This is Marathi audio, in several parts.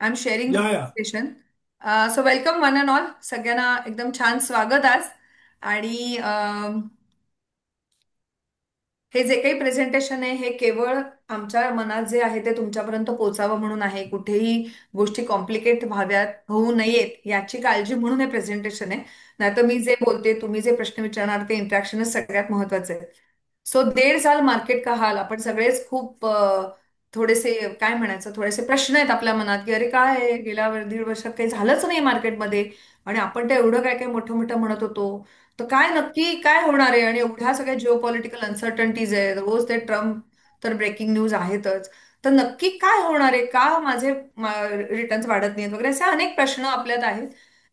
आय एम शेअरिंग द या या presentation. So welcome one and all. सगळ्यांना एकदम छान स्वागत आज. आणि हे जे काही प्रेझेंटेशन आहे हे केवळ आमच्या मनात जे आहे ते तुमच्यापर्यंत पोहोचावं म्हणून आहे. कुठेही गोष्टी कॉम्प्लिकेट व्हाव्यात, होऊ नयेत याची काळजी म्हणून हे प्रेझेंटेशन आहे. नाहीतर मी जे बोलते, तुम्ही जे प्रश्न विचारणार ते इंटरॅक्शनच सगळ्यात महत्वाचं आहे. सो 1.5 साल मार्केट का हाल. आपण सगळेच खूप थोडेसे काय म्हणायचं, थोडेसे प्रश्न आहेत आपल्या मनात की अरे काय आहे, गेल्या 1.5 वर्षात काही झालंच नाही मार्केटमध्ये. आणि आपण तर एवढं काय काय मोठं मोठं म्हणत होतो. तर काय नक्की काय होणार आहे. आणि एवढ्या सगळ्या जिओपॉलिटिकल अनसर्टन्टीज आहेत, रोज ते ट्रम्प तर ब्रेकिंग न्यूज आहेतच. तर नक्की काय होणार आहे, का माझे रिटर्न्स वाढत नाहीत वगैरे असे अनेक प्रश्न आपल्यात आहेत.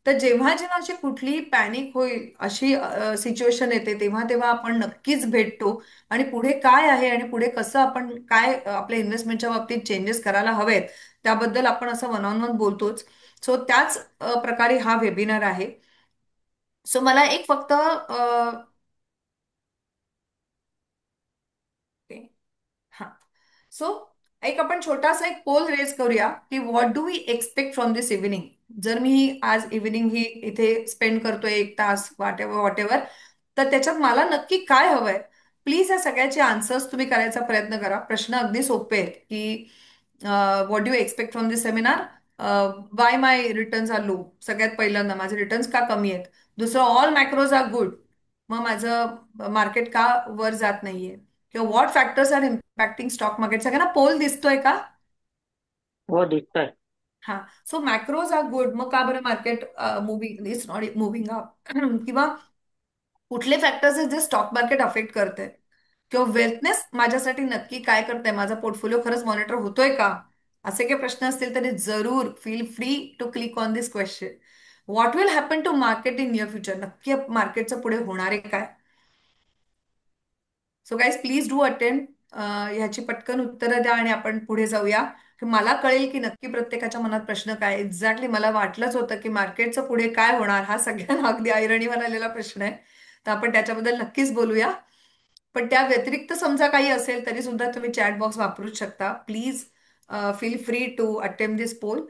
तर जेव्हा जेव्हा अशी कुठलीही पॅनिक होईल, अशी सिच्युएशन येते, तेव्हा तेव्हा आपण नक्कीच भेटतो. आणि पुढे काय आहे आणि पुढे कसं आपण काय आपल्या इन्व्हेस्टमेंटच्या बाबतीत चेंजेस करायला हवेत, त्याबद्दल आपण असं वन ऑन वन बोलतोच. सो त्याच प्रकारे हा वेबिनार आहे. सो मला एक फक्त हा सो एक आपण छोटासा एक पोल रेज करूया की what do we expect from this evening. जर मी आज इव्हिनिंग ही इथे स्पेंड करतोय 1 तास वॉट एव्हर वॉट एव्हर, तर त्याच्यात मला नक्की काय हवंय. प्लीज या सगळ्याचे आन्सर्स तुम्ही करायचा प्रयत्न करा. प्रश्न अगदी सोपे आहेत की what do expect from this seminar, why my returns are low. सगळ्यात पहिल्यांदा माझे रिटर्न्स का कमी आहेत. दुसरं, ऑल मॅक्रोज आर गुड. मग माझं मार्केट का वर जात नाहीये. किंवा what factors are impacting stock market. सगळ्यांना पोल दिसतोय का? हो दिखता है. हा. सो मॅक्रोज आर गुड, मग का बरं market moving is not moving up किंवा कुठले फॅक्टर्स आहेत जे स्टॉक मार्केट अफेक्ट करते. किंवा वेल्थनेस माझ्यासाठी नक्की काय करते, माझा पोर्टफोलिओ खरंच मॉनिटर होतोय का. असे काही प्रश्न असतील तरी जरूर feel free to click on this question. What will happen to market in near future. नक्की मार्केटचं पुढे होणार आहे काय. So guys please do attend. ह्याची पटकन उत्तरं द्या आणि आपण पुढे जाऊया. की मला कळेल की नक्की प्रत्येकाच्या मनात प्रश्न काय. एक्झॅक्टली मला वाटलंच होतं की मार्केटचं पुढे काय होणार हा सगळ्यांना अगदी ऐरणीवर आलेला प्रश्न आहे. तर आपण त्याच्याबद्दल नक्कीच बोलूया. पण त्या व्यतिरिक्त समजा काही असेल तरी सुद्धा तुम्ही चॅट बॉक्स वापरूच शकता. Please feel free to attempt this poll.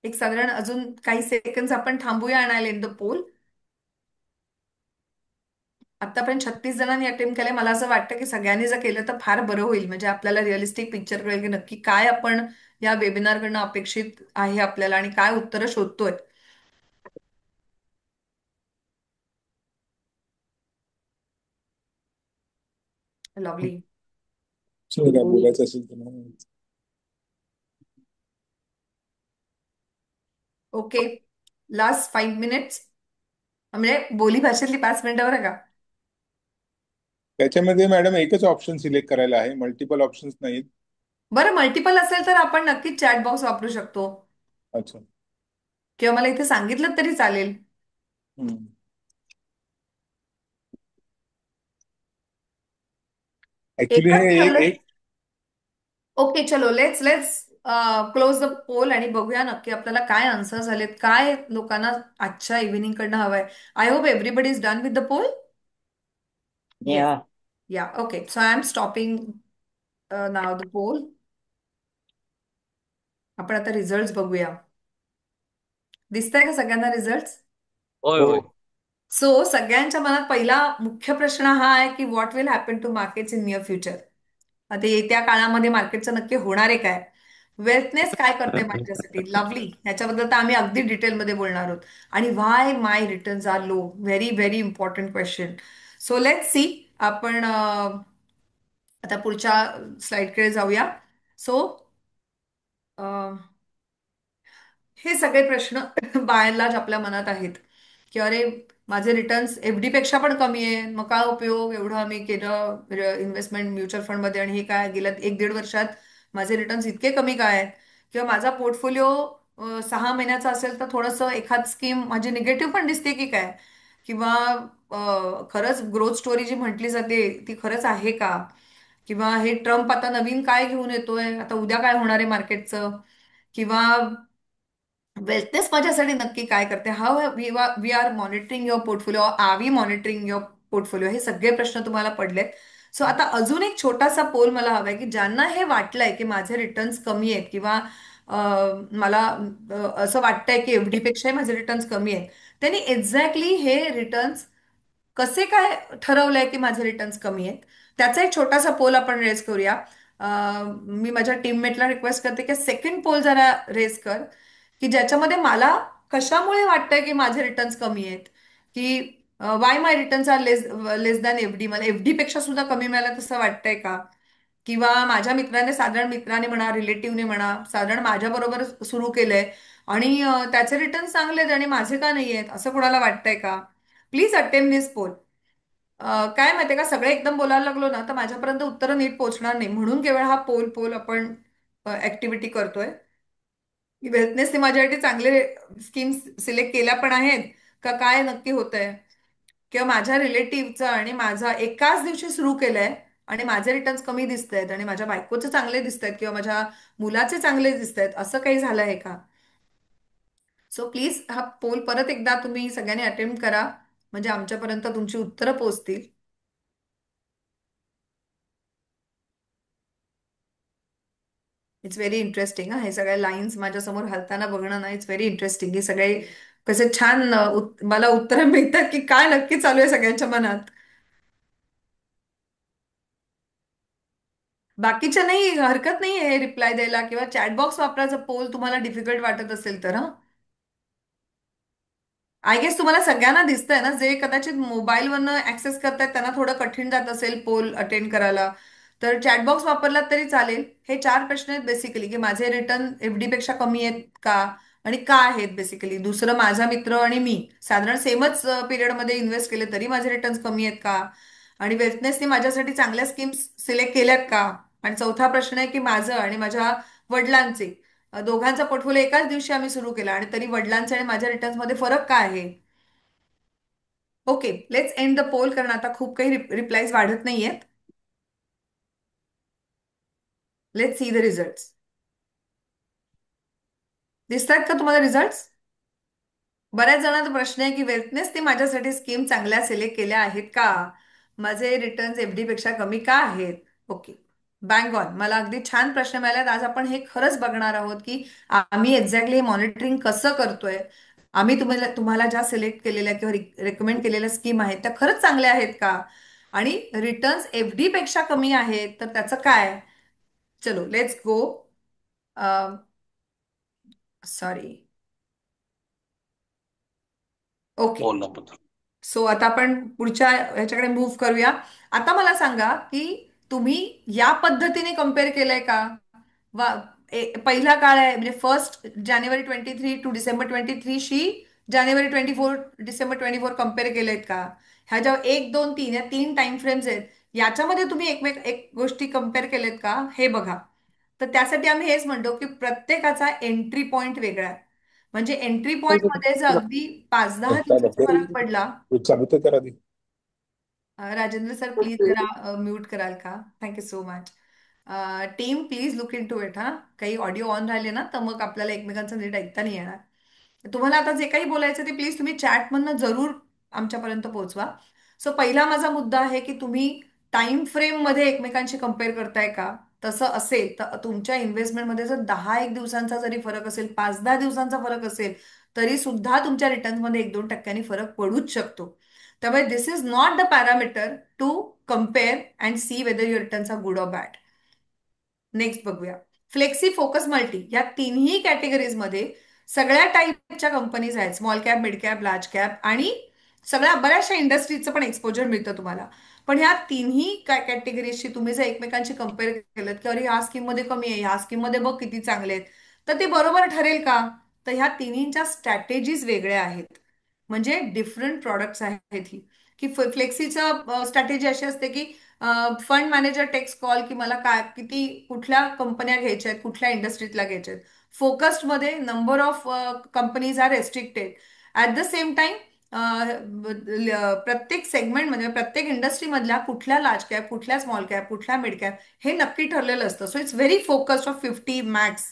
एक साधारण अजून काही सेकंद आपण थांबूया आणि इन द पोल. आतापर्यंत 36 जणांनी अटेम्प्ट केलंय. मला असं वाटतं की सगळ्यांनी जर केलं तर फार बरं होईल. म्हणजे आपल्याला रिअलिस्टिक पिक्चर कळेल की नक्की काय आपण या वेबिनारकडनं अपेक्षित आहे आपल्याला आणि काय उत्तरं शोधतोय. लवली. काय बोलायचं असेल तर ओके. Last 5 minutes. म्हणजे बोली भाषेतली 5 मिनिटं बरं का. त्याच्यामध्ये मॅडम एकच ऑप्शन सिलेक्ट करायला आहे, मल्टिपल ऑप्शन्स नाहीत. बरं, मल्टिपल असेल तर आपण नक्कीच चॅट बॉक्स वापरू शकतो. अच्छा. किंवा मला इथे सांगितलं तरी चालेल. ऍक्च्युली हे एकच एक ठेवलंय. एक ओके, चलो let's let's close the poll आणि बघूया नक्की आपल्याला काय आन्सर झालेत, काय लोकांना आजच्या इव्हिनिंग कडनं हवंय. I hope everybody is done with the poll. Yes. Yeah. Yeah. Okay, so I am stopping now the poll. आपण आता रिझल्ट बघूया. दिसतंय का सगळ्यांना रिझल्ट? होय होय. सो सगळ्यांच्या मनात पहिला मुख्य प्रश्न हा आहे की what will happen to markets in near future. आता येत्या काळामध्ये मार्केटचं नक्की होणार आहे काय. वेल्थनेस काय करते माझ्यासाठी. लवली. ह्याच्याबद्दल तर आम्ही अगदी डिटेलमध्ये बोलणार आहोत. आणि why my returns are low. Very very important question. So let see. आपण आता पुढच्या स्लाइडकडे जाऊया. सो हे सगळे प्रश्न बाय अँड लार्ज आपल्या मनात आहेत की अरे माझे रिटर्न्स एफडी पेक्षा पण कमी आहे, मग काय उपयोग. एवढं आम्ही केलं इन्व्हेस्टमेंट म्युच्युअल फंडमध्ये आणि हे काय गेल्या 1-1.5 वर्षात माझे रिटर्न्स इतके कमी काय आहेत. किंवा माझा पोर्टफोलिओ 6 महिन्याचा असेल तर थोडंसं एखाद स्कीम माझी निगेटिव्ह पण दिसते की काय. किंवा खरंच ग्रोथ स्टोरी जी म्हटली जाते ती खरंच आहे का. किंवा हे ट्रम्प आता नवीन काय घेऊन येतोय, आता उद्या काय होणार आहे मार्केटचं. किंवा वेल्थनेस माझ्यासाठी नक्की काय करते. How we are monitoring your portfolio, are we monitoring your portfolio. हे सगळे प्रश्न तुम्हाला पडलेत. सो आता अजून एक छोटासा पोल मला हवाय की ज्यांना हे वाटलंय की माझे रिटर्न्स कमी आहेत किंवा मला असं वाटतंय की एफडी पेक्षाही माझे रिटर्न्स कमी आहेत, त्यांनी एक्झॅक्टली हे रिटर्न्स कसे काय ठरवलंय की माझे रिटर्न्स कमी आहेत, त्याचा एक छोटासा पोल आपण रेज करूया. मी माझ्या टीममेटला रिक्वेस्ट करते की सेकंड पोल जरा रेज कर, की ज्याच्यामध्ये मला कशामुळे वाटतंय की माझे रिटर्न्स कमी आहेत, की Y my returns R less less than FD, मला एफडी पेक्षा सुद्धा कमी मिळालं तसं वाटतंय का, किंवा माझ्या मित्राने, साधारण मित्राने म्हणा, रिलेटिव्हने म्हणा, साधारण माझ्या बरोबर सुरू केलंय आणि त्याचे रिटर्न चांगले आहेत आणि माझे का नाही आहेत असं कोणाला वाटतंय का? Please attempt this poll. काय माहितीये का, सगळे एकदम बोलायला लागलो ना तर माझ्यापर्यंत उत्तरं नीट पोहोचणार नाही, म्हणून केवळ हा पोल पोल आपण ऍक्टिव्हिटी करतोय. वेल्थनेसने माझ्यासाठी चांगले स्कीम्स सिलेक्ट केल्या पण आहेत का काय नक्की होतंय, किंवा माझ्या रिलेटिव्हचं आणि माझा एकाच दिवशी सुरू केलंय आणि माझे रिटर्न्स कमी दिसत आहेत आणि माझ्या बायकोचे चांगले दिसत आहेत किंवा माझ्या मुलाचे चांगले दिसत आहेत, असं काही झालं आहे का? सो प्लीज हा पोल परत एकदा तुम्ही सगळ्यांनी अटेम्प्ट करा, म्हणजे आमच्यापर्यंत तुमची उत्तरं पोहोचतील. इट्स व्हेरी इंटरेस्टिंग हा, हे सगळ्या लाईन्स माझ्यासमोर हलताना बघणं ना, इट्स व्हेरी इंटरेस्टिंग. हे सगळे कसे छान मला उत्तरं मिळतात की काय नक्की चालू आहे सगळ्यांच्या मनात. बाकीच्या नाही, हरकत नाही आहे रिप्लाय द्यायला किंवा चॅटबॉक्स वापरायचा, पोल तुम्हाला डिफिकल्ट वाटत असेल तर. हा, आय गेस तुम्हाला सगळ्यांना दिसतंय ना, जे कदाचित मोबाईलवरनं ऍक्सेस करतायत त्यांना थोडं कठीण जात असेल पोल अटेंड करायला, तर चॅटबॉक्स वापरलात तरी चालेल. हे 4 प्रश्न आहेत बेसिकली, की माझे रिटर्न एफडी पेक्षा कमी आहेत का आणि का आहेत. बेसिकली दुसरं, माझा मित्र आणि मी साधारण सेमच पिरियडमध्ये इन्व्हेस्ट केले तरी माझे रिटर्न्स कमी आहेत का, आणि वेल्थनेसने माझ्यासाठी चांगल्या स्कीम्स सिलेक्ट केल्यात का, आणि चौथा प्रश्न आहे की माझं आणि माझ्या वडिलांचे दोघांचा पोर्टफोलिओ एकाच दिवशी आम्ही सुरू केला आणि तरी वडिलांचे आणि माझ्या रिटर्न्स मध्ये फरक काय आहे. Okay, let's end the poll, कारण आता खूप काही रिप्लाईज वाढत नाहीयेत. Let's see the result. दिसतायत का तुम्हाला रिझल्ट? बऱ्याच जणांचा प्रश्न आहे की वेल्थनेस ते माझ्यासाठी स्कीम चांगल्या सिलेक्ट केल्या आहेत का, माझे रिटर्न्स एफडी पेक्षा कमी का आहेत. ओके, बँग ऑन, मला अगदी छान प्रश्न मिळालेत. आज आपण हे खरंच बघणार आहोत की आम्ही एक्झॅक्टली मॉनिटरिंग कसं करतोय, आम्ही तुम्हाला तुम्हाला ज्या सिलेक्ट केलेल्या किंवा रेकमेंड केलेल्या स्कीम आहेत त्या खरंच चांगल्या आहेत का, आणि रिटर्न्स एफडी पेक्षा कमी आहेत तर त्याचं काय. चलो लेट्स गो. सॉरी. ओके, बोलना पत्र. सो आता आपण पुढच्या ह्याच्याकडे मूव्ह करूया. आता मला सांगा की तुम्ही या पद्धतीने कम्पेअर केलंय का, वा पहिला काळ आहे म्हणजे 1 जानेवारी 23 टू डिसेंबर 23 जानेवारी 24 डिसेंबर 24 कम्पेअर केलेत का, ह्या ज्या 1 2 3 या 3 टाइम फ्रेम्स आहेत याच्यामध्ये तुम्ही एक गोष्टी कम्पेअर केलेत का हे बघा. तर त्यासाठी आम्ही हेच म्हणतो की प्रत्येकाचा एंट्री पॉईंट वेगळा आहे. म्हणजे एंट्री पॉईंट मध्ये जर अगदी 5-10 दिवसाचा फरक पडला. चालू तर करा दी. राजेंद्र सर प्लीज जरा म्यूट कराल का, thank you so much. Team please look into it. हा, काही ऑडिओ ऑन राहिले ना तर मग आपल्याला एकमेकांचं नीट ऐकता नाही येणार. तुम्हाला आता जे काही बोलायचं ते प्लीज तुम्ही चॅटमधनं जरूर आमच्यापर्यंत पोहोचवा. सो पहिला माझा मुद्दा आहे की तुम्ही टाइम फ्रेम मध्ये एकमेकांशी कम्पेअर करताय का. तसं असेल तर तुमच्या इन्व्हेस्टमेंटमध्ये जर 10-1 दिवसांचा जरी फरक असेल, 5-10 दिवसांचा फरक असेल, तरी सुद्धा तुमच्या रिटर्न्समध्ये 1-2 टक्क्यांनी फरक पडूच शकतो. त्यामुळे this is not the parameter to compare and see whether your returns are good or bad. Next बघूया. फ्लेक्सी, फोकस, मल्टी या तिन्ही कॅटेगरीजमध्ये सगळ्या टाईपच्या कंपनीज आहेत, small cap, mid cap, large cap, आणि सगळ्या बऱ्याचशा इंडस्ट्रीजचं पण एक्सपोजर मिळतं तुम्हाला. पण ह्या तिन्ही कॅटेगरीजशी तुम्ही जर एकमेकांशी कम्पेअर केलं की अरे ह्या स्कीममध्ये कमी आहे, ह्या स्कीममध्ये बघ किती चांगले आहेत, तर ते बरोबर ठरेल का. तर ह्या तिन्हींच्या स्ट्रॅटेजीज वेगळ्या आहेत, म्हणजे डिफरंट प्रॉडक्ट्स आहेत ही. की फ्लेक्सीचं स्ट्रॅटेजी अशी असते की फंड मॅनेजर टेक्स कॉल की मला काय किती कुठल्या कंपन्या घ्यायच्या आहेत, कुठल्या इंडस्ट्रीतल्या घ्यायच्या आहेत. फोकस्डमध्ये number of companies are restricted. At the same time प्रत्येक सेगमेंटमध्ये प्रत्येक इंडस्ट्रीमधल्या कुठल्या लार्ज कॅप, कुठल्या स्मॉल कॅप, कुठल्या मिड कॅप हे नक्की ठरलेलं असतं. So it's very focused of 50 max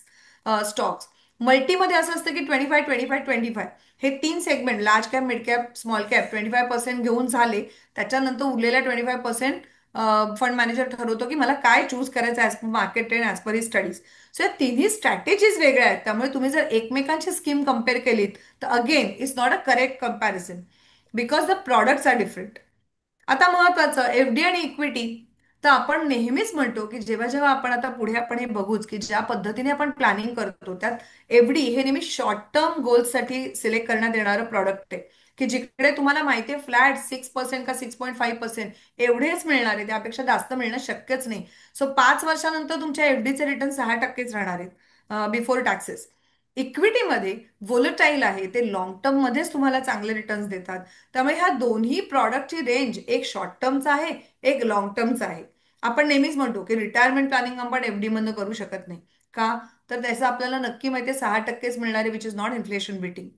stocks. मल्टीमध्ये असं असतं की 25-25-25 हे 3 segment, large cap, mid cap, small cap, 25% घेऊन झाले, त्याच्यानंतर उरलेल्या 25% फंड मॅनेजर ठरवतो की मला काय चूज करायचं as per market trend, as per he studies. So या तिन्ही स्ट्रॅटेजीज वेगळ्या आहेत. त्यामुळे तुम्ही जर एकमेकांची स्कीम कम्पेअर केलीत तर again it's not a correct comparison, because the products are different. आता महत्वाचं एफडी आणि इक्विटी. तर आपण नेहमीच म्हणतो की जेव्हा जेव्हा आपण आता पुढे आपण हे बघूच की ज्या पद्धतीने आपण प्लॅनिंग करतो त्यात एफडी हे नेहमी शॉर्ट टर्म गोल्ससाठी सिलेक्ट करण्यात येणारं प्रॉडक्ट आहे, की जिकडे तुम्हाला माहिती आहे फ्लॅट 6% का 6.5% एवढेच मिळणार आहे, त्यापेक्षा जास्त मिळणं शक्यच नाही. सो 5 वर्षानंतर तुमच्या एफडीचे रिटर्न 6%च राहणार आहेत बिफोर टॅक्सेस. इक्विटीमध्ये व्होलटाईल आहे, ते लॉंग टर्म मध्येच तुम्हाला चांगले रिटर्न्स देतात. त्यामुळे ह्या दोन्ही प्रॉडक्टची रेंज एक शॉर्ट टर्मचा आहे, एक लॉंग टर्मचा आहे. आपण नेहमीच म्हणतो की रिटायरमेंट प्लॅनिंग आपण एफडी मधनं करू शकत नाही. का? तर त्याचं आपल्याला नक्की माहिती आहे 6%च मिळणारे, which is not inflation beating.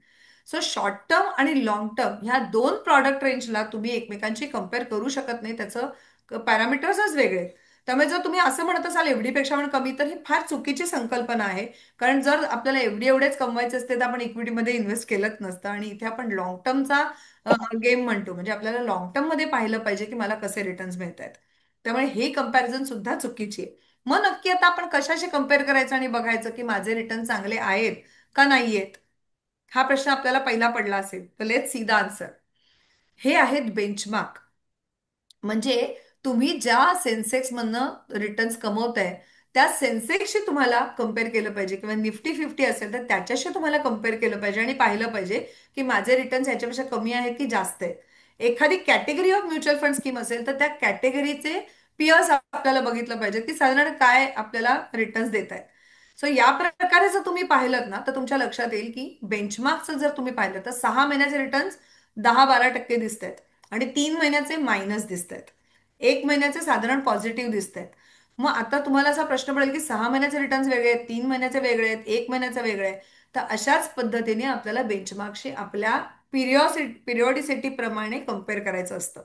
So short term आणि लॉंग टर्म ह्या दोन प्रॉडक्ट रेंजला तुम्ही एकमेकांशी कम्पेअर करू शकत नाही, त्याचं पॅरामीटर्सच वेगळे आहेत. त्यामुळे जर तुम्ही असं म्हणत असाल एफडी पेक्षा पण कमी, तर ही फार चुकीची संकल्पना आहे. कारण जर आपल्याला एफडी एवढेच कमवायचे असते तर आपण इक्विटीमध्ये इन्व्हेस्ट केलंच नसतं, आणि इथे आपण लॉंग टर्मचा गेम म्हणतो, म्हणजे आपल्याला लॉंग टर्म मध्ये पाहिलं पाहिजे की मला कसे रिटर्न्स मिळत आहेत. त्यामुळे हे कंपॅरिझन सुद्धा चुकीची आहे. मग नक्की आता आपण कशाशी कम्पेअर करायचं आणि बघायचं की माझे रिटर्न चांगले आहेत का नाही आहेत, हा प्रश्न आपल्याला पहिला पडला असेल. तर लेट्स सी द आन्सर. हे आहेत बेंचमार्क. म्हणजे तुम्ही ज्या सेन्सेक्स मधनं रिटर्न्स कमवताय त्या सेन्सेक्सशी तुम्हाला कम्पेअर केलं पाहिजे, किंवा निफ्टी 50 असेल तर त्याच्याशी तुम्हाला कम्पेअर केलं पाहिजे आणि पाहिलं पाहिजे की माझे रिटर्न्स ह्याच्यापेक्षा कमी आहेत की जास्त आहेत. एखादी category of mutual fund scheme असेल तर त्या कॅटेगरीचे पियर्स आपल्याला बघितलं पाहिजे की साधारण काय आपल्याला रिटर्न्स देत आहेत. सो या प्रकारे जर तुम्ही पाहिलं ना तर तुमच्या लक्षात येईल की बेंचमार्कचं जर तुम्ही पाहिलं तर 6 महिन्याचे रिटर्न्स 10-12% दिसत आहेत, आणि 3 महिन्याचे मायनस दिसत आहेत, 1 महिन्याचे साधारण पॉझिटिव्ह दिसत आहेत. मग आता तुम्हाला असा प्रश्न पडेल की 6 महिन्याचे रिटर्न्स वेगळे आहेत, 3 महिन्याचे वेगळे आहेत, 1 महिन्याचे वेगळे आहे. तर अशाच पद्धतीने आपल्याला बेंचमार्कशी आपल्या पिरियॉडिसिटी प्रमाणे कम्पेअर करायचं असतं.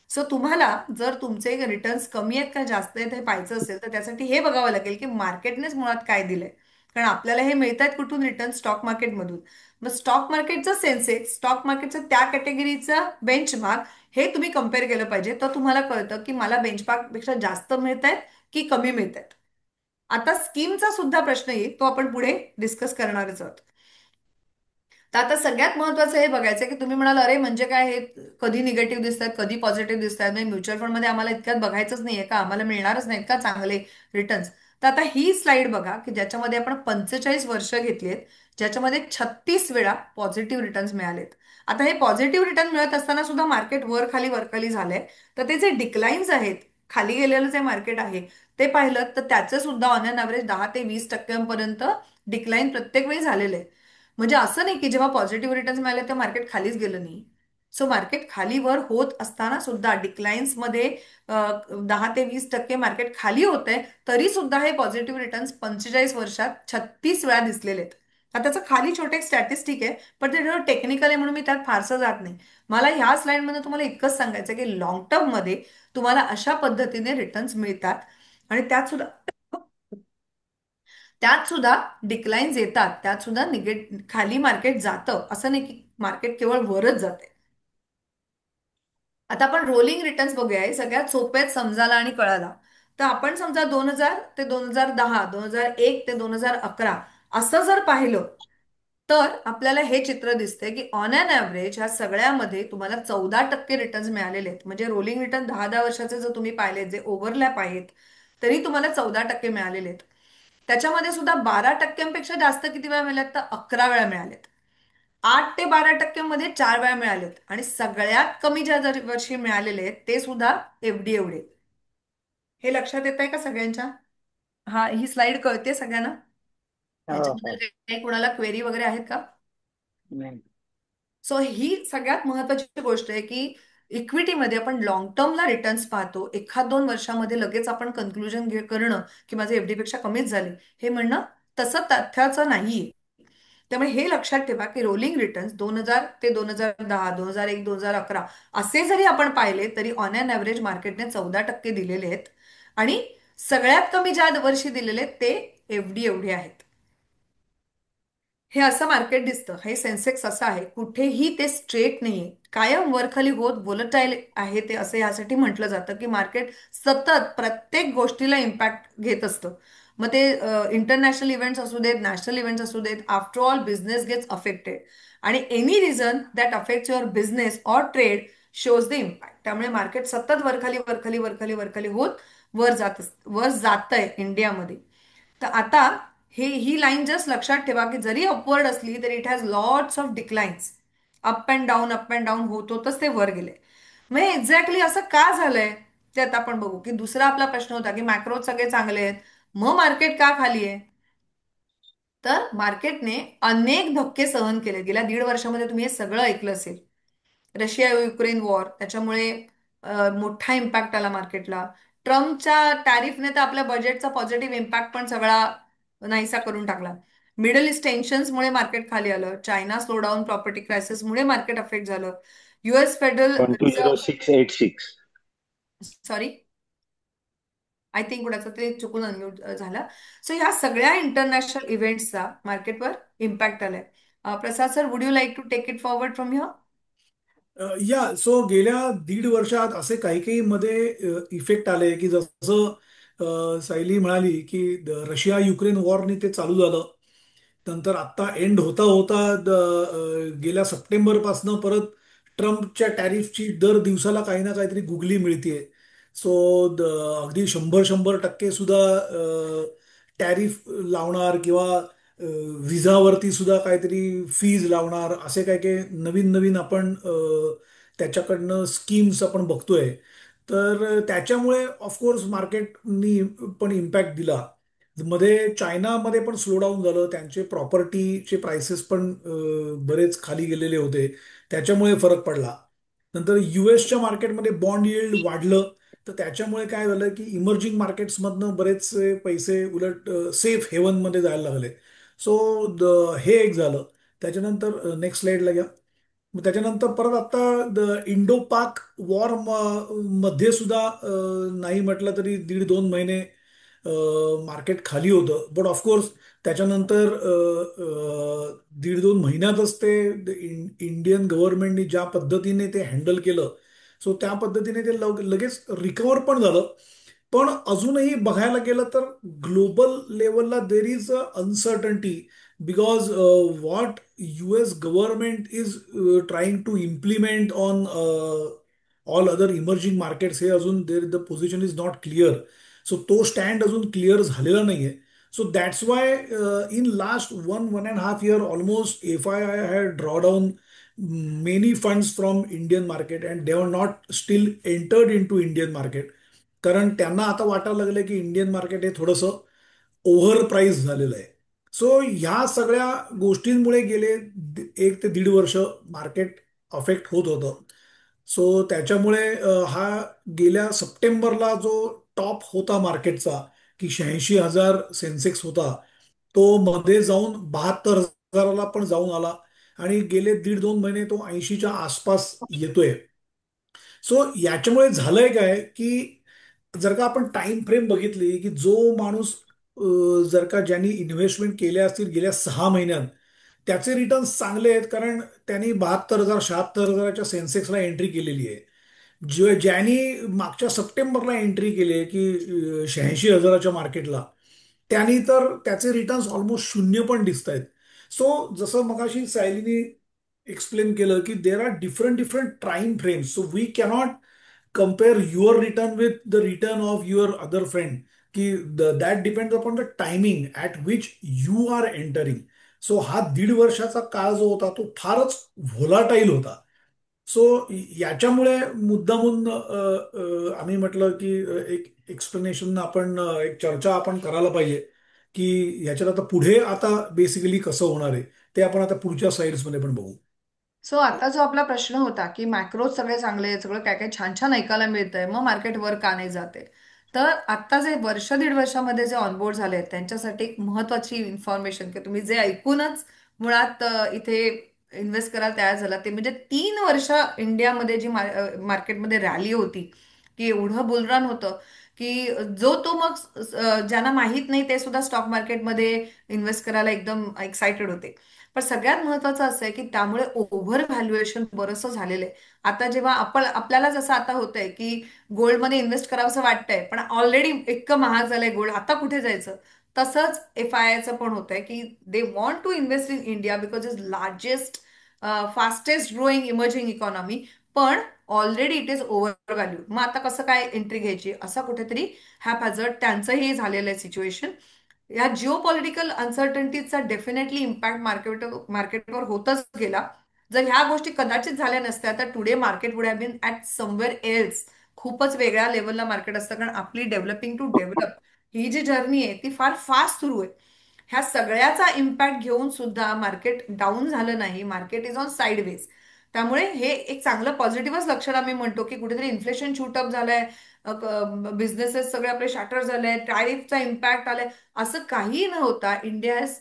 सो तुम्हाला जर तुमचे रिटर्न्स कमी आहेत का जास्त आहेत हे पाहायचं असेल तर त्यासाठी हे बघावं लागेल की मार्केटनेच मुळात काय दिलंय. कारण आपल्याला हे मिळत आहेत कुठून? रिटर्न स्टॉक मार्केटमधून. मग स्टॉक मार्केटचं सेन्सेक्स, स्टॉक मार्केटचं त्या कॅटेगरीचं बेंचमार्क हे तुम्ही कम्पेअर केलं पाहिजे. तर तुम्हाला कळतं की मला बेंचमार्कपेक्षा जास्त मिळत आहेत की कमी मिळत आहेत. आता स्कीमचा सुद्धा प्रश्न येईल, तो आपण पुढे डिस्कस करणारच आहोत. तर आता सगळ्यात महत्वाचं हे बघायचं की तुम्ही म्हणाल अरे म्हणजे काय हे कधी निगेटिव्ह दिसतात कधी पॉझिटिव्ह दिसतात, म्हणजे म्युच्युअल फंडमध्ये आम्हाला इतक्यात बघायचंच नाहीये का, आम्हाला मिळणारच नाहीत का चांगले रिटर्न्स. तर आता ही स्लाइड बघा की ज्याच्यामध्ये आपण 45 वर्ष घेतली आहेत, ज्याच्यामध्ये 36 वेळा पॉझिटिव्ह रिटर्न्स मिळालेत. आता हे पॉझिटिव्ह रिटर्न मिळत असताना सुद्धा मार्केट वर खाली झालंय. तर ते जे डिक्लाइन्स आहेत, खाली गेलेलं जे मार्केट आहे ते पाहिलं तर त्याचं सुद्धा ऑन अन ॲव्हरेज 10 ते 20% डिक्लाइन प्रत्येक वेळी झालेलं आहे. म्हणजे असं नाही की जेव्हा पॉझिटिव्ह रिटर्न्स मिळाले तेव्हा मार्केट खालीच गेलं नाही. सो मार्केट खाली वर होत असताना सुद्धा डिक्लाइन्स मध्ये 10 ते 20% मार्केट खाली होत आहे, तरी सुद्धा हे पॉझिटिव्ह रिटर्न्स 45 वर्षात 36 वेळा दिसलेले आहेत. आता त्याचं खाली छोटे स्टॅटिस्टिक आहे, पण ते टेक्निकल आहे म्हणून मी त्यात फारसं जात नाही. मला ह्या स्लाइडमध्ये तुम्हाला इतकंच सांगायचं की लॉंग टर्म मध्ये तुम्हाला अशा पद्धतीने रिटर्न्स मिळतात, आणि त्यात सुद्धा डिक्लाइन्स येतात, त्यात सुद्धा खाली मार्केट जातं, असं नाही की मार्केट केवळ वरच जाते. आता आपण रोलिंग रिटर्न्स बघूया, हे सगळ्यात सोपे आहेत समजायला आणि कळायला. तर आपण समजा 2000 ते 2010, 2001 ते 2011 असं जर पाहिलं तर आपल्याला हे चित्र दिसतंय की ऑन अन ॲव्हरेज ह्या सगळ्यामध्ये तुम्हाला 14% रिटर्न्स मिळालेले आहेत. म्हणजे रोलिंग रिटर्न 10-10 वर्षाचे जर तुम्ही पाहिले जे ओव्हरलॅप आहेत तरी तुम्हाला 14% मिळालेले आहेत. त्याच्यामध्ये सुद्धा 12%पेक्षा जास्त किती वेळा मिळाल्यात? तर 11 वेळा मिळालेत. 8 ते 12% मध्ये 4 वेळा मिळालेत, आणि सगळ्यात कमी ज्या वर्षी मिळालेले आहेत ते सुद्धा एफडी एवढे. हे लक्षात येत आहे का सगळ्यांच्या? हा, ही स्लाइड कळते सगळ्यांना? हो ह्याच्याबद्दल हो. काही कोणाला क्वेरी वगैरे आहेत का? नाही. सो ही सगळ्यात महत्वाची गोष्ट आहे की इक्विटीमध्ये आपण लॉंग टर्मला रिटर्न्स पाहतो, 1-2 वर्षामध्ये लगेच आपण कन्क्लुजन करणं की माझे एफडी पेक्षा कमीच झाले हे म्हणणं तसं तथ्याचं नाहीये. त्यामुळे हे लक्षात ठेवा की रोलिंग रिटर्न्स 2000 ते 2010, 2001, 2011 असे जरी आपण पाहिले तरी ऑन अन ॲव्हरेज मार्केटने 14% दिलेले आहेत, आणि सगळ्यात कमी ज्या वर्षी दिलेले आहेत ते एफडी एवढे आहेत. हे असं मार्केट दिसतं, हे सेन्सेक्स असं आहे, कुठेही ते स्ट्रेट नाहीये, कायम वरखाली होत व्होलटाईल आहे ते, असं यासाठी म्हटलं जातं की मार्केट सतत प्रत्येक गोष्टीला इम्पॅक्ट घेत असतं. मग ते इंटरनॅशनल इव्हेंट्स असू देत, नॅशनल इव्हेंट्स असू देत, after all business gets affected, आणि any reason that affects your business or trade shows the impact. त्यामुळे मार्केट सतत वरखाली वरखाली वरखाली वरखाली होत वर जातंय इंडियामध्ये. तर आता ही लाईन जस्ट लक्षात ठेवा की जरी अपवर्ड असली तरी it has lots of declines. Up and down होत होतच ते वर गेले. मग एक्झॅक्टली असं का झालंय ते आता आपण बघू. की दुसरा आपला प्रश्न होता की मॅक्रो सगळे चांगले आहेत, मग मार्केट का खाली आहे. तर मार्केटने अनेक धक्के सहन केले गेल्या 1.5 वर्षामध्ये. तुम्ही हे सगळं ऐकलं असेल. रशिया युक्रेन वॉर त्याच्यामुळे मोठा इम्पॅक्ट आला मार्केटला. ट्रम्पच्या टॅरिफने तर आपल्या बजेटचा पॉझिटिव्ह इम्पॅक्ट पण सगळा नाहीसा करून टाकला. मिडल ईस्ट टेन्शन्समुळे मार्केट खाली आलं. चायना स्लोडाऊन, प्रॉपर्टी क्रायसिसमुळे मार्केट अफेक्ट झालं. US federal 120686. Sorry, I think कुणाचं ते चुकून अनम्यूट झालं. सो ह्या सगळ्या इंटरनॅशनल इव्हेंट्सचा मार्केटवर इम्पॅक्ट आलाय. Prasad sir, would you like to take it forward from here? Yeah so गेल्या 1.5 वर्षात असे काही काही मध्ये इफेक्ट आले की जसं सायली म्हणाली की रशिया युक्रेन वॉरनी ते चालू झालं. नंतर आता एंड होता होता गेल्या सप्टेंबर पासनं परत ट्रम्पच्या टॅरिफची दर दिवसाला काही ना काहीतरी गुगली मिळतीये. सो अगदी 100-100% सुद्धा टॅरिफ लावणार किंवा विजावरती सुद्धा काहीतरी फीज लावणार, असे काही काही नवीन नवीन आपण त्याच्याकडनं स्कीम्स आपण बघतोय. तर त्याच्यामुळे ऑफकोर्स मार्केटनी पण इम्पॅक्ट दिला. मध्ये चायनामध्ये पण स्लोडाऊन झालं, त्यांचे प्रॉपर्टीचे प्राइसेस पण बरेच खाली गेलेले होते, त्याच्यामुळे फरक पडला. नंतर युएसच्या मार्केटमध्ये बॉन्ड यील्ड वाढलं, तर त्याच्यामुळे काय झालं की इमर्जिंग मार्केट्समधनं बरेचसे पैसे उलट सेफ हेवनमध्ये जायला लागले. सो हे एक झालं. त्याच्यानंतर नेक्स्ट स्लाइडला घ्या. मग त्याच्यानंतर परत आता इंडो पाक वॉर मध्ये सुद्धा नाही म्हटलं तरी 1.5-2 महिने मार्केट खाली होतं. बट ऑफकोर्स त्याच्यानंतर 1.5-2 महिन्यातच ते इंडियन गव्हर्नमेंटनी ज्या पद्धतीने ते हँडल केलं, सो त्या पद्धतीने ते लगेच रिकवर पण झालं. पण अजूनही बघायला गेलं तर ग्लोबल लेवलला there is a uncertainty, because what US government is trying to implement on all other emerging markets, हे अजून there the position is not clear. So तो स्टँड अजून क्लिअर झालेला नाहीये. So that's why in last 1-1.5 year almost FII had draw down many funds from Indian market and they are not still entered in to Indian market. कारण त्यांना आता वाटायला लागलं की इंडियन मार्केट हे थोडंसं ओव्हर प्राइस झालेलं आहे. सो ह्या सगळ्या गोष्टींमुळे गेले 1 ते 1.5 वर्ष मार्केट अफेक्ट होत होतं. सो त्याच्यामुळे हा गेल्या सप्टेंबरला जो टॉप होता मार्केटचा, की 86,000 सेन्सेक्स होता, तो मध्ये जाऊन 72,000ला पण जाऊन आला, आणि गेले 1.5-2 महिने तो 80च्या आसपास येतोय. सो याच्यामुळे झालंय काय की जर का आपण टाइम फ्रेम बघितली की जो माणूस जर का ज्यांनी इन्व्हेस्टमेंट केल्या असतील गेल्या 6 महिन्यात, त्याचे रिटर्न्स चांगले आहेत, कारण त्यांनी 72,000-73,000च्या सेन्सेक्सला एंट्री केलेली आहे. ज्यांनी मागच्या सप्टेंबरला एंट्री केली आहे की 86,000च्या मार्केटला, त्यांनी तर त्याचे रिटर्न्स ऑलमोस्ट शून्य पण दिसत आहेत. सो जसं मगाशी सायलीनी एक्सप्लेन केलं की there are different different time frames, so we cannot compare your return with the return of your other friend, की that depends upon the timing at which you are entering. So हा 1.5 वर्षाचा काळ जो होता तो फारच व्होलाटाईल होता. सो याच्यामुळे मुद्दामून आम्ही म्हटलं की एक एक्सप्लेनेशन आपण एक चर्चा आपण करायला पाहिजे की ह्याच्यात आता पुढे आता बेसिकली कसं होणार आहे, ते आपण आता पुढच्या स्लाइड्समध्ये पण बघू. सो आता जो आपला प्रश्न होता की मॅक्रो सगळे चांगले आहेत, सगळं काय काय छान छान ऐकायला मिळतंय, मग मार्केट वर का नाही जाते. तर आता जे वर्ष 1.5 वर्षामध्ये जे ऑनबोर्ड झाले आहेत त्यांच्यासाठी एक महत्वाची इन्फॉर्मेशन, की तुम्ही जे ऐकूनच मुळात इथे इन्व्हेस्ट करायला तयार झाला, ते म्हणजे 3 वर्ष इंडियामध्ये जी मार्केटमध्ये रॅली होती, की एवढं बुलरन होतं की जो तो मग ज्यांना माहीत नाही ते सुद्धा स्टॉक मार्केटमध्ये इन्व्हेस्ट करायला एकदम एक्साइटेड होते. पण सगळ्यात महत्वाचं असं आहे की त्यामुळे ओव्हर व्हॅल्युएशन बरंचसं झालेलं आहे. आता जेव्हा आपल्याला जसं आता होतंय की गोल्डमध्ये इन्व्हेस्ट करावंसं वाटतंय, पण ऑलरेडी इतकं महाग झालंय गोल्ड, आता कुठे जायचं? तसंच FIIचं पण होतंय की they want to invest in India because is largest fastest growing emerging economy, पण already it is over value. मग आता कसं काय एंट्री घ्यायची, असा कुठेतरी हॅपहॅझर्ड त्यांचंही झालेलं आहे सिच्युएशन. या जिओ पॉलिटिकल अनसर्टन्टीजचा डेफिनेटली इम्पॅक्ट मार्केटवर होतच गेला. जर ह्या गोष्टी कदाचित झाल्या नसत्या तर today market would have been at somewhere else. खूपच वेगळ्या लेवलला मार्केट असतं, कारण आपली डेव्हलपिंग टू डेव्हलप ही जी जर्नी आहे ती फार फास्ट सुरू आहे. ह्या सगळ्याचा इम्पॅक्ट घेऊन सुद्धा मार्केट डाऊन झालं नाही, मार्केट इज ऑन साईडवेज. त्यामुळे हे एक चांगलं पॉझिटिव्हच लक्षण आम्ही म्हणतो की कुठेतरी इन्फ्लेशन शूटअप झालंय, बिझनेसेस सगळे आपले शॅटर झाले, टॅरिफचा इम्पॅक्ट आलाय. असं काही न होता इंडिया हॅज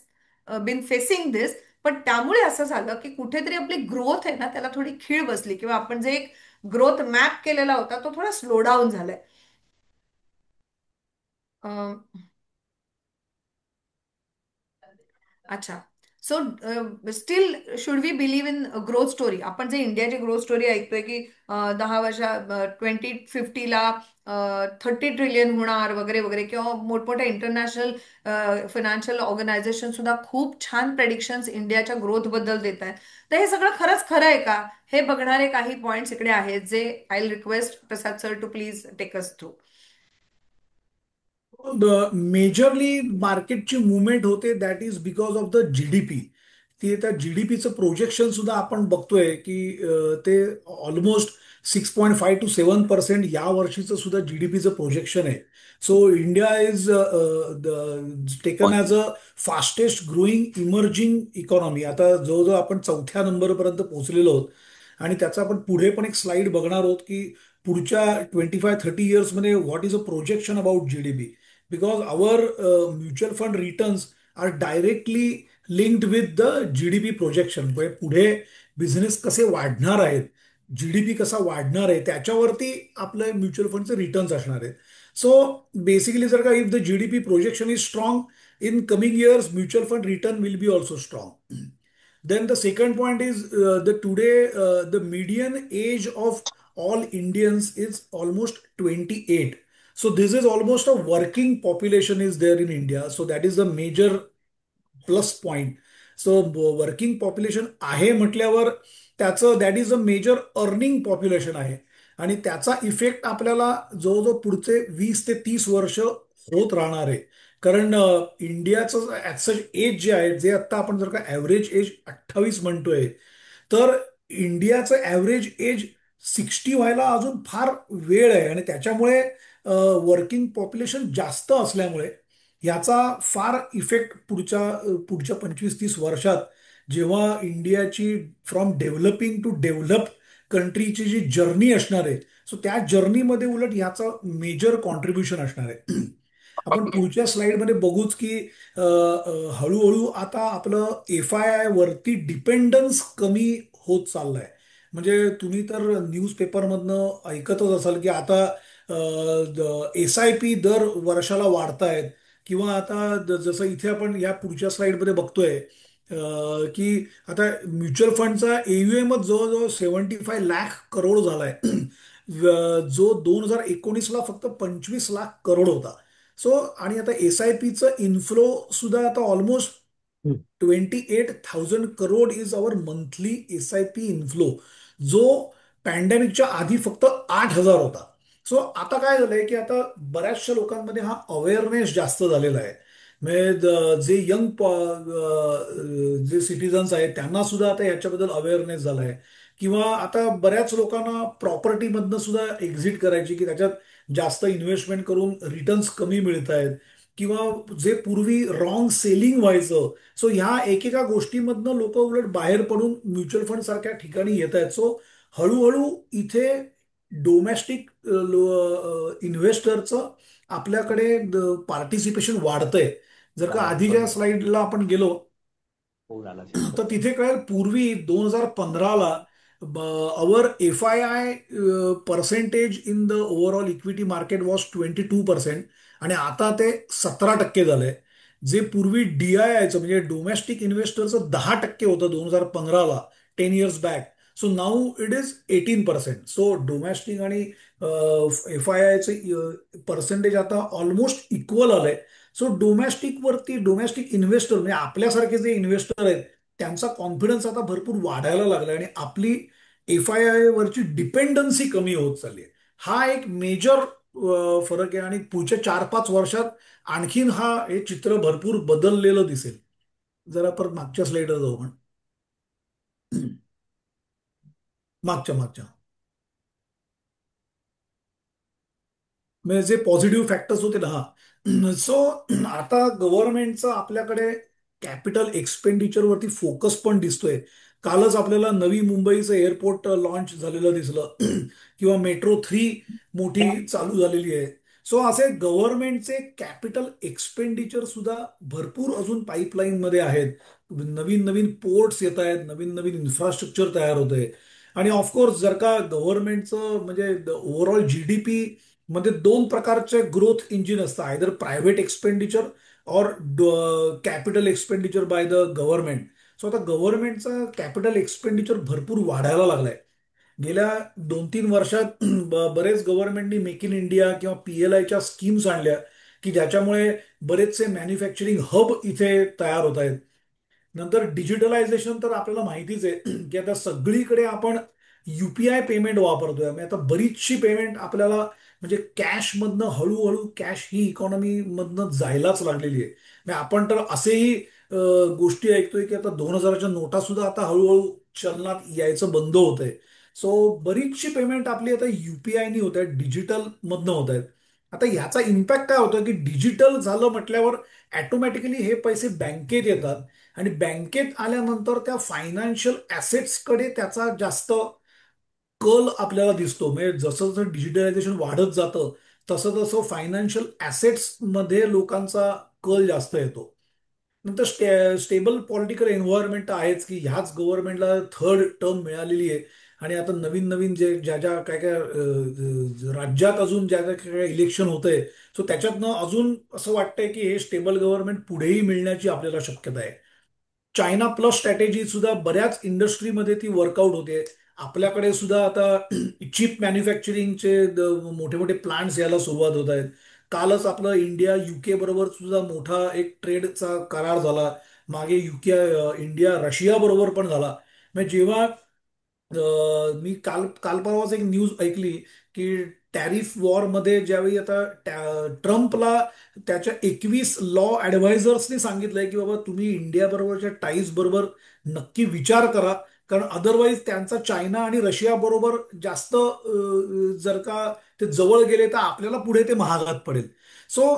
बिन फेसिंग दिस. पण त्यामुळे असं झालं की कुठेतरी आपली ग्रोथ आहे ना त्याला थोडी खीळ बसली, किंवा आपण जे एक ग्रोथ मॅप केलेला होता तो थोडा स्लो डाऊन झालाय. अं, अच्छा. So still should we believe in growth story? आपण जे इंडियाची ग्रोथ स्टोरी ऐकतोय की 10 वर्षा 2050ला 30 ट्रिलियन होणार वगैरे वगैरे, किंवा मोठमोठ्या इंटरनॅशनल फायनान्शियल ऑर्गनायझेशन सुद्धा खूप छान प्रेडिक्शन्स इंडियाच्या ग्रोथ बद्दल देत आहेत. तर हे सगळं खरंच खरं आहे का? हे बघणारे काही पॉइंट्स इकडे आहेत जे I request Prasad sir to please take us through. Majorly मार्केटची मुवमेंट होते that is because of the GDP. ती त्या जीडीपीचं प्रोजेक्शन सुद्धा आपण बघतोय की ते ऑलमोस्ट 6.5 to 7% या वर्षीचं सुद्धा जीडीपीचं प्रोजेक्शन आहे. So India is taken as a fastest growing emerging economy. आता जवळजवळ आपण 4थ्या नंबरपर्यंत पोहोचलेलो आहोत. आणि त्याचा आपण पुढे पण एक स्लाइड बघणार आहोत की पुढच्या 25-30 इयर्समध्ये what is a projection about GDP. because our mutual fund returns are directly linked with the GDP projection. पुढे बिझनेस कसे वाढणार आहेत, जीडीपी कसा वाढणार आहे, त्याच्यावरती आपलं म्युच्युअल फंडचे रिटर्न्स असणार आहेत. सो बेसिकली जर का if the GDP projection is strong in coming years, mutual fund return will be also strong. Then the second point is the today the median age of all Indians is almost 28. So this is almost a working population is there in India. So that is the major plus point. So working population आहे म्हटल्यावर त्याचं that is a major earning population आहे. आणि त्याचा इफेक्ट आपल्याला जवळजवळ पुढचे 20 ते 30 वर्ष होत राहणार आहे. कारण इंडियाचं ॲज सच एज जे आहे, जे आता आपण जर का ॲव्हरेज एज 28 म्हणतोय, तर इंडियाचं ॲव्हरेज एज 60 व्हायला अजून फार वेळ आहे. आणि त्याच्यामुळे वर्किंग पॉप्युलेशन जास्त असल्यामुळे याचा फार इफेक्ट पुढच्या 25-30 वर्षात, जेव्हा इंडियाची फ्रॉम डेव्हलपिंग टू डेव्हलप कंट्रीची जी जर्नी असणार आहे, सो त्या जर्नीमध्ये उलट याचा मेजर कॉन्ट्रीब्युशन असणार आहे. आपण पुढच्या स्लाइडमध्ये बघूच की हळूहळू आता आपलं FII वरती डिपेंडन्स कमी होत चाललंय. म्हणजे तुम्ही तर न्यूजपेपरमधनं ऐकतच असाल की आता SIP दर वर्षाला वाढतायत. किंवा आता जसं इथे आपण या पुढच्या स्लाइडमध्ये बघतोय की आता म्युच्युअल फंडचा AUM जवळजवळ 75 लाख करोड झालाय. जो 2019ला फक्त 25 लाख करोड होता. सो आणि आता SIPचं इन्फ्लो सुद्धा आता almost 28,000 crore is our monthly SIP inflow, जो पॅन्डेमिकच्या आधी फक्त 8,000 होता. सो आता काय झालंय की आता बऱ्याचशा लोकांमध्ये हा अवेअरनेस जास्त झालेला आहे. म्हणजे जे यंग जे सिटीजन्स आहेत त्यांना सुद्धा आता याच्याबद्दल अवेअरनेस झालाय. किंवा आता बऱ्याच लोकांना प्रॉपर्टीमधनं सुद्धा एक्झिट करायची, की त्याच्यात जास्त इन्व्हेस्टमेंट करून रिटर्न्स कमी मिळत आहेत. किंवा जे पूर्वी रॉंग सेलिंग व्हायचं, सो ह्या एकेका गोष्टीमधनं लोक उलट बाहेर पडून म्युच्युअल फंड सारख्या ठिकाणी येत आहेत. सो हळूहळू इथे डोमेस्टिक इन्व्हेस्टरचं आपल्याकडे पार्टिसिपेशन वाढतंय. जर का आधीच्या स्लाइडला आपण गेलो तर तिथे कळेल पूर्वी 2015ला our FII percentage in the overall equity market was 22%, आणि आता ते 17% झालंय. जे पूर्वी DIIचं म्हणजे डोमेस्टिक इन्व्हेस्टरचं 10% होतं 2015ला, 10 years back. So now it is 18%. So domestic आणि FIIचे पर्सेंटेज आता ऑलमोस्ट इक्वल आलंय. सो डोमेस्टिक इन्व्हेस्टर म्हणजे आपल्यासारखे जे इन्व्हेस्टर आहेत त्यांचा कॉन्फिडन्स आता भरपूर वाढायला लागला आणि आपली FII वरची डिपेंडन्सी कमी होत चालली आहे. हा एक मेजर फरक आहे आणि पुढच्या 4-5 वर्षात आणखीन हे चित्र भरपूर बदललेलं दिसेल. जरा परत मागच्या स्लाइडवर जाऊ आपण. मागच्या मागच्या म्हणजे जे पॉझिटिव्ह फॅक्टर्स होते ना, हा. सो आता गव्हर्नमेंटचं आपल्याकडे कॅपिटल एक्सपेंडिचरवरती फोकस पण दिसतोय. कालच आपल्याला नवी मुंबईचं एअरपोर्ट लॉन्च झालेलं दिसलं किंवा मेट्रो 3 मोठी चालू झालेली आहे. सो असे गव्हर्नमेंटचे कॅपिटल एक्सपेंडिचर सुद्धा भरपूर अजून पाईपलाईन मध्ये आहेत. नवीन नवीन पोर्ट्स येत आहेत, नवीन नवीन इन्फ्रास्ट्रक्चर तयार होत आहे. आणि ऑफकोर्स जर का गव्हर्नमेंटचं म्हणजे ओव्हरऑल GDP मध्ये दोन प्रकारचे ग्रोथ इंजिन असतात, आयदर प्रायव्हेट एक्सपेंडिचर और capital expenditure by the government. So आता गव्हर्नमेंटचा कॅपिटल एक्सपेंडिचर भरपूर वाढायला लागलाय. गेल्या 2-3 वर्षात बरेच गव्हर्नमेंटनी मेक इन इंडिया किंवा PLIच्या स्कीम्स आणल्या की ज्याच्यामुळे बरेचसे मॅन्युफॅक्चरिंग हब इथे तयार होत आहेत. नंतर डिजिटलायझेशन तर आपल्याला माहितीच आहे की आता सगळीकडे आपण UPI पेमेंट वापरतोय. म्हणजे आता बरीचशी पेमेंट आपल्याला म्हणजे कॅश मधनं हळूहळू कॅश ही इकॉनॉमी मधनं जायलाच लागलेली आहे. म्हणजे आपण तर असेही गोष्टी ऐकतोय की आता 2000च्या नोटा सुद्धा आता हळूहळू चलनात यायचं बंद होत आहे. सो बरीचशी पेमेंट आपली आता UPI होत आहे, डिजिटल मधनं होत आहेत. आता याचा इम्पॅक्ट काय होतो की डिजिटल झालं म्हटल्यावर ऑटोमॅटिकली हे पैसे बँकेत येतात आणि बँकेत आल्यानंतर त्या फायनान्शियल ऍसेट्सकडे त्याचा जास्त कल आपल्याला दिसतो. म्हणजे जसं जसं डिजिटलायझेशन वाढत जातं तसं तसं फायनान्शियल ऍसेट्स मध्ये लोकांचा कल जास्त येतो. नंतर स्टेबल पॉलिटिकल एन्व्हायरमेंट आहेच की ह्याच गव्हर्नमेंटला थर्ड टर्म मिळालेली आहे. आणि आता नवीन नवीन जे ज्या ज्या काय काय राज्यात अजून ज्या ज्या काय इलेक्शन होत आहे, सो त्याच्यातनं अजून असं वाटतंय की हे स्टेबल गव्हर्नमेंट पुढेही मिळण्याची आपल्याला शक्यता आहे. चायना प्लस स्ट्रॅटेजी सुद्धा बऱ्याच इंडस्ट्रीमध्ये ती वर्कआउट होते. आपल्याकडे सुद्धा आता चिप मॅन्युफॅक्चरिंगचे मोठे मोठे प्लांट्स यायला सुरुवात होत आहेत. कालच आपलं इंडिया UK बरोबर सुद्धा मोठा एक ट्रेडचा करार झाला. मागे इंडिया रशिया बरोबर पण झाला. म्हणजे जेव्हा मी काल काल परवाच एक न्यूज ऐकली की टॅरिफ वॉर मध्ये ज्यावेळी आता ट्रम्पला त्याच्या 21 लॉ ऍडवायझर्सनी सांगितलंय की बाबा तुम्ही इंडिया बरोबरच्या टाईज बरोबर नक्की विचार करा, कारण अदरवाईज त्यांचा चायना आणि रशिया बरोबर जास्त जर का ते जवळ गेले तर आपल्याला पुढे ते महागात पडेल. सो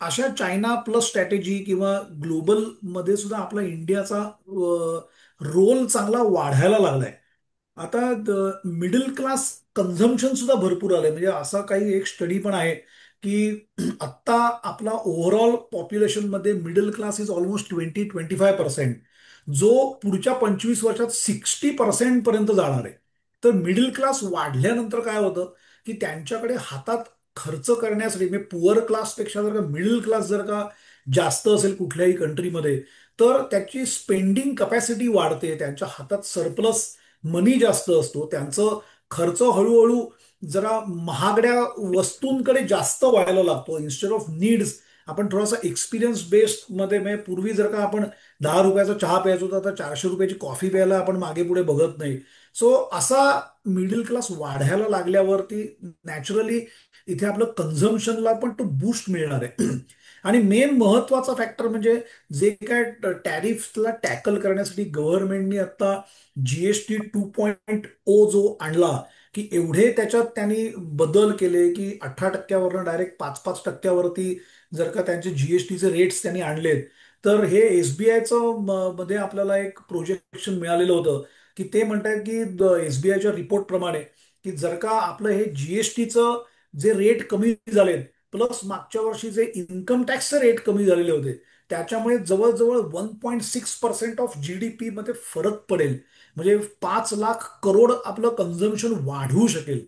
अशा चायना प्लस स्ट्रॅटेजी किंवा ग्लोबल मध्ये सुद्धा आपला इंडियाचा रोल चांगला वाढायला लागलाय. आता मिडल क्लास कन्झम्पशन सुद्धा भरपूर आलंय. म्हणजे असा काही एक स्टडी पण आहे की आत्ता आपला ओव्हरऑल पॉप्युलेशन मध्ये मिडल क्लास इज ऑलमोस्ट 20-25%, जो पुढच्या 25 वर्षात 60% पर्यंत जाणार आहे. तर मिडल क्लास वाढल्यानंतर काय होतं की त्यांच्याकडे हातात खर्च करण्यासाठी म्हणजे पुअर क्लासपेक्षा जर का मिडल क्लास जर का जास्त असेल कुठल्याही कंट्रीमध्ये, तर त्याची स्पेंडिंग कपॅसिटी वाढते, त्यांच्या हातात सरप्लस मनी जास्त असतो, त्यांचं खर्च हळूहळू जरा महागड्या वस्तूंकडे जास्त व्हायला लागतो इन्स्टेड ऑफ नीड्स. आपण थोडासा एक्सपिरियन्स बेस्ड मध्ये म्हणजे पूर्वी जर का आपण 10 रुपयाचा चहा प्यायचो तर आता 400 रुपयाची कॉफी प्यायला आपण मागे पुढे बघत नाही. सो असा मिडल क्लास वाढायला लागल्यावरती नॅचरली इथे आपलं कन्झम्पशनला पण तो बूस्ट मिळणार आहे. आणि मेन महत्वाचा फॅक्टर म्हणजे जे काय टॅरिफला टॅकल करण्यासाठी गव्हर्नमेंटनी आता GST 2.0 जो आणला की एवढे त्याच्यात त्यांनी बदल केले की 18%वरनं डायरेक्ट 5-5%वरती जर का त्यांचे GSTचे रेट्स त्यांनी आणलेत. तर हे SBIचं मध्ये आपल्याला एक प्रोजेक्शन मिळालेलं होतं की ते म्हणतात की SBIच्या रिपोर्ट प्रमाणे की जर का आपलं हे GSTचं जे रेट कमी झालेत प्लस मागच्या वर्षी जे इन्कम टॅक्सचे रेट कमी झालेले होते त्याच्यामुळे जवळजवळ 1.6% ऑफ GDP मध्ये फरक पडेल. म्हणजे 5 लाख करोड आपलं कन्झम्पशन वाढवू शकेल.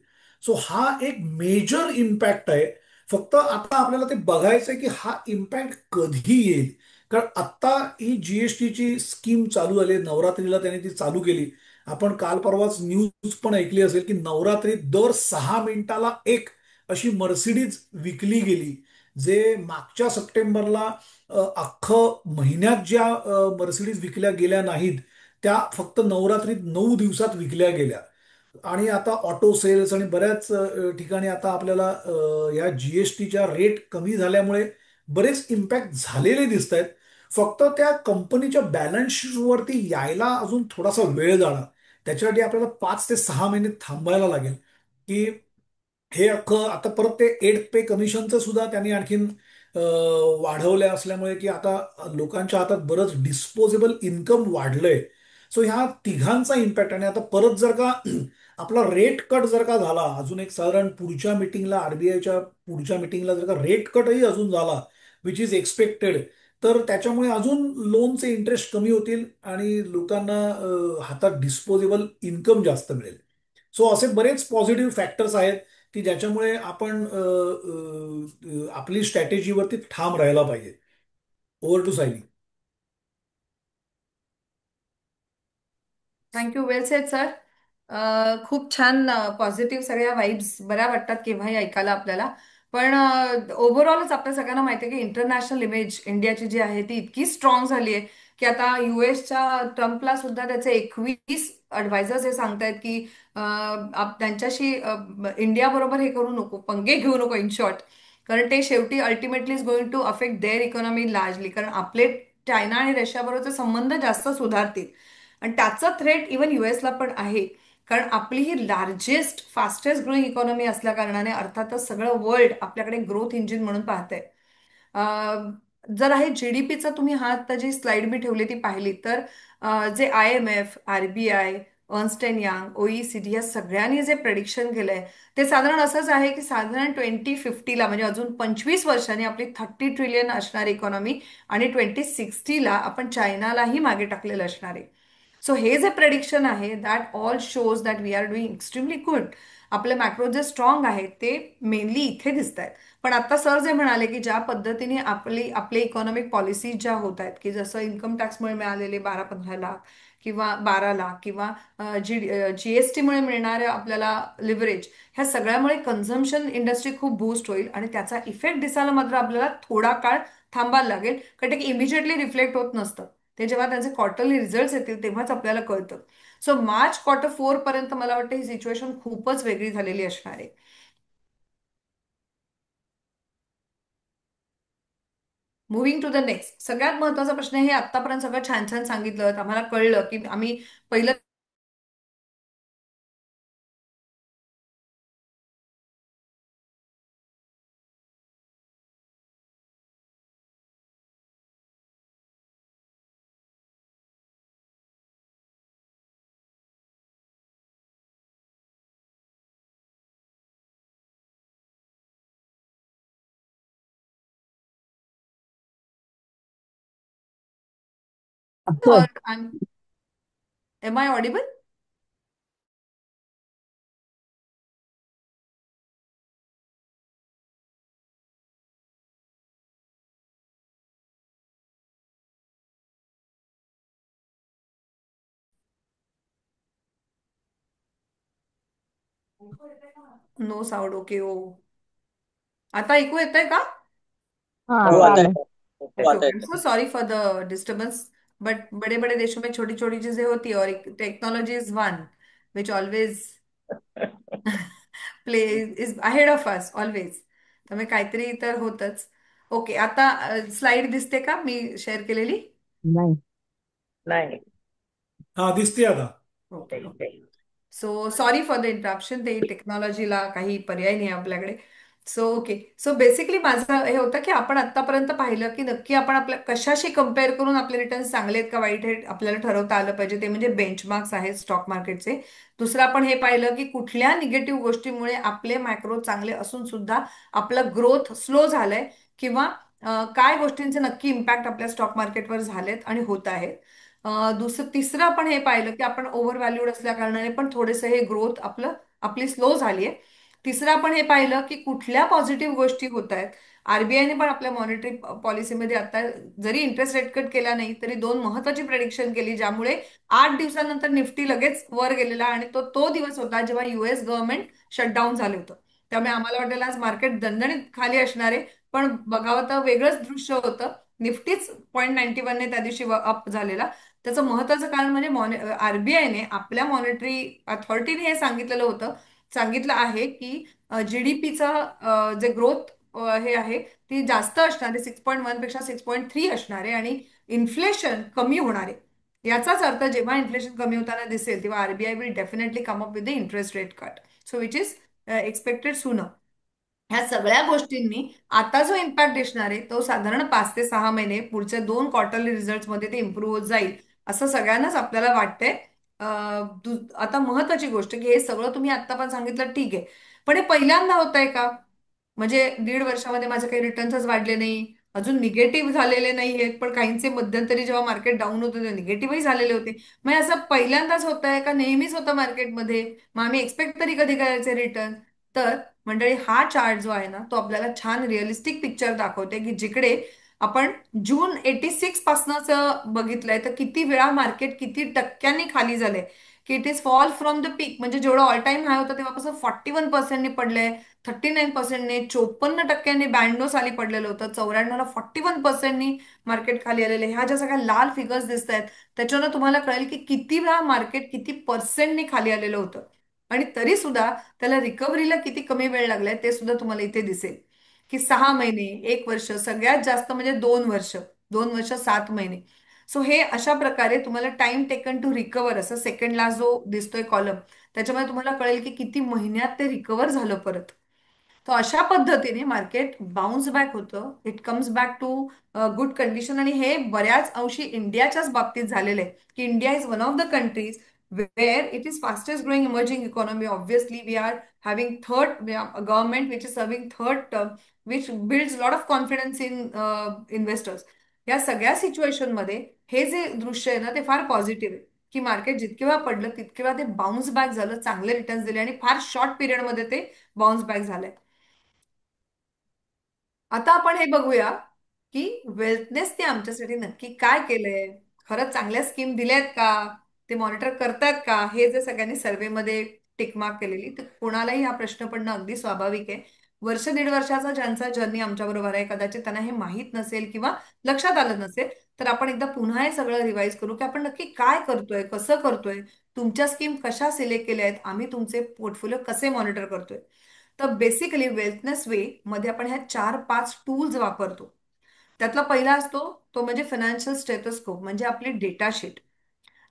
सो हा एक मेजर इम्पॅक्ट आहे फक्त आता आपल्याला ते बघायचंय की हा इम्पॅक्ट कधी येईल. कारण आता ही जीएसटीची स्कीम चालू झाली, नवरात्रीला त्याने ती चालू केली. आपण काल परवाच न्यूज पण ऐकली असेल की नवरात्रीत दर 6 मिनिटाला एक अशी मर्सिडीज विकली गेली. जे मागच्या सप्टेंबरला अख्खं महिन्यात ज्या मर्सिडीज विकल्या गेल्या नाहीत, त्या फक्त नवरात्रीत 9 दिवसात विकल्या गेल्या. आणि आता ऑटो सेल्स आणि बऱ्याच ठिकाणी आता आपल्याला या जीएसटीच्या रेट कमी झाल्यामुळे बरेच इम्पॅक्ट झालेले दिसत आहेत. फक्त त्या कंपनीच्या बॅलन्स वरती यायला अजून थोडासा वेळ जाणार. त्याच्यासाठी आपल्याला 5 ते 6 महिने थांबायला लागेल की हे अख्खं आता परत ते एड पे कमिशनचं सुद्धा त्यांनी आणखीन वाढवले असल्यामुळे की आता लोकांच्या हातात बरंच डिस्पोजेबल इन्कम वाढलंय. सो ह्या तिघांचा इम्पॅक्ट. आणि आता परत जर का आपला रेट कट जर का झाला अजून एक साधारण पुढच्या मिटिंगला, आरबीआयच्या पुढच्या मिटिंगला जर का रेट कटही अजून झाला, विच इज एक्सपेक्टेड, तर त्याच्यामुळे अजून लोनचे इंटरेस्ट कमी होतील आणि लोकांना हातात डिस्पोजेबल इन्कम जास्त मिळेल. सो असे बरेच पॉझिटिव्ह फॅक्टर्स आहेत की ज्याच्यामुळे आपण आपली स्ट्रॅटेजीवरती ठाम राहायला पाहिजे. Over to Sayali. Thank you, well said sir. खूप छान पॉझिटिव्ह सगळ्या वाईब्स बऱ्या वाटतात केव्हाही ऐकायला आपल्याला. पण ओव्हरऑलच आपल्या सगळ्यांना माहिती आहे की इंटरनॅशनल इमेज इंडियाची जी आहे ती इतकी स्ट्रॉंग झाली आहे की आता युएसच्या ट्रम्पला सुद्धा त्याचे 21 ॲडवायझर्स हे सांगतायत की त्यांच्याशी इंडिया बरोबर हे करू नको, पंगे घेऊ नको इन शॉर्ट. कारण ते शेवटी ultimately is going to affect their economy largely. कारण आपले चायना आणि रशियाबरोबरचे संबंध जास्त सुधारतील आणि त्याचा थ्रेट इवन युएसला पण आहे. कारण आपली ही लार्जेस्ट फास्टेस्ट ग्रोईंग इकॉनॉमी असल्या कारणाने अर्थातच सगळं वर्ल्ड आपल्याकडे ग्रोथ इंजिन म्हणून पाहतंय. जर आहे जीडीपीचा तुम्ही हा आता जी स्लाइड मी ठेवली ती पाहिली तर जे IMF, RBI, Ernst and young, OECD या सगळ्यांनी जे प्रेडिक्शन केलंय ते साधारण असंच आहे की साधारण 2050ला म्हणजे अजून 25 वर्षांनी आपली 30 ट्रिलियन असणार इकॉनॉमी आणि 2060ला आपण चायनालाही मागे टाकलेलं असणार आहे. सो हे जे प्रेडिक्शन आहे that all shows that we are doing extremely good. आपले मॅक्रो जे स्ट्रॉंग आहेत ते मेनली इथे दिसत आहेत. पण आता सर जे म्हणाले की ज्या पद्धतीने आपले इकॉनॉमिक पॉलिसीज ज्या होत आहेत की जसं इन्कम टॅक्समुळे मिळालेले 12-15 लाख किंवा 12 लाख किंवा जीएसटीमुळे मिळणारे आपल्याला लिव्हरेज, ह्या सगळ्यामुळे कन्झम्पशन इंडस्ट्री खूप बूस्ट होईल आणि त्याचा इफेक्ट दिसायला मात्र आपल्याला थोडा काळ थांबायला लागेल. कारण ते इमिजिएटली रिफ्लेक्ट होत नसतं. ते जेव्हा त्यांचे क्वार्टरली रिझल्ट येतील तेव्हाच आपल्याला कळतं. सो मार्च Q4 पर्यंत मला वाटतं ही सिच्युएशन खूपच वेगळी झालेली असणार आहे. मुव्हिंग टू द नेक्स्ट, सगळ्यात महत्वाचा प्रश्न हे आतापर्यंत सगळं छान छान सांगितलं, आम्हाला कळलं की आम्ही पहिलं Sir, am I audible? No sound. Okay. Oh, आता ऐकू येतंय का? हाँ हो आता चालेल. येतं. हो ओके आता ओके, येतं. So sorry for the disturbance. But बड़े बड़े देशों में छोटी छोटी चीजें होती है और एक technology is one which always play is ahead of us always. त्यामुळे काहीतरी तर होतच. ओके, आता स्लाइड दिसते का मी शेअर केलेली? नहीं. नाही. हा, दिसते आता. Okay. So sorry for the interruption, ते टेक्नॉलॉजीला काही पर्याय नाही आपल्याकडे. सो ओके, सो बेसिकली माझं हे होतं की आपण आतापर्यंत पाहिलं की नक्की आपण आपल्या कशाशी कम्पेअर करून आपले रिटर्न्स चांगले आहेत का वाईट आहेत आपल्याला ठरवता आलं पाहिजे. ते म्हणजे बेंचमार्क्स आहेत स्टॉक मार्केटचे. दुसरं आपण हे पाहिलं की कुठल्या निगेटिव्ह गोष्टीमुळे आपले मॅक्रो चांगले असून सुद्धा आपलं ग्रोथ स्लो झालंय किंवा काय गोष्टींचे नक्की इम्पॅक्ट आपल्या स्टॉक मार्केटवर झालेत आणि होत आहेत. तिसरं आपण हे पाहिलं की आपण ओव्हर व्हॅल्यूड असल्या कारणाने पण थोडेसे हे ग्रोथ आपली स्लो झाली आहे. तिसरं आपण हे पाहिलं की कुठल्या पॉझिटिव्ह गोष्टी होत आहेत. आरबीआयने पण आपल्या मॉनिटरी पॉलिसीमध्ये आता जरी इंटरेस्ट रेट कट केला नाही तरी दोन महत्वाची प्रेडिक्शन केली, ज्यामुळे 8 दिवसानंतर निफ्टी लगेच वर गेलेला आणि तो तो दिवस होता जेव्हा युएस गव्हर्नमेंट शटडाऊन झालं होतं. त्यामुळे आम्हाला वाटेल आज मार्केट दणदणीत खाली असणार आहे, पण बघावं तर वेगळंच दृश्य होतं. निफ्टीच 0.91ने त्या दिवशी अप झालेला. त्याचं महत्वाचं कारण म्हणजे आरबीआयने आपल्या मॉनिटरी अथॉरिटीने हे सांगितलं आहे की जीडीपीचं जे ग्रोथ हे आहे ती जास्त असणार आहे, 6.1 पेक्षा 6.3 असणार आहे आणि इन्फ्लेशन कमी होणार आहे. याचाच अर्थ जेव्हा इन्फ्लेशन कमी होताना दिसेल तेव्हा RBI will definitely come up with the interest rate cut, so which is expected sooner. ह्या सगळ्या गोष्टींनी आता जो इम्पॅक्ट दिसणार आहे तो साधारण 5 ते 6 महिने पुढच्या 2 क्वार्टरली रिझल्ट मध्ये ते इम्प्रूव्ह होत जाईल असं सगळ्यांनाच आपल्याला वाटतंय. आता महत्वाची गोष्ट की हे सगळं तुम्ही आता पण सांगितलं ठीक आहे, पण हे पहिल्यांदा होत आहे का? म्हणजे 1.5 वर्षामध्ये माझे काही रिटर्न्सच वाढले नाही, अजून निगेटिव्ह झालेले नाही आहेत, पण काहींचे मध्यंतरी जेव्हा मार्केट डाऊन होतं तेव्हा निगेटिव्हही झालेले होते. म्हणजे असं पहिल्यांदाच होत आहे का नेहमीच होतं मार्केटमध्ये? मग आम्ही एक्सपेक्ट तरी कधी करायचे रिटर्न? तर मंडळी, हा चार्ट जो आहे ना तो आपल्याला छान रिअलिस्टिक पिक्चर दाखवते की जिकडे आपण जून 86 पासनच बघितलंय तर किती वेळा मार्केट किती टक्क्यांनी खाली झालंय, की it is fall from the peak. म्हणजे जेवढं ऑल टाइम हाय होतं तेव्हापासून 41%नी पडलंय, 39%ने, 54% 92 साली पडलेलं होतं, 94ला 41%नी मार्केट खाली आलेलं आहे. ह्या ज्या सगळ्या लाल फिगर्स दिसत आहेत त्याच्यानं तुम्हाला कळेल की किती वेळा मार्केट किती पर्सेंटनी खाली आलेलं होतं आणि तरी सुद्धा त्याला रिकव्हरीला किती कमी वेळ लागलाय ते सुद्धा तुम्हाला इथे दिसेल. की 6 महिने, 1 वर्ष, सगळ्यात जास्त म्हणजे 2 वर्ष, 2 वर्ष 7 महिने. सो हे अशा प्रकारे तुम्हाला टाइम टेकन टू रिकवर असं सेकंड जो दिसतोय कॉलम त्याच्यामध्ये तुम्हाला कळेल की किती महिन्यात ते रिकवर झालं परत. तर अशा पद्धतीने मार्केट बाउन्स बॅक होतं, it comes back to good condition. आणि हे बऱ्याच अंशी इंडियाच्याच बाबतीत झालेलं आहे की India is one of the countries where it is fastest growing emerging economy. Obviously we are having we are a government which is serving third term, which builds a lot of confidence in investors. या सगळ्या सिच्युएशन मध्ये हे जे दृश्य आहे ना ते फार पॉझिटिव्ह आहे की मार्केट जितके वेळा पडलं तितके वेळा ते बाउन्स बॅक झालं, चांगले रिटर्न्स दिले आणि फार शॉर्ट पिरियड मध्ये ते बाउन्स बॅक झालंय. आता आपण हे बघूया की वेल्थनेसने आमच्यासाठी नक्की काय केलंय, खरंच चांगल्या स्कीम दिल्यात का, ते मॉनिटर करतायत का, हे जे सगळ्यांनी सर्व्हेमध्ये टिकमार्क केलेली, तर कोणालाही हा प्रश्न पडणं अगदी स्वाभाविक आहे. वर्ष 1.5 वर्षाचा ज्यांचा जर्नी आमच्या बरोबर आहे कदाचित त्यांना हे माहीत नसेल किंवा लक्षात आलं नसेल, तर आपण एकदा पुन्हा हे सगळं रिवाईज करू की आपण नक्की काय करतोय, कसं करतोय, तुमच्या स्कीम कशा सिलेक्ट केल्या आहेत, आम्ही तुमचे पोर्टफोलिओ कसे मॉनिटर करतोय. तर बेसिकली वेल्थनेस वे मध्ये आपण ह्या 4-5 टूल्स वापरतो. त्यातला पहिला असतो तो म्हणजे फायनान्शियल स्टेटस्कोप, म्हणजे आपली डेटा शीट.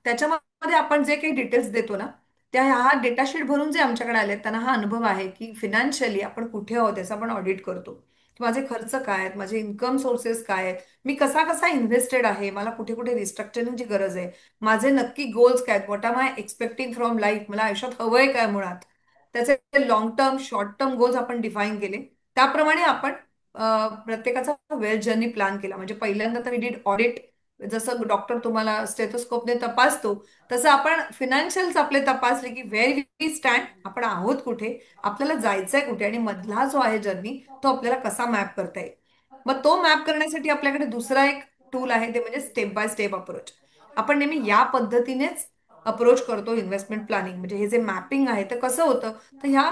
त्याच्यामध्ये आपण जे काही डिटेल्स देतो ना त्या हा डेटा शीट भरून जे आमच्याकडे आले त्यांना हा अनुभव आहे की फिनान्शियली आपण कुठे आहोत त्याचा आपण ऑडिट करतो, की माझे खर्च काय आहेत, माझे इन्कम सोर्सेस काय आहेत, मी कसा कसा इन्व्हेस्टेड आहे, मला कुठे कुठे रिस्ट्रक्चरिंगची गरज आहे, माझे नक्की गोल्स काय आहेत, व्हॉट आम आय एक्सपेक्टिंग फ्रॉम लाईफ, मला आयुष्यात हवंय काय मुळात, त्याचे long term short term goals आपण डिफाईन केले. त्याप्रमाणे आपण प्रत्येकाचा वेल्थ जर्नी प्लॅन केला. म्हणजे पहिल्यांदा तर डीड ऑडिट. जसं डॉक्टर तुम्हाला स्टेथोस्कोपने तपासतो तसं आपण फिनान्शियल्स आपले तपासले की व्हेर वी स्टँड, आपण आहोत कुठे, आपल्याला जायचंय कुठे आणि मधला जो आहे जर्नी तो आपल्याला कसा मॅप करता येईल. मग तो मॅप करण्यासाठी आपल्याकडे दुसरा एक टूल आहे ते म्हणजे स्टेप बाय स्टेप अप्रोच. आपण नेहमी या पद्धतीनेच अप्रोच करतो इन्व्हेस्टमेंट प्लॅनिंग. म्हणजे हे जे मॅपिंग आहे ते कसं होतं, तर ह्या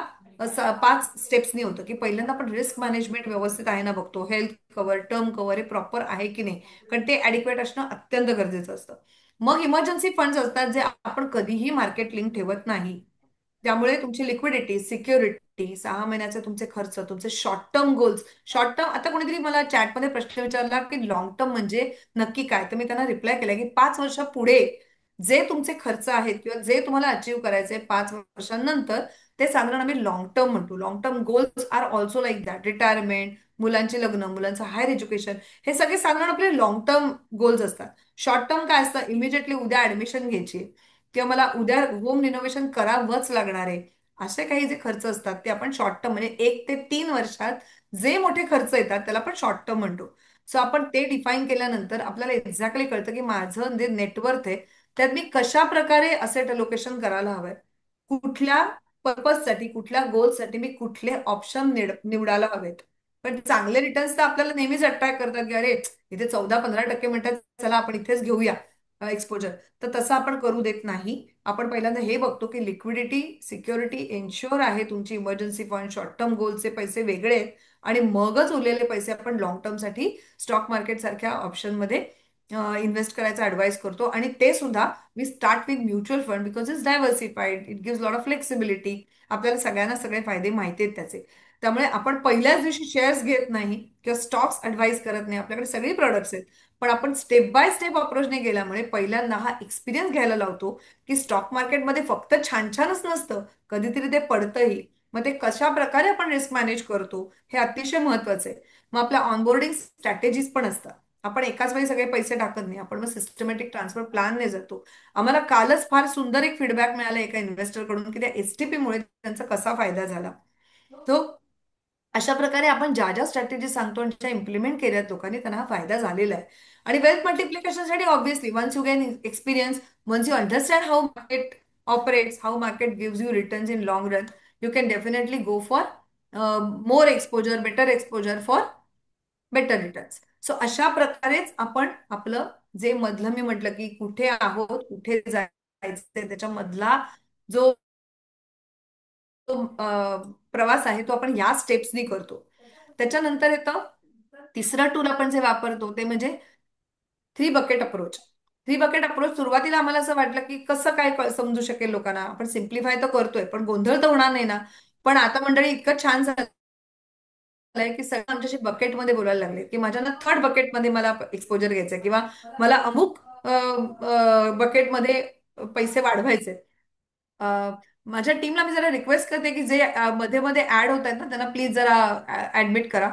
5 स्टेप्सनी होतं की पहिल्यांदा आपण रिस्क मॅनेजमेंट व्यवस्थित आहे ना बघतो, हेल्थ कव्हर, टर्म कव्हर हे प्रॉपर आहे की नाही, कारण ते ॲडिक्वेट असणं अत्यंत गरजेचं असतं. मग इमर्जन्सी फंड्स असतात जे आपण कधीही मार्केट लिंक ठेवत नाही, त्यामुळे तुमची लिक्विडिटी, सिक्युरिटी, 6 महिन्याचे तुमचे खर्च, तुमचे short term goals. Short term, आता कोणीतरी मला चॅटमध्ये प्रश्न विचारला की लॉंग टर्म म्हणजे नक्की काय, तर मी त्यांना रिप्लाय केला की 5 वर्ष पुढे जे तुमचे खर्च आहेत किंवा जे तुम्हाला अचीव्ह करायचे 5 वर्षांनंतर ते साधारण आम्ही लॉंग टर्म म्हणतो. Long term goals are also like that. Retirement, मुलांची लग्न, मुलांचं हायर एज्युकेशन, हे सगळे साधारण आपले लॉंग टर्म गोल्स असतात. शॉर्ट टर्म काय असतं, इमिजिएटली उद्या ऍडमिशन घ्यायची किंवा मला उद्या होम रिनोव्हेशन करावंच लागणार आहे, असे काही जे खर्च असतात ते आपण शॉर्ट टर्म म्हणजे 1 ते 3 वर्षात जे मोठे खर्च येतात त्याला आपण शॉर्ट टर्म म्हणतो. सो आपण ते डिफाईन केल्यानंतर आपल्याला एक्झॅक्टली कळतं की माझं जे नेटवर्थ आहे त्यात मी कशा प्रकारे असेट अलोकेशन करायला हवंय, कुठल्या पर्पजसाठी कुठल्या गोलसाठी मी कुठले ऑप्शन निवडायला हवेत. पण चांगले रिटर्न्स तर आपल्याला नेहमीच अट्रॅक्ट करतात की अरे इथे 14-15% मिळतात, चला आपण इथेच घेऊया एक्सपोजर. तर तसं आपण करू देत नाही. आपण पहिल्यांदा हे बघतो की लिक्विडिटी सिक्युरिटी एन्श्योर आहे, तुमची इमर्जन्सी फंड शॉर्ट टर्म गोलचे पैसे वेगळे आहेत, आणि मगच उरलेले पैसे आपण लॉंग टर्मसाठी स्टॉक मार्केट सारख्या ऑप्शनमध्ये इन्व्हेस्ट करायचा ऍडवाइस करतो. आणि ते सुद्धा we start with mutual fund because it's diversified, it gives lot of flexibility. आपल्याला सगळ्यांना सगळे फायदे माहिती आहेत त्याचे. त्यामुळे आपण पहिल्याच दिवशी शेअर्स घेत नाही किंवा स्टॉक्स ऍडवाइस करत नाही. आपल्याकडे सगळी प्रोडक्ट्स आहेत, पण आपण स्टेप बाय स्टेप अप्रोचने गेल्यामुळे पहिल्यांदा हा एक्सपिरियन्स घ्यायला लावतो की स्टॉक मार्केटमध्ये फक्त छान छानच नसतं, कधीतरी ते पडतंही. मग ते कशा प्रकारे आपण रिस्क मॅनेज करतो हे अतिशय महत्वाचं आहे. मग आपल्या ऑनबोर्डिंग स्ट्रॅटेजीज पण असतात. आपण एकाच वेळी सगळे पैसे टाकत नाही, आपण मग सिस्टमॅटिक ट्रान्सफर प्लॅनने जातो. आम्हाला कालच फार सुंदर एक फीडबॅक मिळाला एका इन्व्हेस्टरकडून की त्या एसटीपी मुळे त्यांचा कसा फायदा झाला. तो अशा प्रकारे आपण ज्या ज्या स्ट्रॅटेजी सांगतो आणि ज्या इम्प्लिमेंट केल्यात लोकांनी त्यांना हा फायदा झालेला आहे. आणि वेल्थ मल्टिप्लिकेशनसाठी obviously once you gain experience, once you understand how market operates, how market gives you returns in long run, you can definitely go for more exposure, better exposure for better returns. So अशा प्रकारेच आपण आपलं जे मधलं मी म्हटलं की कुठे आहोत कुठे जायचंय त्याच्या मधला जो प्रवास आहे तो आपण या स्टेप्सनी करतो. त्याच्यानंतर येतं तिसरं टूल आपण जे वापरतो ते म्हणजे three bucket approach. Three bucket approach सुरुवातीला आम्हाला असं वाटलं की कसं काय समजू शकेल लोकांना, आपण सिम्प्लिफाय तर करतोय पण गोंधळ तर होणार नाही ना. पण आता मंडळी इतकं छान झालंय की सगळं आमच्याशी बकेटमध्ये बोलायला लागले की माझ्या ना थर्ड बकेटमध्ये मला एक्सपोजर घ्यायचंय किंवा मला अमुक बकेटमध्ये पैसे वाढवायचे. माझ्या टीमला मी जरा रिक्वेस्ट करते की जे मध्ये मध्ये ऍड होत आहेत ना त्यांना प्लीज जरा ऍडमिट करा.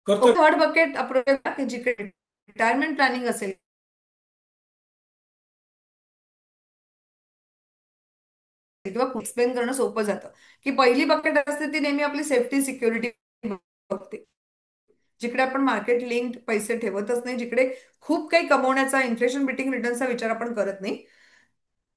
करतो. थर्ड बकेट अप्रोच जिकडे रिटायरमेंट प्लॅनिंग असेल किंवा एक्सप्लेन करणं सोपं जातं. की पहिली बकेट असते ती नेहमी आपली सेफ्टी सिक्युरिटी बघते, जिकडे आपण मार्केट लिंक्ड पैसे ठेवतच नाही, जिकडे खूप काही कमवण्याचा इन्फ्लेशन बिटिंग रिटर्नचा विचार आपण करत नाही.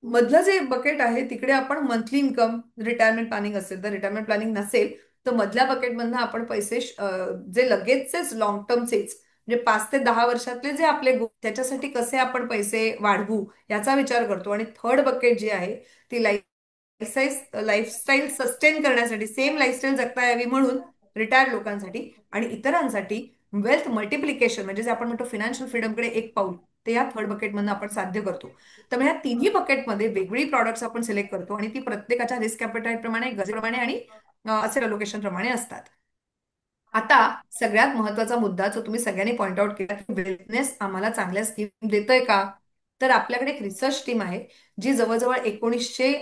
मधलं जे बकेट आहे तिकडे आपण मंथली इन्कम रिटायरमेंट प्लॅनिंग असेल तर, रिटायरमेंट प्लॅनिंग नसेल तर मधल्या बकेटमधनं आपण पैसे जे लगेचचेच लॉंग टर्मचेच म्हणजे 5 ते 10 वर्षातले जे आपले त्याच्यासाठी कसे आपण पैसे वाढवू याचा विचार करतो. आणि थर्ड बकेट जी आहे ती लाईफस्टाईल सस्टेन करण्यासाठी, सेम लाईफस्टाईल जगता यावी म्हणून रिटायर्ड लोकांसाठी आणि इतरांसाठी वेल्थ मल्टिप्लिकेशन म्हणजे जे आपण म्हणतो फिनान्शियल फ्रीडमकडे एक पाऊल, ते या थर्ड बकेटमधून आपण साध्य करतो. तर ह्या तिन्ही बकेटमध्ये वेगळी प्रॉडक्ट्स आपण सिलेक्ट करतो आणि ती प्रत्येकाच्या रिस्क कॅपिटाईट प्रमाणे, गरजेप्रमाणे आणि असे अलोकेशन प्रमाणे असतात. आता सगळ्यात महत्वाचा मुद्दा जो तुम्ही सगळ्यांनी पॉइंट आउट केला की वेलनेस आम्हाला चांगल्या स्कीम देतोय का, तर आपल्याकडे एक रिसर्च टीम आहे जी जवळजवळ 1900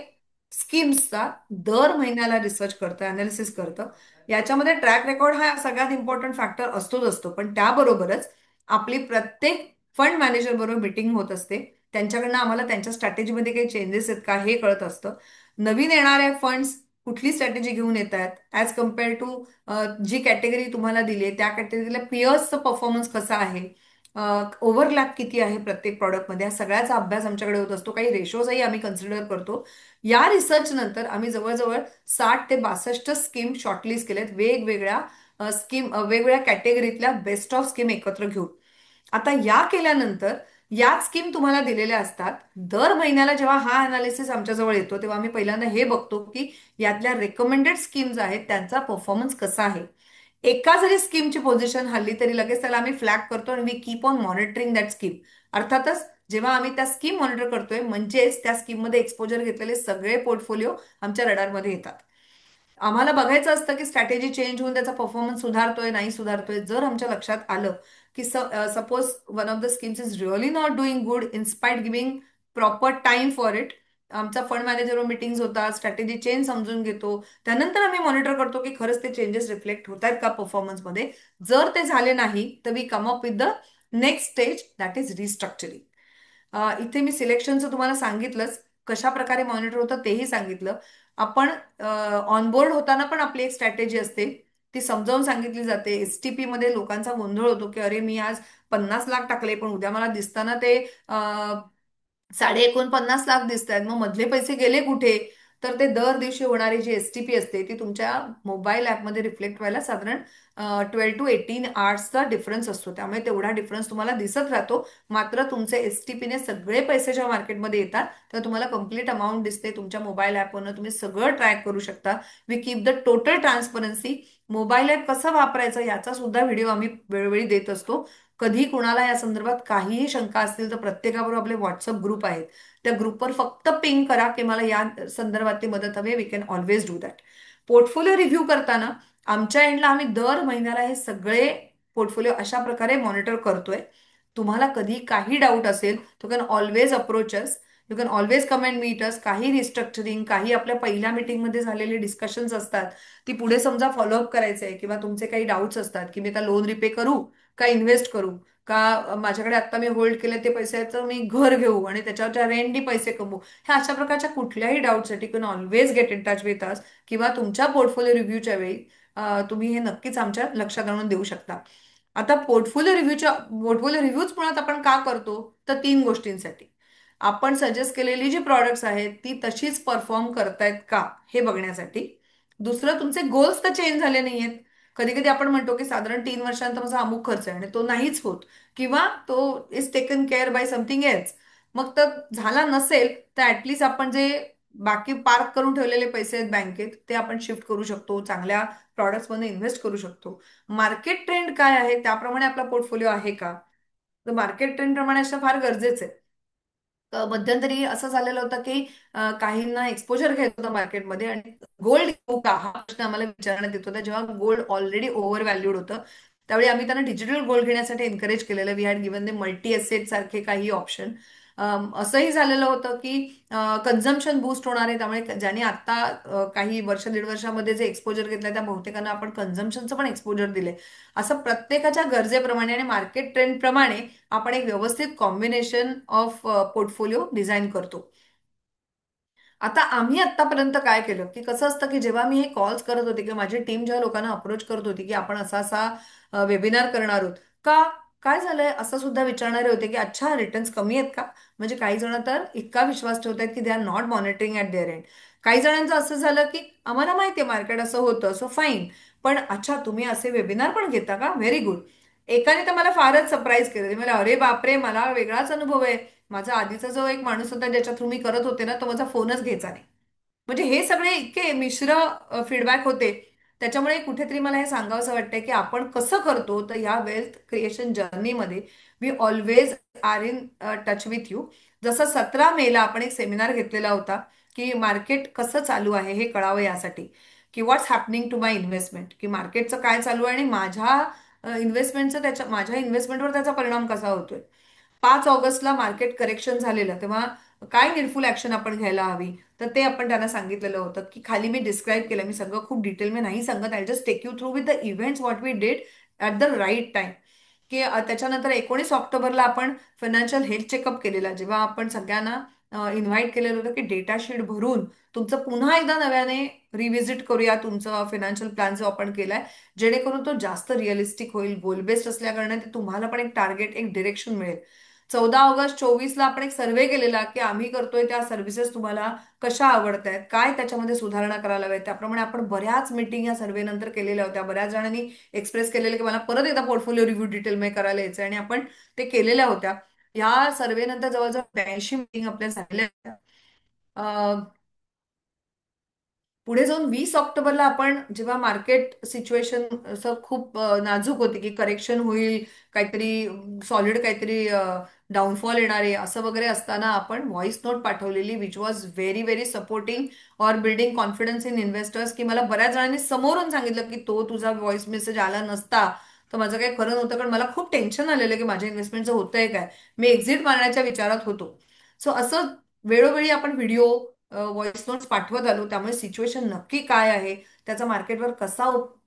स्कीम्सचा दर महिन्याला रिसर्च करतं, अनालिसिस करतं. याच्यामध्ये ट्रॅक रेकॉर्ड हा सगळ्यात इम्पॉर्टंट फॅक्टर असतोच असतो, पण त्याबरोबरच आपली प्रत्येक फंड मॅनेजर बरोबर मिटिंग होत असते. त्यांच्याकडनं आम्हाला त्यांच्या स्ट्रॅटेजीमध्ये काही चेंजेस आहेत का हे कळत असतं. नवीन येणाऱ्या फंड्स कुठली स्ट्रॅटेजी घेऊन येत आहेत ॲज कम्पेअर टू जी कॅटेगरी तुम्हाला दिली आहे त्या कॅटेगरीला पियर्सचं परफॉर्मन्स कसा आहे, ओव्हरलॅप किती आहे प्रत्येक प्रॉडक्टमध्ये, हा सगळ्याचा अभ्यास आमच्याकडे होत असतो. काही रेशोजही आम्ही कन्सिडर करतो. या रिसर्च नंतर आम्ही जवळजवळ 60 ते 62 स्कीम शॉर्टलिस्ट केल्यात, वेगवेगळ्या स्कीम वेगवेगळ्या कॅटेगरीतल्या बेस्ट ऑफ स्कीम एकत्र घेऊन. आता या केल्यानंतर याच स्कीम तुम्हाला दिलेल्या असतात. दर महिन्याला जेव्हा हा अनालिसिस आमच्याजवळ येतो तेव्हा आम्ही पहिल्यांदा हे बघतो की यातल्या रेकमेंडेड स्कीम्स आहेत त्यांचा परफॉर्मन्स कसा आहे. एका जरी स्कीमची पोझिशन हल्ली तरी लगेच त्याला आम्ही फ्लॅग करतो आणि we keep on monitoring that scheme. अर्थातच जेव्हा आम्ही त्या स्कीम मॉनिटर करतोय म्हणजेच त्या स्कीममध्ये एक्सपोजर घेतलेले सगळे पोर्टफोलिओ आमच्या रडारमध्ये येतात. आम्हाला बघायचं असतं की स्ट्रॅटेजी चेंज होऊन त्याचा परफॉर्मन्स सुधारतोय नाही सुधारतोय. जर आमच्या लक्षात आलं की suppose one of the schemes is really not doing good in spite giving proper time for it, आमचा फंड मॅनेजर मिटिंग्स होतात, स्ट्रॅटेजी चेंज समजून घेतो. त्यानंतर आम्ही मॉनिटर करतो की खरंच ते चेंजेस रिफ्लेक्ट होत आहेत का परफॉर्मन्समध्ये. जर ते झाले नाही तर we come up with the next stage that is restructuring. इथे मी सिलेक्शनचं तुम्हाला सांगितलंच, कशा प्रकारे मॉनिटर होतं तेही सांगितलं. आपण ऑनबोर्ड होताना पण आपली एक स्ट्रॅटेजी असते, ती समजावून सांगितली जाते. एसटीपी मध्ये लोकांचा गोंधळ होतो की अरे मी आज 50 लाख टाकले पण उद्या मला दिसताना ते 49 लाख दिसत आहेत, मग मधले पैसे गेले कुठे? तर ते दर दिवशी होणारी जी एसटीपी असते ती तुमच्या मोबाईल ॲपमध्ये रिफ्लेक्ट व्हायला साधारण 12 to 18 आवर्सचा डिफरन्स असतो. त्यामुळे तेवढा डिफरन्स तुम्हाला दिसत राहतो. मात्र तुमचे एसटीपीने सगळे पैसे जेव्हा मार्केटमध्ये येतात तर तुम्हाला कंप्लीट अमाऊंट दिसते. तुमच्या मोबाईल ॲपवरनं तुम्ही सगळं ट्रॅक करू शकता. We keep the total transparency. Mobile app कसं वापरायचं याचा सुद्धा व्हिडिओ आम्ही वेळोवेळी देत असतो. कधी कुणाला या संदर्भात काहीही शंका असतील तर प्रत्येकाबरोबर आपले व्हॉट्सअप ग्रुप आहेत, त्या ग्रुपवर फक्त पिंग करा की मला या संदर्भातली मदत हवी. We can always do that. Portfolio review करताना आमच्या एंडला आम्ही दर महिन्याला हे सगळे पोर्टफोलिओ अशा प्रकारे मॉनिटर करतोय. तुम्हाला कधी काही डाऊट असेल तो can always approach us. You can always come and meet us. काही रिस्ट्रक्चरिंग, काही आपल्या पहिल्या मीटिंगमध्ये झालेले डिस्कशन्स असतात, ती पुढे समजा फॉलोअप करायचे आहे, किंवा तुमचे काही डाऊट्स असतात की मी का लोन रिपे करू का इन्व्हेस्ट करू, का माझ्याकडे आता मी होल्ड केले ते पैशाचं मी घर घेऊ आणि त्याच्यावरच्या रेंटनी पैसे कमवू, ह्या अशा प्रकारच्या कुठल्याही डाऊटसाठी can always get in touch with us. किंवा तुमच्या पोर्टफोलिओ रिव्ह्यूच्या वेळी तुम्ही हे नक्कीच आमच्या लक्षात आणून देऊ शकता. आता पोर्टफोलिओ रिव्ह्यूच मुळात आपण का करतो? तर 3 गोष्टींसाठी. आपण सजेस्ट केलेली जी प्रॉडक्ट्स आहेत ती तशीच परफॉर्म करतायत का हे बघण्यासाठी. दुसरं, तुमचे गोल्स तर चेंज झाले नाहीयेत. कधी कधी आपण म्हणतो की साधारण 3 वर्षांत माझा अमुक खर्च आहे आणि तो नाहीच होत, किंवा तो is taken care by something else. मग तर झाला नसेल तर ऍटलिस्ट आपण जे बाकी पार्क करून ठेवलेले पैसे आहेत बँकेत ते आपण शिफ्ट करू शकतो, चांगल्या प्रॉडक्ट्समध्ये इन्व्हेस्ट करू शकतो. मार्केट ट्रेंड काय आहे त्याप्रमाणे आपला पोर्टफोलिओ आहे का? तर मार्केट ट्रेंड प्रमाणे असणं फार गरजेचं आहे. मध्यंतरी असं झालेलं होतं की काहींना एक्सपोजर घ्यायचं होतं मार्केटमध्ये, आणि गोल्ड घेऊ का हा प्रश्न आम्हाला विचारण्यात येत होता जेव्हा गोल्ड ऑलरेडी ओव्हर व्हॅल्यूड होतं. त्यावेळी आम्ही त्यांना डिजिटल गोल्ड घेण्यासाठी एनकरेज केलेलं. We had given they multi asset सारखे काही ऑप्शन. असंही झालेलं होतं की कन्झम्पशन बूस्ट होणार आहे, त्यामुळे ज्यांनी आता काही वर्ष दीड वर्षामध्ये जे एक्सपोजर घेतलंय त्या बहुतेकांना आपण कन्झम्पशनचं पण एक्सपोजर दिले. असं प्रत्येकाच्या गरजेप्रमाणे आणि मार्केट ट्रेंड प्रमाणे आपण एक व्यवस्थित कॉम्बिनेशन ऑफ पोर्टफोलिओ डिझाईन करतो. आता आम्ही आतापर्यंत काय केलं की कसं असतं की जेव्हा मी हे कॉल्स करत होते किंवा माझी टीम जेव्हा लोकांना अप्रोच करत होती की आपण असा असा वेबिनार करणार आहोत का, काय झालंय असं सुद्धा विचारणारे होते की अच्छा रिटर्न्स कमी आहेत का. म्हणजे काही जण तर इतका विश्वास ठेवत आहेत की दे are not monitoring at there end. काही जणांचं असं झालं की आम्हाला माहिती आहे मार्केट असं होतं सो फाईन, पण अच्छा तुम्ही असे वेबिनार पण घेता का, व्हेरी गुड. एकाने तर मला फारच सरप्राईज केलं. ते मला अरे बापरे मला वेगळाच अनुभव आहे. माझा आधीचा जो एक माणूस होता ज्याच्या थ्रू मी करत होते ना तो माझा फोनच घ्यायचा नाही. म्हणजे हे सगळे इतके मिश्र फीडबॅक होते. त्याच्यामुळे कुठेतरी मला हे सांगावंसं वाटतंय की आपण कसं करतो तर या वेल्थ क्रिएशन जर्नीमध्ये we always are in touch with you. जसं 17 मेला आपण एक सेमिनार घेतलेला होता की मार्केट कसं चालू आहे हे कळावं यासाठी, की व्हॉट्स हॅपनिंग टू माय इन्व्हेस्टमेंट, की मार्केटचं काय चालू आहे आणि माझ्या इन्व्हेस्टमेंटवर त्याचा परिणाम कसा होतोय. 5 ऑगस्टला मार्केट करेक्शन झालेलं तेव्हा काय निडफुल ऍक्शन आपण घ्यायला हवी, तर ते आपण त्यांना सांगितलेलं होतं की खाली मी डिस्क्राईब केलं. मी सगळं खूप डिटेल मी नाही सांगत, I just take you through with the events what we did at the right time. की त्याच्यानंतर 19 ऑक्टोबरला आपण फायनान्शियल हेल्थ चेकअप केलेला, जेव्हा आपण सगळ्यांना इन्व्हाइट केलेलं होतं की डेटा शीट भरून तुमचं पुन्हा एकदा नव्याने रिव्हिजिट करूया तुमचं फायनान्शियल प्लॅन जो आपण केलाय, जेणेकरून तो जास्त रिअलिस्टिक होईल, गोल बेस्ड असल्या कारणाने तुम्हाला पण एक टार्गेट एक डिरेक्शन मिळेल. 14 ऑगस्ट 24ला आपण एक सर्व्हे केलेला की आम्ही करतोय त्या सर्व्हिसेस तुम्हाला कशा आवडत आहेत, काय त्याच्यामध्ये सुधारणा करायला हव्या. त्याप्रमाणे आपण बऱ्याच मीटिंग या सर्व्हे नंतर केलेल्या होत्या. बऱ्याच जणांनी एक्सप्रेस केलेलं की मला परत एकदा पोर्टफोलिओ रिव्ह्यू डिटेल मध्ये करायला यायचं, आणि आपण ते केलेल्या होत्या. या सर्व्हे नंतर जवळजवळ 82 मीटिंग आपल्या झालेल्या होत्या. पुढे जाऊन 20 ऑक्टोबरला आपण जेव्हा मार्केट सिच्युएशन असं खूप नाजूक होती की करेक्शन होईल, काहीतरी सॉलिड काहीतरी डाऊनफॉल येणार आहे असं वगैरे असताना आपण व्हॉइस नोट पाठवलेली which was very very supporting or building confidence in investors. की मला बऱ्याच जणांनी समोरून सांगितलं की तो तुझा व्हॉइस मेसेज आला नसता तर माझं काही खरं नव्हतं, कारण मला खूप टेन्शन आलेलं की माझ्या इन्व्हेस्टमेंटचं होतंय काय, मी एक्झिट मारण्याच्या विचारात होतो. सो असं वेळोवेळी आपण व्हिडिओ व्हॉइस नोट्स पाठवत आलो. त्यामुळे सिच्युएशन नक्की काय आहे, त्याचा मार्केटवर कसा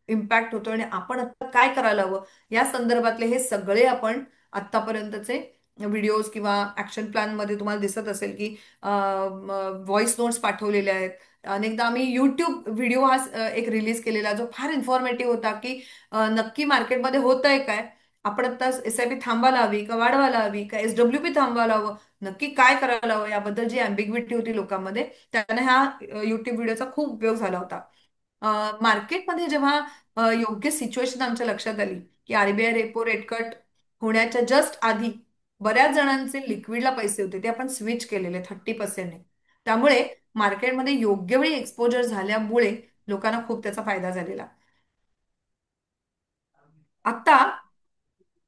इम्पॅक्ट होतो आणि आपण आता काय करायला हवं या संदर्भातले हे सगळे आपण आतापर्यंतचे व्हिडिओज किंवा ऍक्शन प्लॅन मध्ये तुम्हाला दिसत असेल की व्हॉइस नोट्स पाठवलेले आहेत. अनेकदा आम्ही युट्यूब व्हिडिओ हा एक रिलीज केलेला जो फार इन्फॉर्मेटिव्ह होता की नक्की मार्केटमध्ये होतंय काय आपण आता SIP थांबायला हवी का वाढवायला हवी का SWP थांबायला हवं, नक्की काय करायला हवं याबद्दल जी अँबिग्विटी होती लोकांमध्ये, त्यांना ह्या युट्यूब व्हिडिओचा खूप उपयोग झाला होता. मार्केटमध्ये जेव्हा योग्य सिच्युएशन आमच्या लक्षात आली की RBI रेपो रेट कट होण्याच्या जस्ट आधी बऱ्याच जणांचे लिक्विडला पैसे होते ते आपण स्विच केलेले 30%ने. त्यामुळे मार्केटमध्ये योग्य वेळी एक्सपोजर झाल्यामुळे लोकांना खूप त्याचा फायदा झालेला. आता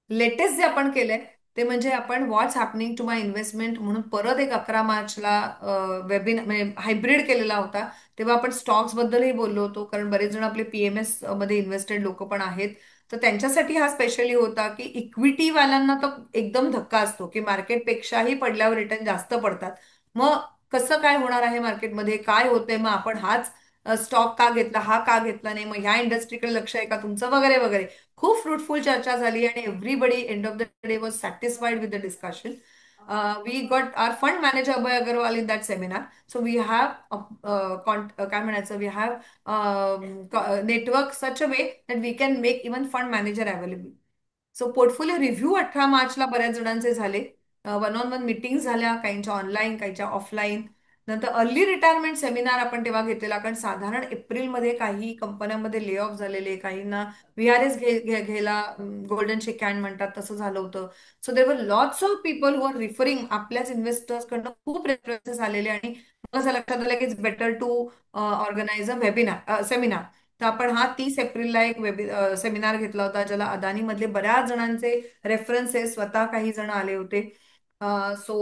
लेटेस्ट जे आपण केलंय ते म्हणजे आपण व्हॉट्स हॅपनिंग टू माय इन्व्हेस्टमेंट म्हणून परत एक 11 मार्चला वेबिनार म्हणजे हायब्रिड केलेला होता. तेव्हा आपण स्टॉक्स बद्दलही बोललो होतो, कारण बरेच जण आपले PMS मध्ये इन्व्हेस्टेड लोक पण आहेत. तर त्यांच्यासाठी हा स्पेशली होता की इक्विटी वाल्यांना तर एकदम धक्का असतो की मार्केटपेक्षाही पडल्यावर रिटर्न जास्त पडतात. मग कसं काय होणार आहे मार्केटमध्ये, काय होतंय, मग आपण हाच स्टॉक का घेतला, हा का घेतला नाही, मग ह्या इंडस्ट्रीकडे लक्ष आहे का तुमचं, वगैरे वगैरे. खूप फ्रुटफुल चर्चा झाली आणि everybody end of the day was satisfied with the discussion. We got our fund manager Abhay Agarwal in that seminar. So we have काय म्हणायचं, we have network such a way that we can make even fund manager available. So portfolio review 18 मार्चला बऱ्याच जणांचे झाले. वन ऑन वन मिटिंग झाल्या, काहींच्या ऑनलाईन काहींच्या ऑफलाईन. नंतर अर्ली रिटायरमेंट सेमिनार आपण तेव्हा घेतलेला, कारण साधारण एप्रिलमध्ये काही कंपन्यांमध्ये ले ऑफ झालेले, काहींना VRS घ्यायला गोल्डन शेक हँड म्हणतात तसं झालं होतं. So there were lots of people who are referring, आपल्याच इन्व्हेस्टर्स कडनं खूप रेफरन्सेस आलेले. आणि मग असं लक्षात आलं की it's better to organise a webinar seminar. तर आपण हा 30 एप्रिलला एक सेमिनार घेतला होता, ज्याला अदानी मधले बऱ्याच जणांचे रेफरन्सेस स्वतः काही जण आले होते. सो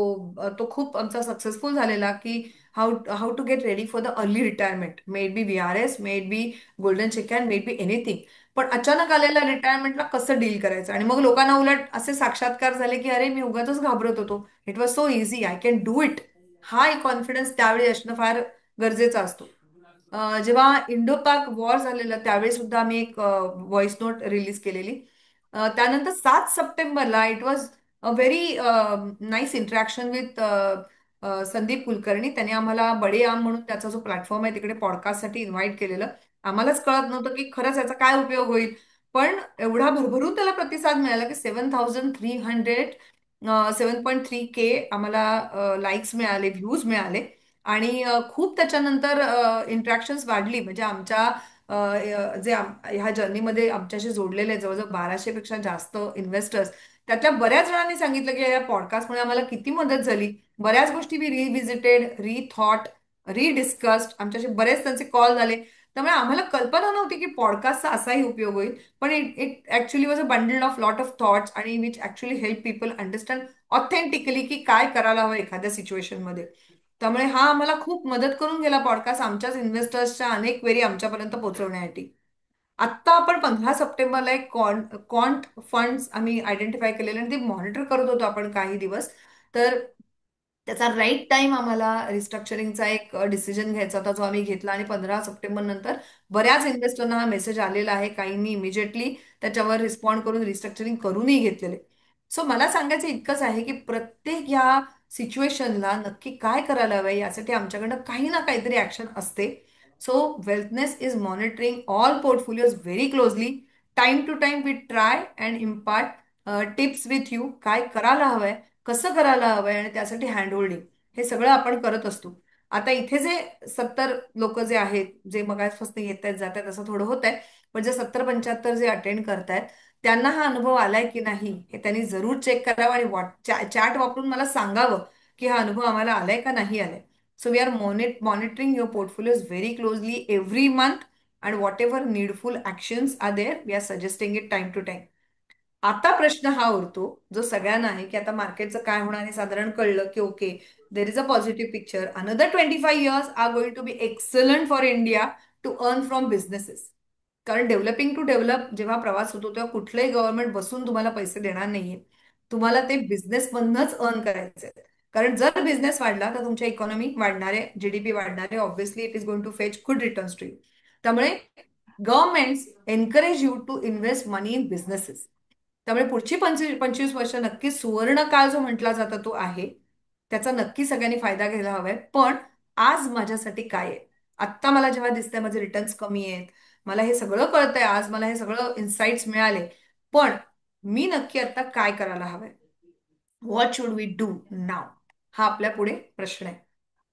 तो खूप आमचा सक्सेसफुल झालेला की how how to get ready for the early retirement, may be VRS, may be golden chicken, may be anything. पण अचानक आलेल्या रिटायरमेंटला कसं डील करायचं. आणि मग लोकांना उलट असे साक्षात्कार झाले की अरे मी उगाचच घाबरत होतो, it was so easy, I can do it. हा एक कॉन्फिडन्स त्यावेळी असणं फार गरजेचा असतो. जेव्हा इंडो पाक वॉर झालेलं त्यावेळी सुद्धा आम्ही एक व्हॉइस नोट रिलीज केलेली. त्यानंतर 7 सप्टेंबरला it was a very nice interaction with Sandeep Kulkarni. त्याने आम्हाला बडे आम म्हणून त्याचा जो प्लॅटफॉर्म आहे तिकडे पॉडकास्टसाठी इन्व्हाइट केलेलं. आम्हालाच कळत नव्हतं की खरंच याचा काय उपयोग होईल. पण एवढा भरभरून त्याला प्रतिसाद मिळाला की 7,300 7.3K आम्हाला लाईक्स मिळाले, व्ह्यूज मिळाले. आणि खूप त्याच्यानंतर इंट्रॅक्शन्स वाढली. म्हणजे आमच्या ह्या जर्नीमध्ये आमच्याशी जोडलेले जवळजवळ 1200 पेक्षा जास्त इन्व्हेस्टर्स, त्यातल्या बऱ्याच जणांनी सांगितलं की या पॉडकास्टमुळे आम्हाला किती मदत झाली. बऱ्याच गोष्टी मी रिव्हिजिटेड, रिथॉट, रिडिस्कस्ड. आमच्याशी बरेच त्यांचे कॉल झाले. त्यामुळे आम्हाला कल्पना नव्हती की पॉडकास्टचा असाही उपयोग होईल. पण it it actually was a bundle of lot of thoughts आणि which actually help people understand authentically की काय करायला हवं एखाद्या सिच्युएशनमध्ये. त्यामुळे हा आम्हाला खूप मदत करून गेला पॉडकास्ट आमच्याच इन्व्हेस्टर्सच्या अनेक वेळी आमच्यापर्यंत पोहोचवण्यासाठी. आत्ता आपण 15 सप्टेंबरला एक क्वांट फंड्स आम्ही आयडेंटिफाय केलेले आणि ते मॉनिटर करत होतो आपण काही दिवस. तर त्याचा राईट टाइम आम्हाला रिस्ट्रक्चरिंगचा एक डिसिजन घ्यायचा होता, जो आम्ही घेतला. आणि 15 सप्टेंबर नंतर बऱ्याच इन्व्हेस्टरना हा मेसेज आलेला आहे, काहींनी इमिजिएटली त्याच्यावर रिस्पॉन्ड करून रिस्ट्रक्चरिंग करूनही घेतलेले. सो मला सांगायचं इतकंच आहे की प्रत्येक या सिच्युएशनला नक्की काय करायला हवं यासाठी आमच्याकडनं काही ना काहीतरी ऍक्शन असते. So Wealthness is monitoring all portfolios very closely. Time to time we try and impart tips with you, काय करायला हवंय, कसं करायला हवंय, आणि त्यासाठी हँड होल्डिंग हे सगळं आपण करत असतो. आता इथे जे 70 लोक जे आहेत, जे मगापासून येत आहेत जात आहेत असं थोडं होत आहे, पण जे 70-75 जे अटेंड करतायत त्यांना हा अनुभव आलाय की नाही हे त्यांनी जरूर चेक करावं आणि चॅट वापरून मला सांगावं की हा अनुभव आम्हाला आलाय का नाही आलाय. So we are monitoring your portfolios very closely every month, and whatever needful actions are there we are suggesting it time to time. आता प्रश्न हा उरतो जो सगळ्यांना आहे की आता मार्केटचं काय होणार हे साधारण कळलं की okay, there is a positive picture. Another 25 years are going to be excellent for India to earn from businesses. कारण डेव्हलपिंग टू डेव्हलप जेव्हा प्रवास होतो तेव्हा कुठलंही गव्हर्नमेंट बसून तुम्हाला पैसे देणार नाहीये. तुम्हाला ते बिझनेसमधनच अर्न करायचे. कारण जर बिझनेस वाढला तर तुमच्या इकॉनॉमी वाढणारे, GDP वाढणारे, obviously it is going to fetch good returns to you. त्यामुळे governments encourage you to invest money in businesses. त्यामुळे पुढची 25 वर्ष नक्की सुवर्ण काळ जो म्हटला जातो तो आहे, त्याचा नक्की सगळ्यांनी फायदा घ्यायला हवाय. पण आज माझ्यासाठी काय आहे, आत्ता मला जेव्हा दिसतंय माझे रिटर्न्स कमी आहेत, मला हे सगळं कळतंय, आज मला हे सगळं इन्साइट्स मिळाले, पण मी नक्की आता काय करायला हवंय. व्हॉट शुड वी डू नाव, हा आपल्या पुढे प्रश्न आहे.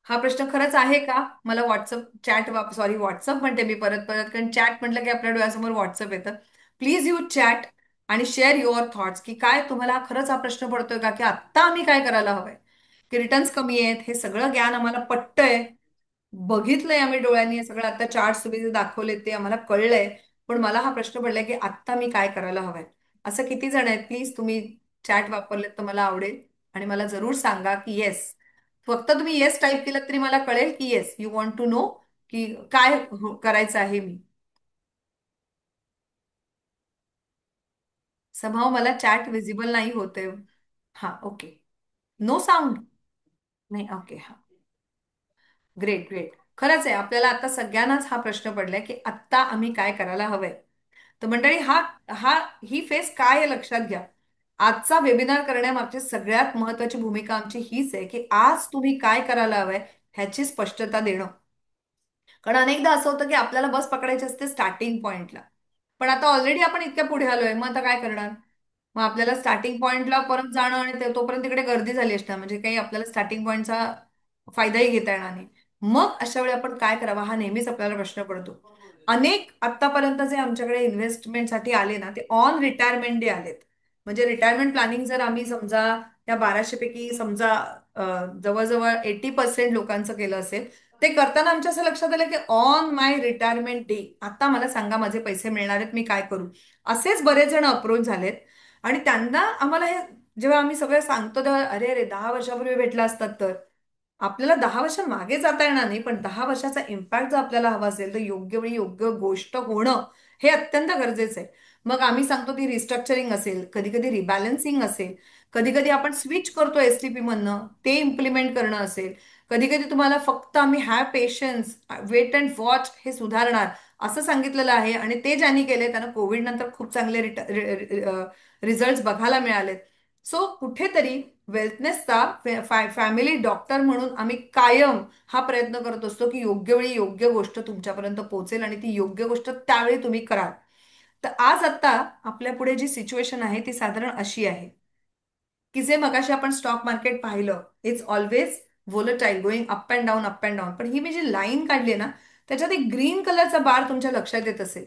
हा प्रश्न खरंच आहे का? मला व्हॉट्सअप चॅट सॉरी व्हॉट्सअप म्हणते मी परत परत, कारण चॅट म्हटलं की आपल्या डोळ्यासमोर व्हॉट्सअप येतं. प्लीज यूज चॅट आणि शेअर युअर थॉट्स, की काय तुम्हाला खरंच हा प्रश्न पडतोय का, की आत्ता आम्ही काय करायला हवंय. की रिटर्न्स कमी आहेत, हे सगळं ज्ञान आम्हाला पटतंय, बघितलंय आम्ही डोळ्यांनी, हे सगळं आता चार्ट तुम्ही जे दाखवले ते आम्हाला कळलंय. पण मला हा प्रश्न पडलाय की आत्ता मी काय करायला हवंय. असं किती जण आहेत? प्लीज तुम्ही चॅट वापरलेत तर मला आवडेल. आणि मला जरूर सांगा की येस. फक्त तुम्ही येस टाईप केलं तरी मला कळेल की yes you want to know, की काय करायचं आहे मी. समहाव मला चॅट विजिबल नाही होते. हा ओके. No sound. नाही ओके हा. Great great. खरंच आहे, आपल्याला आता सगळ्यांनाच हा प्रश्न पडलाय की आत्ता आम्ही काय करायला हवंय. तर मंडळी, हा हा ही फेस काय आहे लक्षात घ्या. आजचा वेबिनार करण्यामागची सगळ्यात महत्वाची भूमिका आमची हीच आहे की आज तुम्ही काय करायला हवंय ह्याची स्पष्टता देणं. कारण अनेकदा असं होतं की आपल्याला बस पकडायची असते स्टार्टिंग पॉइंटला, पण आता ऑलरेडी आपण इतक्या पुढे आलोय, मग आता काय करणार. मग आपल्याला स्टार्टिंग पॉइंटला परत जाणं आणि तोपर्यंत तिकडे गर्दी झाली असणार, म्हणजे काही आपल्याला स्टार्टिंग पॉइंटचा फायदाही घेता येणार नाही. मग अशा वेळी आपण काय करावं, हा नेहमीच आपल्याला प्रश्न पडतो. अनेक आतापर्यंत जे आमच्याकडे इन्व्हेस्टमेंटसाठी आले ना, ते ऑन रिटायरमेंट डे आलेत. म्हणजे रिटायरमेंट प्लॅनिंग जर आम्ही समजा त्या 1200 पैकी समजा जवळजवळ 80% लोकांचं केलं असेल, ते करताना आमच्या असं लक्षात आलं की ऑन माय रिटायरमेंट डे आता मला सांगा माझे पैसे मिळणार आहेत, मी काय करू. असेच बरेच जण अप्रोच झालेत. आणि त्यांना आम्हाला हे जेव्हा आम्ही सगळं सांगतो तेव्हा अरे अरे 10 वर्षापूर्वी भेटला असतात तर. आपल्याला 10 वर्ष मागे जाता येणार नाही, पण 10 वर्षाचा इम्पॅक्ट जर आपल्याला हवा असेल तर योग्य वेळी योग्य गोष्ट होणं हे अत्यंत गरजेचं आहे. मग आम्ही सांगतो ती रिस्ट्रक्चरिंग असेल, कधी कधी रिबॅलन्सिंग असेल, कधी कधी आपण स्विच करतो एसटीपी मधनं ते इम्प्लिमेंट करणं असेल, कधी कधी तुम्हाला फक्त आम्ही have patience, wait and watch हे सुधारणार असं सांगितलेलं आहे. आणि ते ज्यांनी केले त्यांना कोविड नंतर खूप चांगले रिझल्ट बघायला मिळालेत. सो कुठेतरी वेल्थनेसचा फॅमिली डॉक्टर म्हणून आम्ही कायम हा प्रयत्न करत असतो की योग्य वेळी योग्य गोष्ट तुमच्यापर्यंत पोहोचेल आणि ती योग्य गोष्ट त्यावेळी तुम्ही कराल. तर आज आता आपल्या पुढे जी सिच्युएशन आहे ती साधारण अशी आहे की जे मगाशी आपण स्टॉक मार्केट पाहिलं, it's always volatile, going up and down up and down. पण ही मी जी लाईन काढली आहे ना, त्याच्यात एक ग्रीन कलरचा बार तुमच्या लक्षात येत असेल.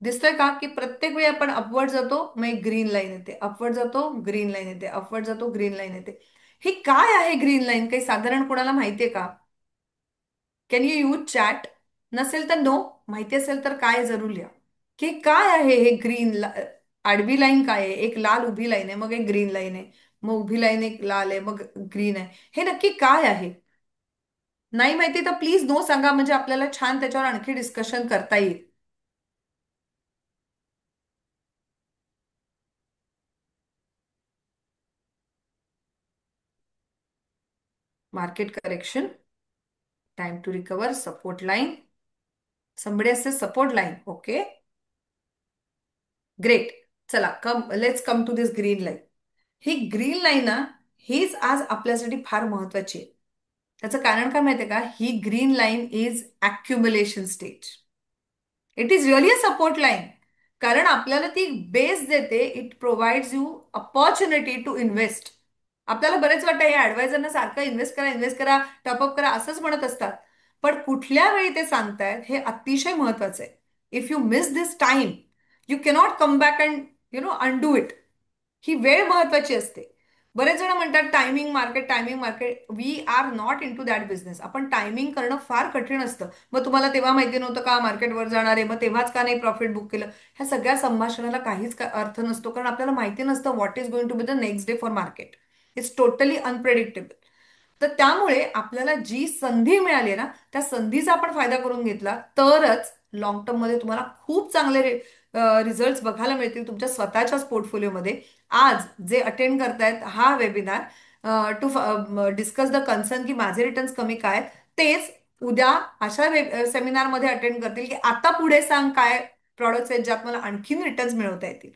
दिसतोय का की प्रत्येक वेळी आपण अपवर्ड जातो मग एक ग्रीन लाईन येते, अपवर्ड जातो ग्रीन लाईन येते, अपवर्ड जातो ग्रीन लाईन येते. ही काय आहे ग्रीन लाईन, काही साधारण कोणाला माहितीये का? Can you use chat? नसेल तर नो, माहिती असेल तर काय जरूर लिहा की काय आहे हे ग्रीन. आडवी लाईन काय आहे? एक लाल उभी लाईन आहे, मग एक ग्रीन लाईन आहे, मग उभी लाईन एक लाल आहे, मग ग्रीन आहे. हे नक्की काय आहे? नाही माहिती तर प्लीज नो सांगा, म्हणजे आपल्याला छान त्याच्यावर आणखी डिस्कशन करता येईल. Market correction, time to recover, support line. somebody says support line. Okay great. चला let's come to this green line. ही ग्रीन लाईन ना, हीच आज आपल्यासाठी फार महत्वाची आहे. त्याचं कारण काय माहितीये का? ही green line is accumulation stage. It is really a support line. कारण आपल्याला ती बेस देते, it provides you opportunity to invest. आपल्याला बरेच वाटतं हे ऍडवायझरना सारखं इन्व्हेस्ट करा टॉपअप करा असंच म्हणत असतात. पण कुठल्या वेळी ते सांगतायत हे अतिशय महत्वाचं आहे. If you miss this time you cannot come back and undo it. ही वेळ महत्वाची असते. बरेच जण म्हणतात timing market, timing market. We are not in to that business. आपण टायमिंग करणं फार कठीण असतं. मग तुम्हाला तेव्हा माहिती नव्हतं का मार्केटवर जाणार आहे, मग तेव्हाच का नाही प्रॉफिट बुक केलं. ह्या सगळ्या संभाषणाला काहीच अर्थ नसतो, कारण आपल्याला माहिती नसतं what is going to be the next day for market. It's totally unpredictable. तर त्यामुळे आपल्याला जी संधी मिळाली ना, त्या संधीचा आपण फायदा करून घेतला तरच लॉंग टर्म मध्ये तुम्हाला खूप चांगले रिझल्ट बघायला मिळतील तुमच्या स्वतःच्याच पोर्टफोलिओमध्ये. आज जे अटेंड करतायत हा webinar to discuss the concern की माझे रिटर्न्स कमी काय आहेत, तेच उद्या अशा सेमिनारमध्ये अटेंड करतील की आता पुढे सांग काय प्रॉडक्ट्स आहेत ज्यात मला आणखीन रिटर्न्स मिळवता येतील.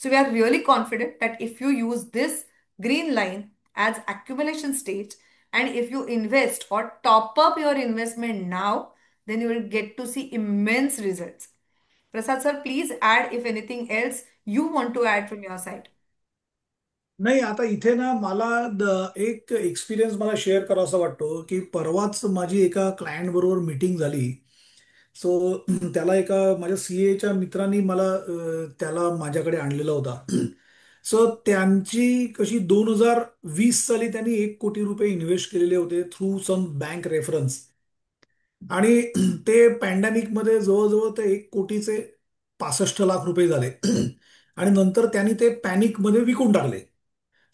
So we are really confident that if you use this green line as accumulation stage and if you invest or top up your investment now, then you will get to see immense results. Prasad sir, please add if anything else you want to add from your side? नाही, आता इथे ना मला एक एक्सपिरियन्स मला शेअर करावासा वाटतो, की परवाच माझी एका क्लायंट बरोबर मीटिंग झाली. सो त्याला एका माझ्या सीएच्या मित्रांनी त्याला माझ्याकडे आणलेला होता. सो त्यांची कशी 2020 साली त्यांनी 1 कोटी रुपये इन्व्हेस्ट केलेले होते थ्रू सम बँक रेफरन्स. आणि ते पॅन्डेमिक मध्ये जवळजवळ ते 1 कोटीचे 65 लाख रुपये झाले. आणि नंतर त्यांनी ते पॅनिक मध्ये विकून टाकले.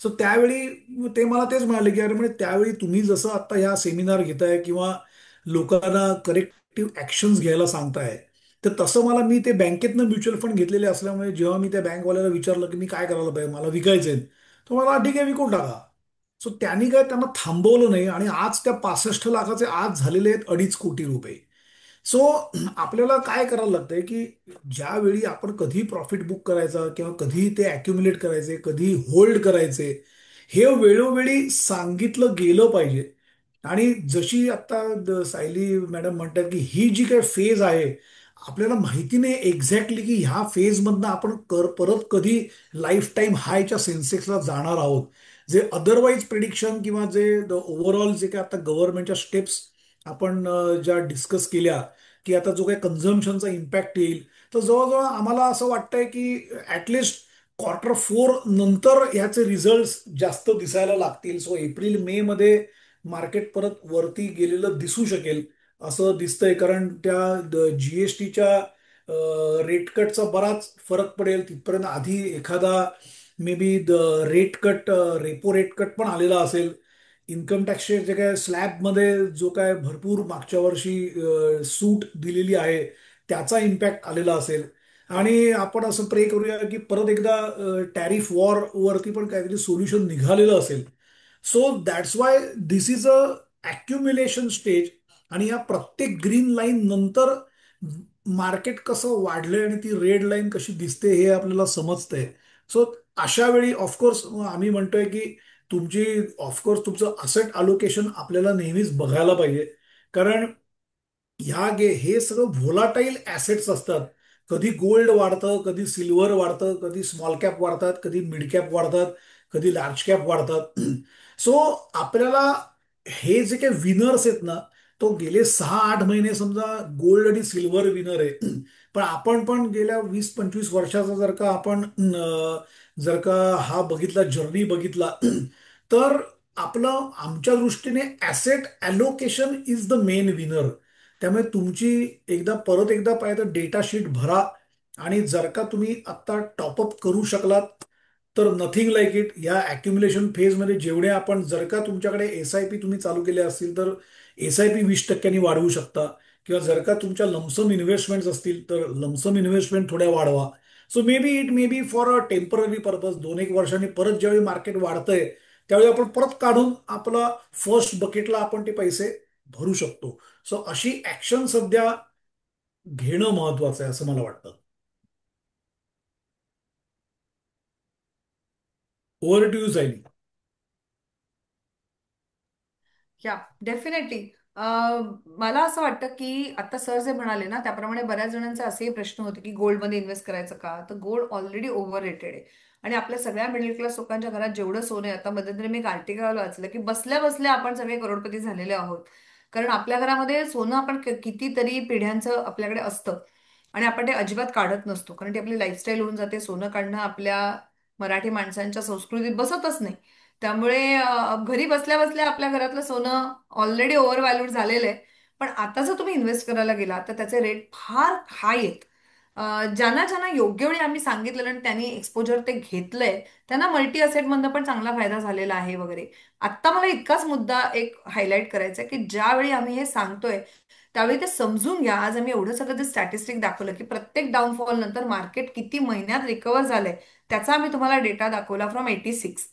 सो त्यावेळी ते मला तेच म्हणाले, की अरे म्हणजे त्यावेळी तुम्ही जसं आता ह्या सेमिनार घेताय किंवा लोकांना करेक्टिव्ह ऍक्शन्स घ्यायला सांगताय, तर तसं मी ते बँकेतनं म्युच्युअल फंड घेतलेले असल्यामुळे जेव्हा मी त्या बँकवाल्याला विचारलं की मी काय करायला पाहिजे, मला विकायचे, तर मला ठीक आहे विकून टाका. सो त्यांनी काय त्यांना थांबवलं नाही आणि आज त्या 65 लाखाचे आज झालेले आहेत 2.5 कोटी रुपये. सो आपल्याला काय करायला लागतंय, की ज्यावेळी आपण कधी प्रॉफिट बुक करायचा किंवा कधी ते अक्युमुलेट करायचे, कधी होल्ड करायचे, हे वेळोवेळी सांगितलं गेलं पाहिजे. आणि जशी आता सायली मॅडम म्हणतात, की ही जी काही फेज आहे, आपल्याला माहिती नाही एक्झॅक्टली की ह्या फेज मधनं आपण परत कधी लाईफ टाईम हायच्या सेन्सेक्सला जाणार आहोत. जे अदरवाईज प्रिडिक्शन किंवा जे ओव्हरऑल जे काही आता गव्हर्नमेंटच्या स्टेप्स आपण ज्या डिस्कस केल्या, की आता जो काही कन्झम्पशनचा इम्पॅक्ट येईल, तर जवळजवळ आम्हाला असं वाटतंय की ऍटलिस्ट Q4 नंतर याचे रिझल्ट जास्त दिसायला लागतील. सो एप्रिल मे मध्ये मार्केट परत वरती गेलेलं दिसू शकेल असं दिसतंय, कारण त्या जीएसटीच्या रेट कटचा बराच फरक पडेल तिथपर्यंत. आधी एखादा may be rate cut, repo rate cut पण आलेला असेल. इन्कम टॅक्सचे जे काय स्लॅबमध्ये जो काय भरपूर मागच्या वर्षी सूट दिलेली आहे, त्याचा इम्पॅक्ट आलेला असेल. आणि आपण असं प्रे करूया की परत एकदा टॅरिफ वॉर वरती पण काहीतरी सोल्युशन निघालेलं असेल. So that's why this is a accumulation stage. आणि या प्रत्येक ग्रीन लाईन नंतर मार्केट कसं वाढलंय आणि ती रेड लाईन कशी दिसते हे आपल्याला समजतंय. सो अशा वेळी ऑफकोर्स आम्ही म्हणतोय की तुमची ऑफकोर्स तुमचं असेट अलोकेशन आपल्याला नेहमीच बघायला पाहिजे. कारण हे सगळं व्होलाटाईल ऍसेट्स असतात. कधी गोल्ड वाढतं, कधी सिल्वर वाढतं, कधी स्मॉल कॅप वाढतात, कधी मिड कॅप वाढतात, कधी लार्ज कॅप वाढतात. सो आपल्याला हे जे काही विनर्स आहेत ना, तो गेले 6-8 महिने समजा गोल्ड आणि सिल्वर विनर आहे. पण आपण पण गेल्या 20-25 वर्षाचा जर का हा बघितला, जर्नी बघितला, तर आपलं आमच्या दृष्टीने asset allocation is the main winner. त्यामुळे तुमची परत एकदा पाहिजे तर डेटा शीट भरा. आणि जर का तुम्ही आता टॉपअप करू शकलात, तर नथिंग लाईक इट. या अक्युम्युलेशन फेजमध्ये जेवढे आपण, जर का तुमच्याकडे एसआयपी तुम्ही चालू केले असतील तर एसआयपी 20% वाढवू शकता. किंवा जर का तुमच्या लमसम इन्व्हेस्टमेंट असतील तर लमसम इन्व्हेस्टमेंट थोड्या वाढवा. So it may be for a temporary purpose. 2-1 वर्षांनी परत ज्यावेळी मार्केट वाढतंय, त्यावेळी आपण परत काढून आपला फर्स्ट बकेटला आपण ते पैसे भरू शकतो. सो अशी ऍक्शन सध्या घेणं महत्वाचं आहे असं मला वाटतं. ओव्हर टू यू जाईल. या डेफिनेटली. मला असं वाटतं की आता सर जे म्हणाले ना त्याप्रमाणे बऱ्याच जणांचे असेही प्रश्न होते की गोल्डमध्ये इन्व्हेस्ट करायचं का, तर गोल्ड ऑलरेडी ओव्हर रेटेड आहे. आणि आपल्या सगळ्या मिडल क्लास लोकांच्या घरात जेवढं सोनं आहे, आता मध्यंतरी मी एक आर्टिकल वाचलं की बसल्या बसल्या आपण सगळे करोडपती झालेले आहोत. कारण आपल्या घरामध्ये सोनं आपण कितीतरी पिढ्यांचं आपल्याकडे असतं आणि आपण ते अजिबात काढत नसतो, कारण ती आपली लाईफस्टाईल होऊन जाते. सोनं काढणं आपल्या मराठी माणसांच्या संस्कृतीत बसतच नाही. त्यामुळे घरी बसल्या बसल्या आपल्या घरातलं सोनं ऑलरेडी ओव्हर व्हॅल्यूड झालेलं आहे. पण आता जर तुम्ही इन्व्हेस्ट करायला गेला तर त्याचे रेट फार हाय आहेत. ज्यांना ज्यांना योग्य वेळी आम्ही सांगितलेलं आणि त्यांनी एक्सपोजर ते घेतलंय, त्यांना मल्टी असेटमधनं पण चांगला फायदा झालेला आहे वगैरे. आत्ता मला इतकाच मुद्दा एक हायलाईट करायचा आहे की ज्यावेळी आम्ही हे सांगतोय त्यावेळी ते समजून घ्या. आज आम्ही एवढं सगळं जे स्टॅटिस्टिक दाखवलं की प्रत्येक डाऊनफॉल नंतर मार्केट किती महिन्यात रिकव्हर झालंय, त्याचा आम्ही तुम्हाला डेटा दाखवला फ्रॉम 86.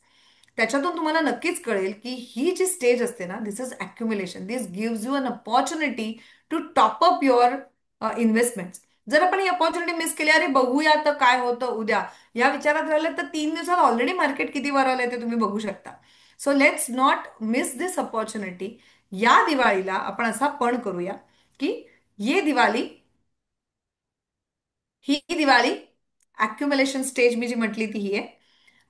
त्याच्यातून तुम्हाला नक्कीच कळेल की ही जी स्टेज असते ना, this is accumulation. This gives you an opportunity to top up your investment. जर आपण ही अपॉर्च्युनिटी मिस केली, अरे बघूया तर काय होतं उद्या, या विचारात राहिलं तर 3 दिवसात ऑलरेडी मार्केट किती वर आलंय ते तुम्ही बघू शकता. So let's not miss this opportunity. या दिवाळीला आपण असा पण करूया की ये दिवाळी ही दिवाळी अक्युमुलेशन स्टेज मी जी म्हटली ती ही आहे.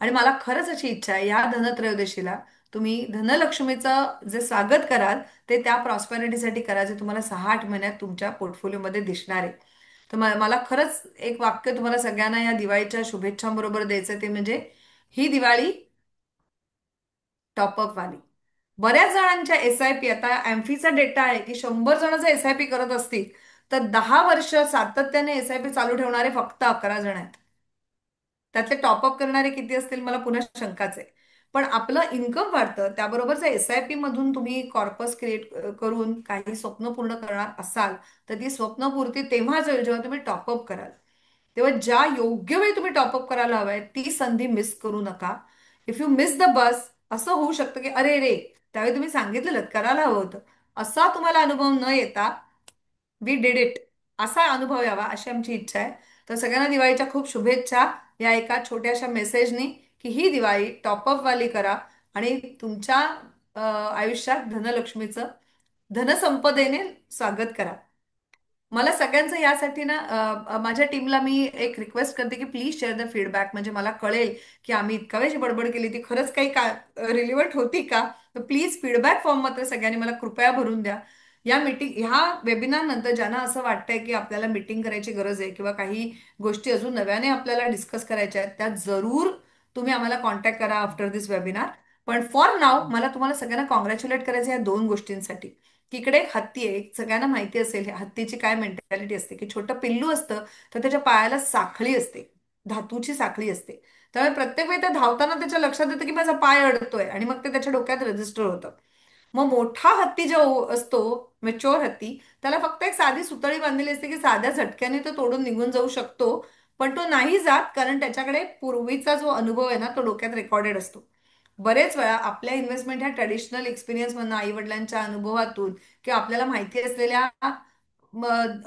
आणि मला खरंच अशी इच्छा आहे या धनत्रयोदशीला तुम्ही धनलक्ष्मीचं जे स्वागत कराल ते त्या प्रॉस्पेरिटीसाठी करा जे तुम्हाला 6-8 महिन्यात तुमच्या पोर्टफोलिओमध्ये दिसणार आहे. तर मला खरंच एक वाक्य तुम्हाला सगळ्यांना या दिवाळीच्या शुभेच्छांबरोबर द्यायचं ते म्हणजे ही दिवाळी टॉपअप वाली. बऱ्याच जणांच्या एसआयपी आता एम्फीचा डेटा आहे की 100 जण जर एसआयपी करत असतील तर 10 वर्ष सातत्याने एसआयपी चालू ठेवणारे फक्त 11 जण आहेत. त्यातले टॉपअप करणारे किती असतील मला पुन्हा शंकाच आहे. पण आपलं इन्कम वाढतं त्याबरोबर जर एसआयपी मधून तुम्ही कॉर्पस क्रिएट करून काही स्वप्न पूर्ण करणार असाल तर ती स्वप्नपूर्ती तेव्हाच होईल जेव्हा तुम्ही टॉपअप कराल. तेव्हा ज्या योग्य वेळी तुम्ही टॉपअप करायला हवंय ती संधी मिस करू नका. If you miss the bus असं होऊ शकतं की अरे रे त्यावेळी तुम्ही सांगितलेलं करायला हवं होतं असा तुम्हाला अनुभव न येता वी डिड इट असा अनुभव यावा अशी आमची इच्छा आहे. तर सगळ्यांना दिवाळीच्या खूप शुभेच्छा या एका छोट्याशा मेसेजनी की ही दिवाळी टॉपअप वाली करा आणि तुमच्या आयुष्यात धनलक्ष्मीचं धनसंपदेने स्वागत करा. मला सगळ्यांचं यासाठी ना माझ्या टीमला मी एक रिक्वेस्ट करते की प्लीज शेअर द फीडबॅक म्हणजे मला कळेल की आम्ही इतका वेळची बडबड केली ती खरंच काही का रिलिव्हंट होती का. तर प्लीज फीडबॅक फॉर्म मात्र सगळ्यांनी मला कृपया भरून द्या. या मीटिंग ह्या वेबिनार नंतर ज्यांना असं वाटतंय की आपल्याला मीटिंग करायची गरज आहे किंवा काही गोष्टी अजून नव्याने आपल्याला डिस्कस करायच्या आहेत त्या जरूर तुम्ही आम्हाला कॉन्टॅक्ट करा आफ्टर दिस वेबिनार. पण फॉर नाव मला तुम्हाला सगळ्यांना कॉंग्रॅच्युलेट करायचं या 2 गोष्टींसाठी की इकडे एक हत्ती आहे सगळ्यांना माहिती असेल हत्तीची काय मेंटॅलिटी असते की छोटं पिल्लू असतं तर त्याच्या पायाला साखळी असते धातूची साखळी असते. त्यामुळे प्रत्येक वेळी त्या धावताना त्याच्या लक्षात येतं की माझा पाय अडतोय आणि मग ते त्याच्या डोक्यात रजिस्टर होतं. मग मोठा हत्ती जो असतो मेच्युअर हत्ती त्याला फक्त एक साधी सुतळी बांधलेली असते की साध्या झटक्याने तो तोडून निघून जाऊ शकतो. पण तो नाही जात कारण त्याच्याकडे पूर्वीचा जो अनुभव आहे ना तो डोक्यात रेकॉर्डेड असतो. बरेच वेळा आपल्या इन्व्हेस्टमेंट ह्या ट्रेडिशनल एक्सपिरियन्स मधून आई वडिलांच्या अनुभवातून किंवा आपल्याला माहिती असलेल्या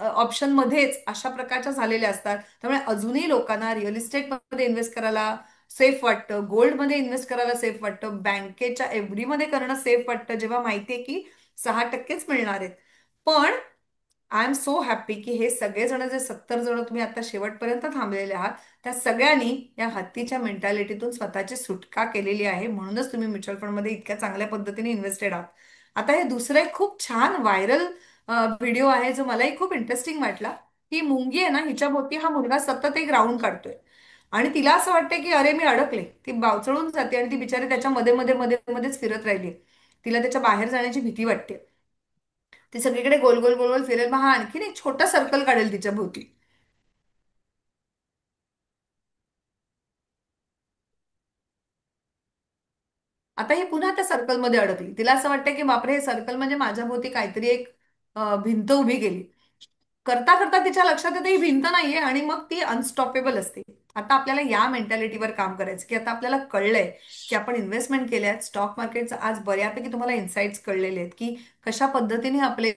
ऑप्शन मध्येच अशा प्रकारच्या झालेल्या असतात. त्यामुळे अजूनही लोकांना रिअल इस्टेटमध्ये इन्व्हेस्ट करायला सेफ वाटतं गोल्डमध्ये इन्व्हेस्ट करायला सेफ वाटतं बँकेच्या एफडी मध्ये करणं सेफ वाटतं जेव्हा माहितीये की 6%च मिळणार आहेत. पण आय एम सो हॅप्पी की हे सगळेजण जे 70 जण तुम्ही आता शेवटपर्यंत थांबलेले आहात त्या सगळ्यांनी या हत्तीच्या मेंटॅलिटीतून स्वतःची सुटका केलेली आहे म्हणूनच तुम्ही म्युच्युअल फंडमध्ये इतक्या चांगल्या पद्धतीने इन्व्हेस्टेड आहात. आता हे दुसरं एक खूप छान व्हायरल व्हिडिओ आहे जो मलाही खूप इंटरेस्टिंग वाटला. ही मुंगी आहे ना हिच्या भोवती हा मुलगा सतत एक राऊंड काढतोय आणि तिला असं वाटतंय की अरे मी अडकले ती बावचळून जाते आणि ती बिचारी त्याच्या मध्ये मध्ये मध्ये मध्येच फिरत राहिली. तिला त्याच्या बाहेर जाण्याची भीती वाटते. ती सगळीकडे गोल गोल गोल गोल फिरेल मग हा आणखीन एक छोटा सर्कल काढेल तिच्या भोवती. आता ही पुन्हा त्या सर्कलमध्ये अडकली तिला असं वाटतं की बापरे हे सर्कल म्हणजे माझ्या भोवती काहीतरी एक भिंत उभी केली. करता करता तिच्या लक्षात येते ही भिंत नाहीये आणि मग ती अनस्टॉपेबल असते. आता आपल्याला या मेंटॅलिटीवर काम करायचं की आता आपल्याला कळलंय की आपण इन्व्हेस्टमेंट केल्या स्टॉक मार्केटचं आज बऱ्यापैकी तुम्हाला इन्साइट्स कळलेले आहेत की कशा पद्धतीने आपले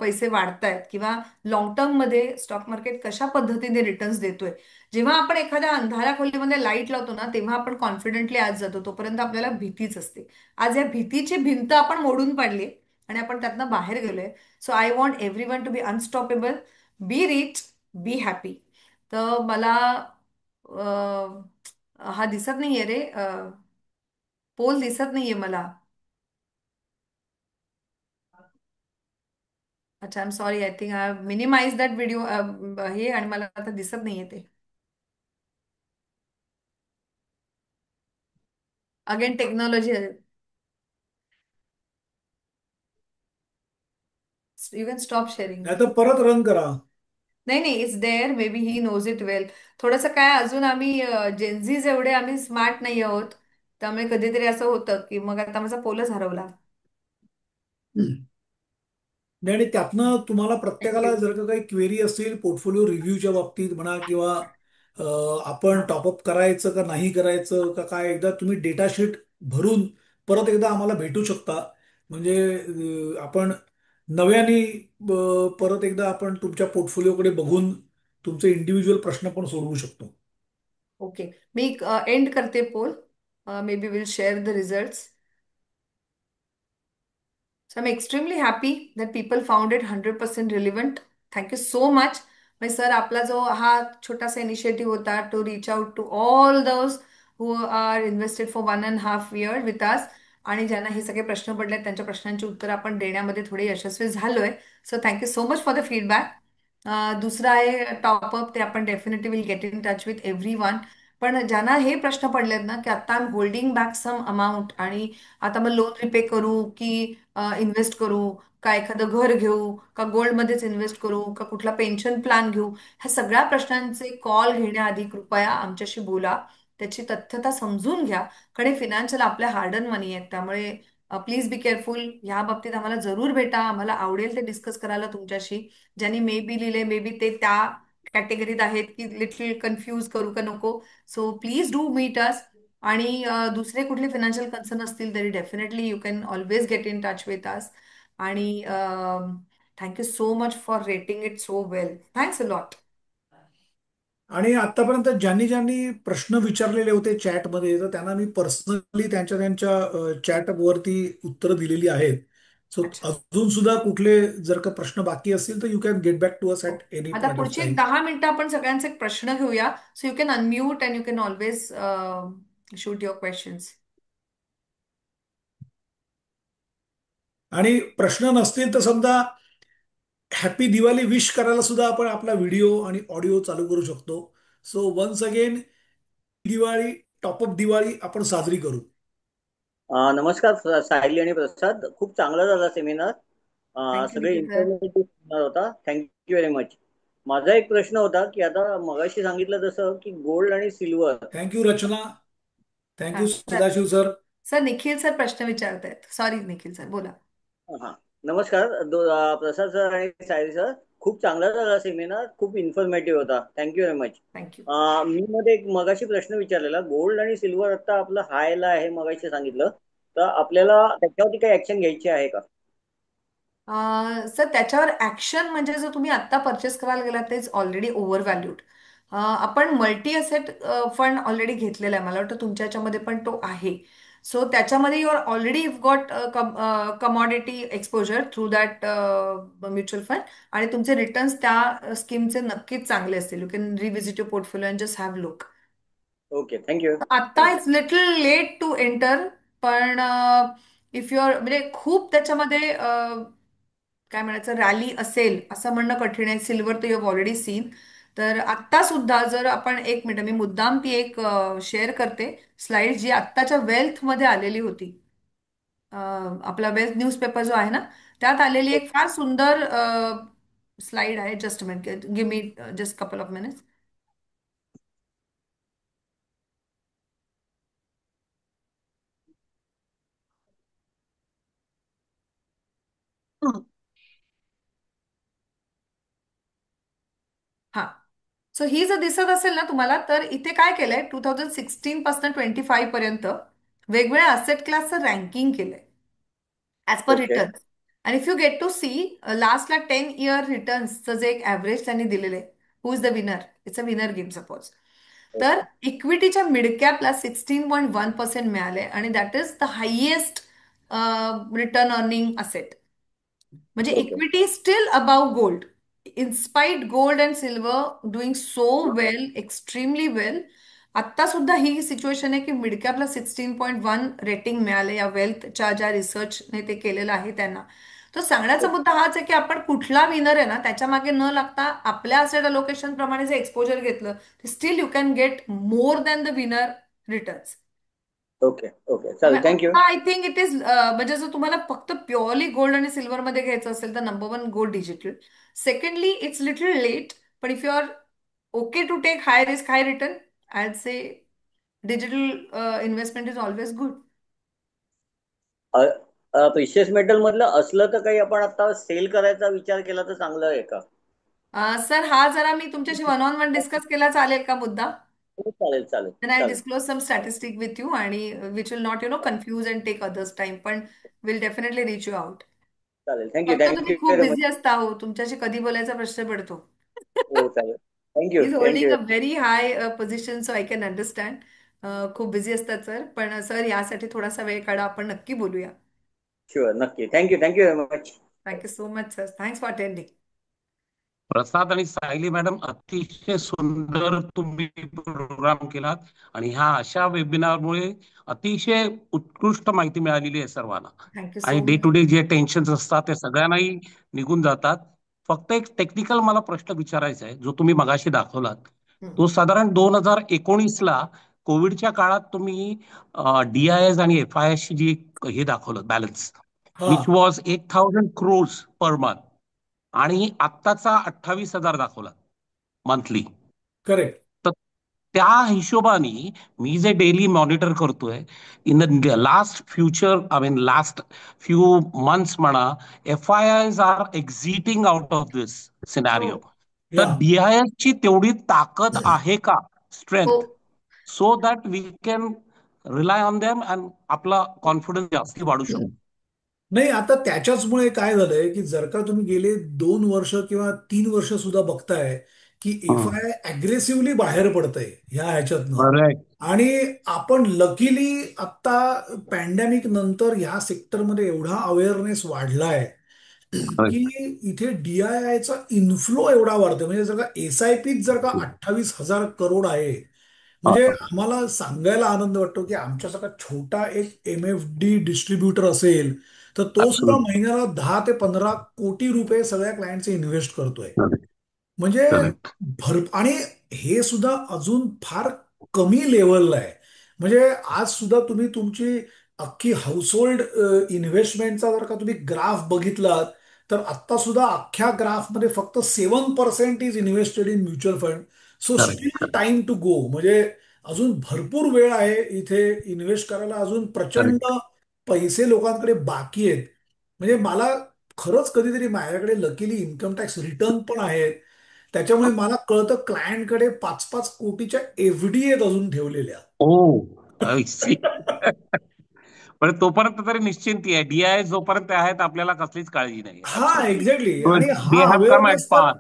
पैसे वाढतायत किंवा लॉंग टर्म मध्ये स्टॉक मार्केट कशा पद्धतीने रिटर्न्स देतोय. जेव्हा आपण एखाद्या अंधाऱ्या खोलीमध्ये लाईट लावतो ना तेव्हा आपण कॉन्फिडेंटली आज जातो तोपर्यंत आपल्याला भीतीच असते. आज या भीतीची भिंत आपण मोडून पाडली आणि आपण त्यातनं बाहेर गेलोय. So I want every one to be unstoppable be rich be happy. तर मला हा दिसत नाहीये रे पोल दिसत नाहीये मला. अच्छा I am sorry I think I minimize that video हे आणि मला आता दिसत नाहीये ते. Again technology you can stop sharing. नाही तर परत रन करा. नाही नाही it's there maybe he knows it well. थोडंसं काय अजून आम्ही जेन्झीज एवढे आम्ही स्मार्ट नाही आहोत त्यामुळे कधीतरी असं होतं की मग आता माझा पोलच हरवला. नाही आणि त्यातनं तुम्हाला थँक्यू. प्रत्येकाला जर का काही क्वेरी असेल पोर्टफोलिओ रिव्ह्यूच्या बाबतीत म्हणा किंवा आपण टॉपअप करायचं का नाही करायचं का काय एकदा तुम्ही डेटा शीट भरून परत एकदा आम्हाला भेटू शकता. म्हणजे आपण नव्याने परत एकदा आपण तुमच्या पोर्टफोलिओकडे बघून तुमचे इंडिव्हिज्युअल प्रश्न पण सोडवू शकतो. ओके मी एंड करते poll. May be will share the results. So I'm extremely happy that people found it 100% relevant. Thank you so much. म्हणजे सर आपला जो हा छोटासा इनिशिएटिव्ह होता to reach out to all those who are invested for 1.5 year with us, आणि ज्यांना हे सगळे प्रश्न पडले त्यांच्या प्रश्नांची उत्तर आपण देण्यामध्ये थोडे यशस्वी झालोय. So thank you so much for the feedback. दुसरं आहे टॉपअप, ते आपण definitely will get in touch with every one. पण ज्यांना हे प्रश्न पडलेत ना की आता I am holding back some amount, आणि आता मग लोन रिपे करू की इन्व्हेस्ट करू, का एखादं घर घेऊ, का गोल्डमध्येच इन्व्हेस्ट करू, का कुठला पेन्शन प्लॅन घेऊ, ह्या सगळ्या प्रश्नांचे कॉल घेण्याआधी कृपया आमच्याशी बोला. त्याची तथ्यता समजून घ्या. कारण फिनान्शियल आपल्या हार्ड अन मनी आहेत, त्यामुळे प्लीज बी केअरफुल. ह्या बाबतीत आम्हाला जरूर भेटा. आम्हाला आवडेल ते डिस्कस करायला तुमच्याशी. ज्यांनी मे बी लिहिले मे बी ते त्या कॅटेगरीत आहेत की लिटल कन्फ्यूज करू का नको. So please do meet us. आणि दुसरे कुठले फिनान्शियल कन्सर्न असतील तरी definitely you can always get in touch with us. आणि thank you so much for rating it so well. Thanks a lot. आणि आतापर्यंत ज्यांनी ज्यांनी प्रश्न विचारलेले होते चॅटमध्ये, तर त्यांना मी पर्सनली त्यांच्या त्यांच्या चॅटवरती उत्तरं दिलेली आहेत. सो अच्छा. अजून सुद्धा कुठले जर का प्रश्न बाकी असतील तर you can get back to us हो. ॲट एनी आता पॉइंट ऑफ पुढची एक टाइम. 10 मिनिटं आपण सगळ्यांचे एक प्रश्न घेऊया. So you can unmute and you can always shoot your questions. आणि प्रश्न नसतील तर समजा हॅपी दिवाळी विश करायला सुद्धा आपण आपला व्हिडिओ आणि ऑडिओ चालू करू शकतो. So once again Diwali, top up Diwali आपण साजरी करू. नमस्कार सायली आणि प्रसाद, खूप चांगला झाला सेमिनार. थँक्यू सगळे निखिल सर. इन्फॉर्मेटिव्ह सेमिनार होता. Thank you very much. माझा एक प्रश्न होता की आता मगाशी सांगितलं तसं की गोल्ड आणि सिल्वर. थँक्यू रचना. हा thank you sir. Sadashiv sir. Sir Nikhil sir प्रश्न विचारतायत. सॉरी निखिल सर बोला. हा, नमस्कार प्रसाद सर आणि सायली सर, खूप चांगला झाला सेमिनार, खूप इन्फॉर्मेटिव्ह होता. Thank you very much. थँक्यू. मी मध्ये एक मगाशी प्रश्न विचारलेला, गोल्ड आणि सिल्वर आता आपलं हायला आहे मगाशी सांगितलं, तर आपल्याला त्याच्यावरती काही ऍक्शन घ्यायची आहे का? सर त्याच्यावर ऍक्शन म्हणजे जर तुम्ही आत्ता परचेस करायला गेलात तेच ऑलरेडी ओव्हर व्हॅल्यूड. आपण मल्टी असेट फंड ऑलरेडी घेतलेला आहे, मला वाटतं तुमच्या याच्यामध्ये पण तो आहे. सो त्याच्यामध्ये your already got commodity exposure through that mutual fund, आणि तुमचे रिटर्न्स त्या स्कीमचे नक्कीच चांगले असतील. You can revisit your portfolio and just have look. Okay, thank you. आता it's little late to enter. पण इफ युअर म्हणजे खूप त्याच्यामध्ये काय म्हणायचं रॅली असेल असं म्हणणं कठीण आहे. सिल्वर तर यू हॅव ऑलरेडी सीन. तर आत्ता सुद्धा जर आपण एक मिनिट, मी मुद्दाम ती एक शेअर करते स्लाइड जी आत्ताच्या वेल्थ मध्ये आलेली होती. आपला वेल्थ न्यूजपेपर जो आहे ना, त्यात आलेली एक फार सुंदर स्लाइड आहे. Just minute, give me just couple of minutes. हा. सो ही जर दिसत असेल ना तुम्हाला, तर इथे काय केलंय 2016 पासून 25 पर्यंत वेगवेगळ्या असेट क्लासचं रँकिंग केलंय ऍज पर ओके. रिटर्न. आणि if you get to see लास्टला 10 इयर रिटर्न्सचं जे एक ॲव्हरेज त्यांनी दिलेलं आहे, who is the winner, it's a winner game suppose. तर ओके. इक्विटीच्या मिड कॅपला 16.1% मिळाले, आणि that is the highest return earning asset. म्हणजे okay. Equity still above gold, in spite gold and silver doing so well, extremely well. आत्ता सुद्धा ही सिच्युएशन आहे की मिड कॅपला 16.1 रेटिंग मिळाले या वेल्थच्या ज्या रिसर्चने ते केलेलं आहे त्यांना. तो सांगण्याचा मुद्दा हाच आहे की आपण कुठला विनर आहे ना त्याच्या मागे न लागता आपल्या असेट अलोकेशन प्रमाणे जे एक्सपोजर घेतलं, still you can get more than the winner returns. Okay. Okay, चालेल, थँक्यू. आता आय थिंक इट इज म्हणजे जर तुम्हाला फक्त प्युअरली गोल्ड आणि सिल्वर मध्ये घ्यायचं असेल तर number one gold digital. Secondly it's little late, पण if you are okay to take high risk high return, I say digital investment is always good. Precious metal मधलं असलं तर काही आपण आता सेल करायचा विचार केला तर चांगलं आहे का? सर हा जरा मी तुमच्याशी वन ऑन वन डिस्कस केला चालेल का मुद्दा? हो, चालेल, चालेल, Then I'll चालेल. disclose some statistic with you, आणि which will not confuse and take others time, पण will definitely reach you out. चालेल, थँक्यू, फक्त तुम्ही थँक्यू खूप व्हेरी मच. बिझी असता हो, तुमच्याशी कधी बोलायचा प्रश्न पडतो. हो, चालेल, thank you, is thank you. Holding a very high position, so I can understand. खूप बिझी असतात सर, पण सर यासाठी थोडासा वेळ काढा, आपण नक्की बोलूया. शुअर, नक्की, thank you, thank you very much. Thank you so much sir. Thanks for attending. Prasad आणि सायली मॅडम, अतिशय सुंदर तुम्ही प्रोग्राम केलात आणि ह्या अशा वेबिनारमुळे अतिशय उत्कृष्ट माहिती मिळालेली आहे सर्वांना. थँक्यू आणि so day too much. Day जे टेन्शन असतात ते सगळ्यांनाही निघून जातात. फक्त एक टेक्निकल मला प्रश्न विचारायचा आहे, जो तुम्ही मगाशी दाखवलात तो साधारण 2019ला कोविडच्या काळात तुम्ही DIS आणि FIS ची जी हे दाखवलं बॅलन्स, हा, which was 8,000 crores per month, आणि आत्ताचा 28,000 दाखवला मंथली. करेक्ट. तर त्या हिशोबाने मी जे डेली मॉनिटर करतोय, in the last future, I mean last few months म्हणा, FIIs आर एक्झिटिंग आउट ऑफ दिस हो. सिनारिओ. तर या. DIS ची तेवढी ताकद आहे का, हो. Strength, so that we can rely on them and आपला कॉन्फिडन्स जास्ती वाढू शकतो. नाही, आता त्याच्याचमुळे काय झालंय की जर का तुम्ही गेले 2 वर्ष किंवा 3 वर्ष सुद्धा बघताय की एफ हं. आय अग्रेसिव्हली बाहेर पडतंय ह्याच्यातनं. करेक्ट. आणि आपण लकीली आता पॅन्डेमिक नंतर ह्या सेक्टरमध्ये एवढा अवेअरनेस वाढलाय की करेक्ट. इथे DIIचा इन्फ्लो एवढा वाढतोय. म्हणजे जर का SIP जर का 28,000 करोड आहे, म्हणजे आम्हाला सांगायला आनंद वाटतो की आमच्यासारखा छोटा एक MFD डिस्ट्रीब्युटर असेल तर तो सुद्धा ऍब्सोल्युटली. महिन्याला 10 ते 15 कोटी रुपये सगळ्या क्लायंटचे इन्व्हेस्ट करतोय. म्हणजे करेक्ट. आणि हे सुद्धा अजून फार कमी लेवलला आहे. म्हणजे आज सुद्धा तुम्ही तुमची अख्खी हाऊसहोल्ड इन्व्हेस्टमेंटचा जर का तुम्ही ग्राफ बघितलात तर आत्ता सुद्धा अख्ख्या ग्राफमध्ये फक्त 7% is invested in mutual fund. So still correct. Time to go. म्हणजे अजून भरपूर वेळ आहे इथे इन्व्हेस्ट करायला. अजून प्रचंड करेक्ट. पैसे लोकांकडे बाकी आहेत. म्हणजे मला खरंच कधीतरी माझ्याकडे लकीली इन्कम टॅक्स रिटर्न पण आहेत. त्याच्यामुळे मला कळतं क्लायंटकडे 5-5 कोटीच्या FD आहेत अजून ठेवलेल्या. ओ, आय सी. पण तोपर्यंत तरी निश्चिंती आहे. DIS जोपर्यंत आहेत आपल्याला कसलीच काळजी नाही. हा, ऍब्सोल्युटली. एक्झॅक्टली. आणि दे हा हॅव कम ऍट अवेअरनेस तर पार.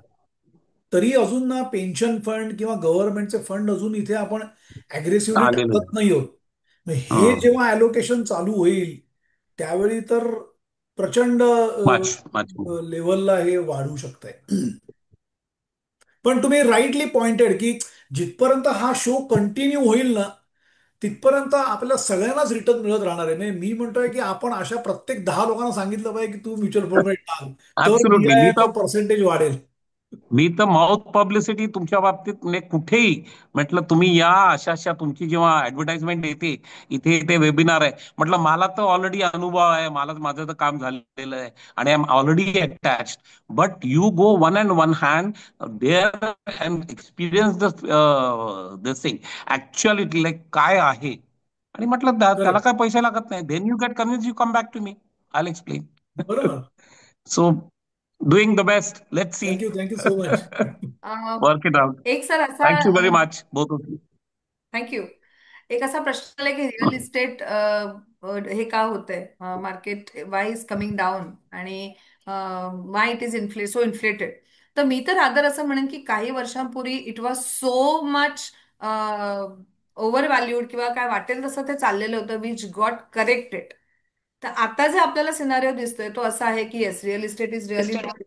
तरी अजून ना पेन्शन फंड किंवा गव्हर्नमेंटचे फंड अजून इथे आपण अग्रेसिव्हली आलेले. टाकत नाही आहोत. मग हे हं. जेव्हा अलोकेशन चालू होईल त्यावेळी तर प्रचंड मच मच. लेवलला हे वाढू शकतंय. पण तुम्ही राईटली पॉइंटेड की जिथपर्यंत हा शो कंटिन्यू होईल ना तिथपर्यंत आपल्याला सगळ्यांनाच रिटर्न मिळत राहणार आहे. म्हणजे मी म्हणतोय की आपण अशा प्रत्येक 10 लोकांना सांगितलं पाहिजे की तू म्युच्युअल फंडमध्ये टाक, तर ऍब्सोल्युटली. DIIचं पर्सेंटेज वाढेल. मी तर माउथ पब्लिसिटी तुमच्या बाबतीत म्हणजे कुठेही म्हटलं तुम्ही या, अशा अशा तुमची जेव्हा ऍडव्हर्टाइजमेंट येते, इथे इथे वेबिनार आहे, म्हटलं मला तर ऑलरेडी अनुभव आहे, मला माझं तर काम झालेलं आहे आणि I am already attach. But you go one and one hand there and experience this thing actually like काय आहे. आणि म्हटलं त्याला करेक्ट. काय पैसे लागत नाही. Then you get convince, you come back to me, I explain. बरोबर. So doing the best, let's see. Thank you, thank you so much. Work it out. एक सर असा thank you very much both of you. Thank you. एक असा प्रश्न आलाय की रिअल इस्टेट हे का होतंय, market why is coming down आणि why it is so inflated. तर मी तर रादर असं म्हणेन की काही वर्षांपूर्वी it was so much over valued किंवा काय वाटेल तसं ते चाललेलं होतं, विच गॉट करेक्टेड. तर आता जे आपल्याला सिनारिओ दिसतोय तो असा आहे की yes, real estate is really not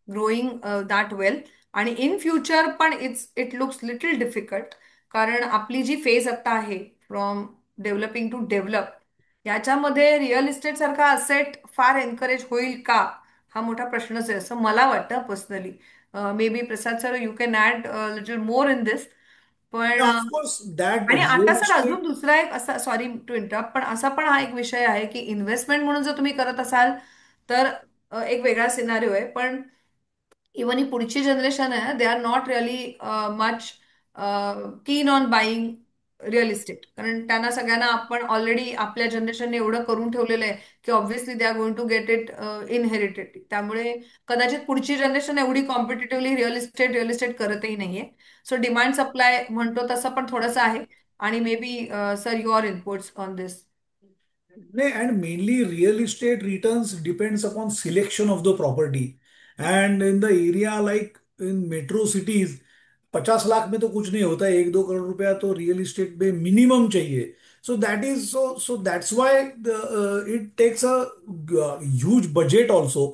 growing that well. आणि इन फ्युचर पण इट लुक्स लिटिल डिफिकल्ट. कारण आपली जी फेज आता आहे फ्रॉम डेव्हलपिंग टू डेव्हलप, याच्यामध्ये रिअल इस्टेट सारखा असेट फार एनकरेज होईल का, हा मोठा प्रश्नच आहे असं मला वाटतं personally. Maybe Prasad sir you can add little more in this. पण ऑफकोर्स दॅट आणि आता रिअल सर इस्टेट. अजून दुसरा एक असा, सॉरी टू इंटरप्ट, पण असा पण हा एक विषय आहे की इन्व्हेस्टमेंट म्हणून जर तुम्ही करत असाल तर एक वेगळा सिनारिओ आहे. पण इव्हन ही पुढची जनरेशन आहे, दे are not really much keen on buying real estate. कारण त्यांना सगळ्यांना आपण ऑलरेडी आपल्या जनरेशनने एवढं करून ठेवलेलं आहे की obviously they are going to get it inherited. त्यामुळे कदाचित पुढची जनरेशन एवढी कॉम्पिटेटिव्हली रिअल इस्टेट करतही नाहीये. सो डिमांड सप्लाय म्हणतो तसं पण थोडंसं आहे. आणि maybe sir your inputs on this. नाही, and mainly real estate returns depends upon selection of the property. And in the area like in metro cities 50 lakh में तो कुछ नहीं होता है. 1-2 करोड़ रुपया तो रियल इस्टेट में मिनिमम चाहिए. So that is so that's why it takes a huge budget also.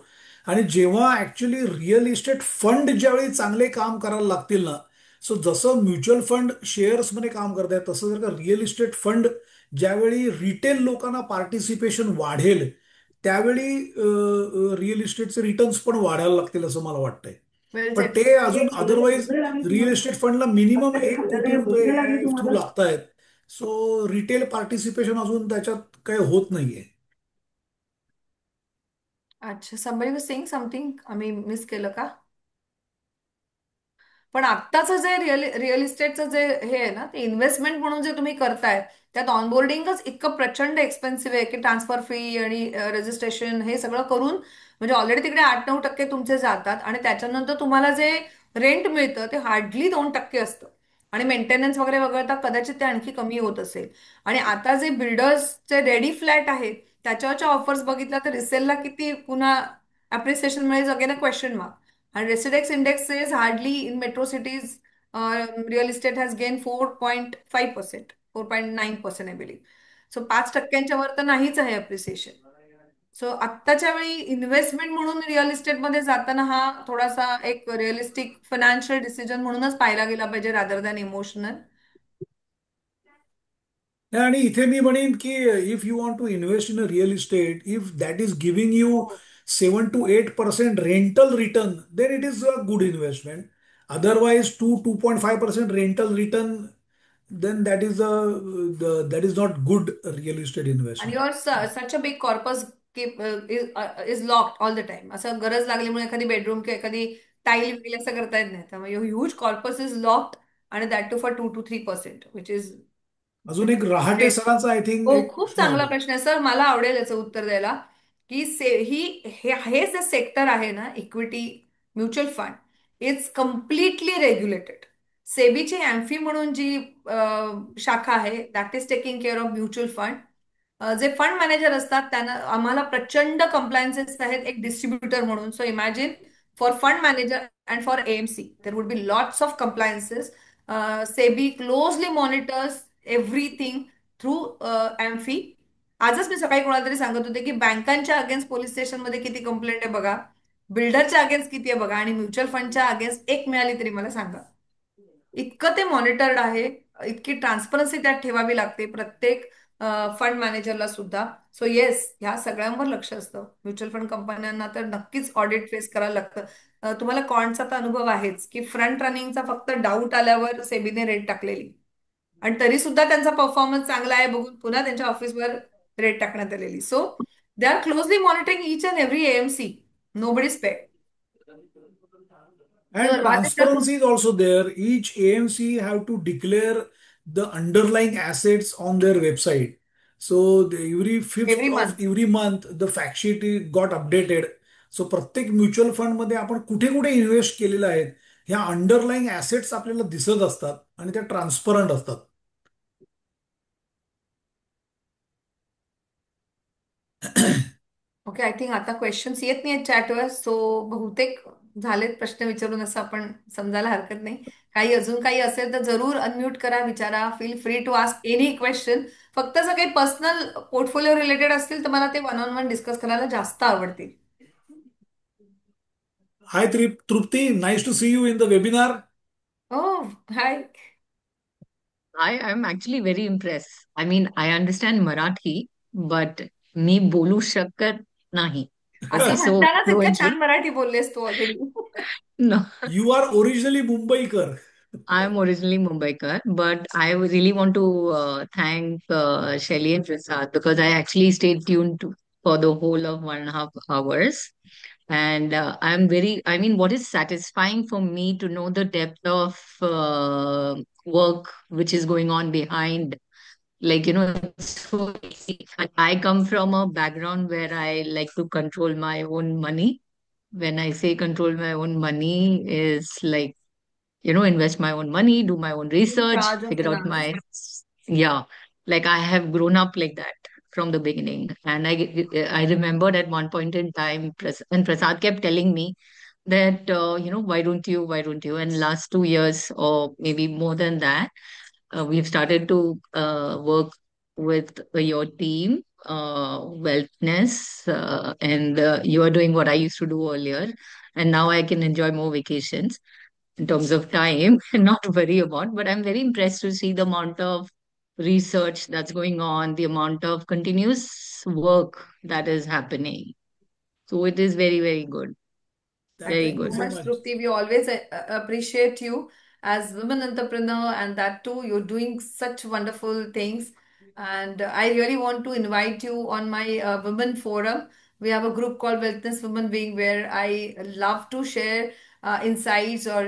आणि जेव्हा ऍक्च्युली रिअल इस्टेट फंड ज्यावेळी चांगले काम करायला लागतील ना, सो जसं म्युच्युअल फंड शेअर्समध्ये काम करत आहे तसं जर का रिअल इस्टेट फंड ज्यावेळी रिटेल लोकांना पार्टिसिपेशन वाढेल त्यावेळी रिअल इस्टेटचे रिटर्न्स पण वाढायला लागतील असं मला वाटतंय. वेल पण सेट. ते अजून अदरवाईज रिअल इस्टेट फंडला मिनिमम 1 कोटी रुपये थ्रू लागतायत. सो रिटेल पार्टिसिपेशन अजून त्याच्यात काही होत नाहीये. अच्छा, somebody was saying something आम्ही मिस केलं का? पण आत्ताचं जे रिअल इस्टेटचं जे हे आहे ना, ते इन्व्हेस्टमेंट म्हणून जे तुम्ही करताय त्यात ऑनबोर्डिंगच इतकं प्रचंड एक्सपेन्सिव्ह आहे की ट्रान्सफर फी आणि रजिस्ट्रेशन हे सगळं करून म्हणजे ऑलरेडी तिकडे 8-9% तुमचे जातात आणि त्याच्यानंतर तुम्हाला जे रेंट मिळतं ते हार्डली 2% असतं आणि मेंटेनन्स वगैरे वगळता कदाचित ते आणखी कमी होत असेल. आणि आता जे बिल्डर्सचे रेडी फ्लॅट आहेत त्याच्यावरच्या ऑफर्स बघितल्या तर रिसेलला किती पुन्हा अप्रिसिएशन मिळेल again a question mark. And Residex index says hardly in metro cities, real estate has gained 4.5%, 4.9% I believe. So 5%च्या वर तर नाहीच आहे अप्रिसिएशन. सो आत्ताच्या वेळी इन्व्हेस्टमेंट म्हणून रिअल इस्टेटमध्ये जाताना हा थोडासा एक रिअलिस्टिक फायनान्शियल डिसिजन म्हणूनच पाहिला गेला पाहिजे रादर दॅन इमोशनल. आणि इथे मी म्हणेन की if you want to invest in a real estate, if that is giving you 7 to 8% rental return, then it is a good investment. Otherwise 2.5% rental return, then that is not good real estate आणि investment. Your such a big corpus is locked all the time. असं गरज लागल्यामुळे एखादी बेडरूम किंवा एखादी टाईल वगैरे असं करता येत नाही. त्यामुळे ह्यूज कॉर्पस इज लॉक्ड आणि that too for 2 to 3% which is अजून एक रहाटे ग्रेट. सरांचा आय थिंक हो, एक खूप प्रश्न चांगला होता. प्रश्न आहे सर. मला आवडेल याचं उत्तर द्यायला की हे जे सेक्टर आहे ना, equity mutual fund is completely regulated. सेबीची अँफी म्हणून जी शाखा आहे that is taking care of mutual fund. जे फंड मॅनेजर असतात त्यांना आम्हाला प्रचंड कंप्लायन्सेस आहेत एक डिस्ट्रीब्युटर म्हणून. So imagine for fund manager and for AMC there would be lots of compliances. SEBI closely monitors everything through AMFI. आजच मी सकाळी कोणाला तरी सांगत होते की बँकांच्या अगेन्स्ट पोलीस स्टेशनमध्ये किती कंप्लेंट आहे बघा, बिल्डरच्या अगेन्स्ट किती आहे बघा आणि म्युच्युअल फंडच्या अगेन्स्ट एक मिळाली तरी मला सांगा. इतकं ते मॉनिटर्ड आहे. इतकी ट्रान्सपरन्सी त्यात ठेवावी लागते प्रत्येक फंड मॅनेजरला सुद्धा. सो येस, ह्या सगळ्यांवर लक्ष असतं. म्युच्युअल फंड कंपन्यांना तर नक्कीच ऑडिट फेस करायला लागतं. तुम्हाला कॉन्टचा तर अनुभव आहेच की फ्रंट रनिंगचा फक्त डाऊट आल्यावर सेबीने रेट टाकलेली आणि तरी सुद्धा त्यांचा परफॉर्मन्स चांगला आहे बघून पुन्हा त्यांच्या ऑफिसवर रेट टाकण्यात आलेली. So they are closely monitoring each and every AMC. Nobody spared. And तर माझे तर transparency is also there. Each AMC have to declare the underlying assets on their website. So every fifth every of month. every month the fact sheet got updated. So प्रत्येक म्युच्युअल फंड मध्ये आपण कुठे कुठे इन्व्हेस्ट केलेलं आहे ह्या अंडरलाईंग ऍसेट्स आपल्याला दिसत असतात आणि त्या ट्रान्सपरंट असतात. ओके, आय थिंक आता क्वेश्चन्स येत नाहीत चॅटवर. सो बहुतेक झालेत प्रश्न विचारून असं आपण समजायला हरकत नाही. काही अजून काही असेल तर जरूर अनम्यूट करा, विचारा. Feel free to ask any question. फक्त जर काही पर्सनल पोर्टफोलिओ रिलेटेड असतील तर मला ते वन ऑन वन डिस्कस करायला जास्त आवडतील. Hi Trupti, nice to see you in the webinar. O high. I'm actually very impressed. I mean, I understand Marathi, but मी बोलू शकत नाही. असं So म्हणतानाच इतकं fluently. छान मराठी बोललेस तू already. No, You are originally Mumbaikar. I'm originally Mumbaikar, but I really want to thank Shelly and Prasad because I actually stayed tuned for the whole of 1.5 hours. And I mean, what is satisfying for me to know the depth of work which is going on behind. Like, it's so easy. I come from a background where I like to control my own money. When I say control my own money, is like, invest my own money, do my own in research, charge of figure out finance. my, yeah, like I have grown up like that from the beginning. And I remembered at one point in time, and Prasad kept telling me that, why don't you? And last 2 years or maybe more than that, we've started to work with your team. wellness, and you are doing what I used to do earlier, and now I can enjoy more vacations in terms of time and not worry about. But I'm very impressed to see the amount of research that's going on, the amount of continuous work that is happening. So it is very, very good. Very Thank you So good. so much, much. Trupti. We always appreciate you as women entrepreneur, and that too, you're doing such wonderful things. And I really want to invite you on my women forum. We have a group called Wellness Women Being, where I love to share insights, or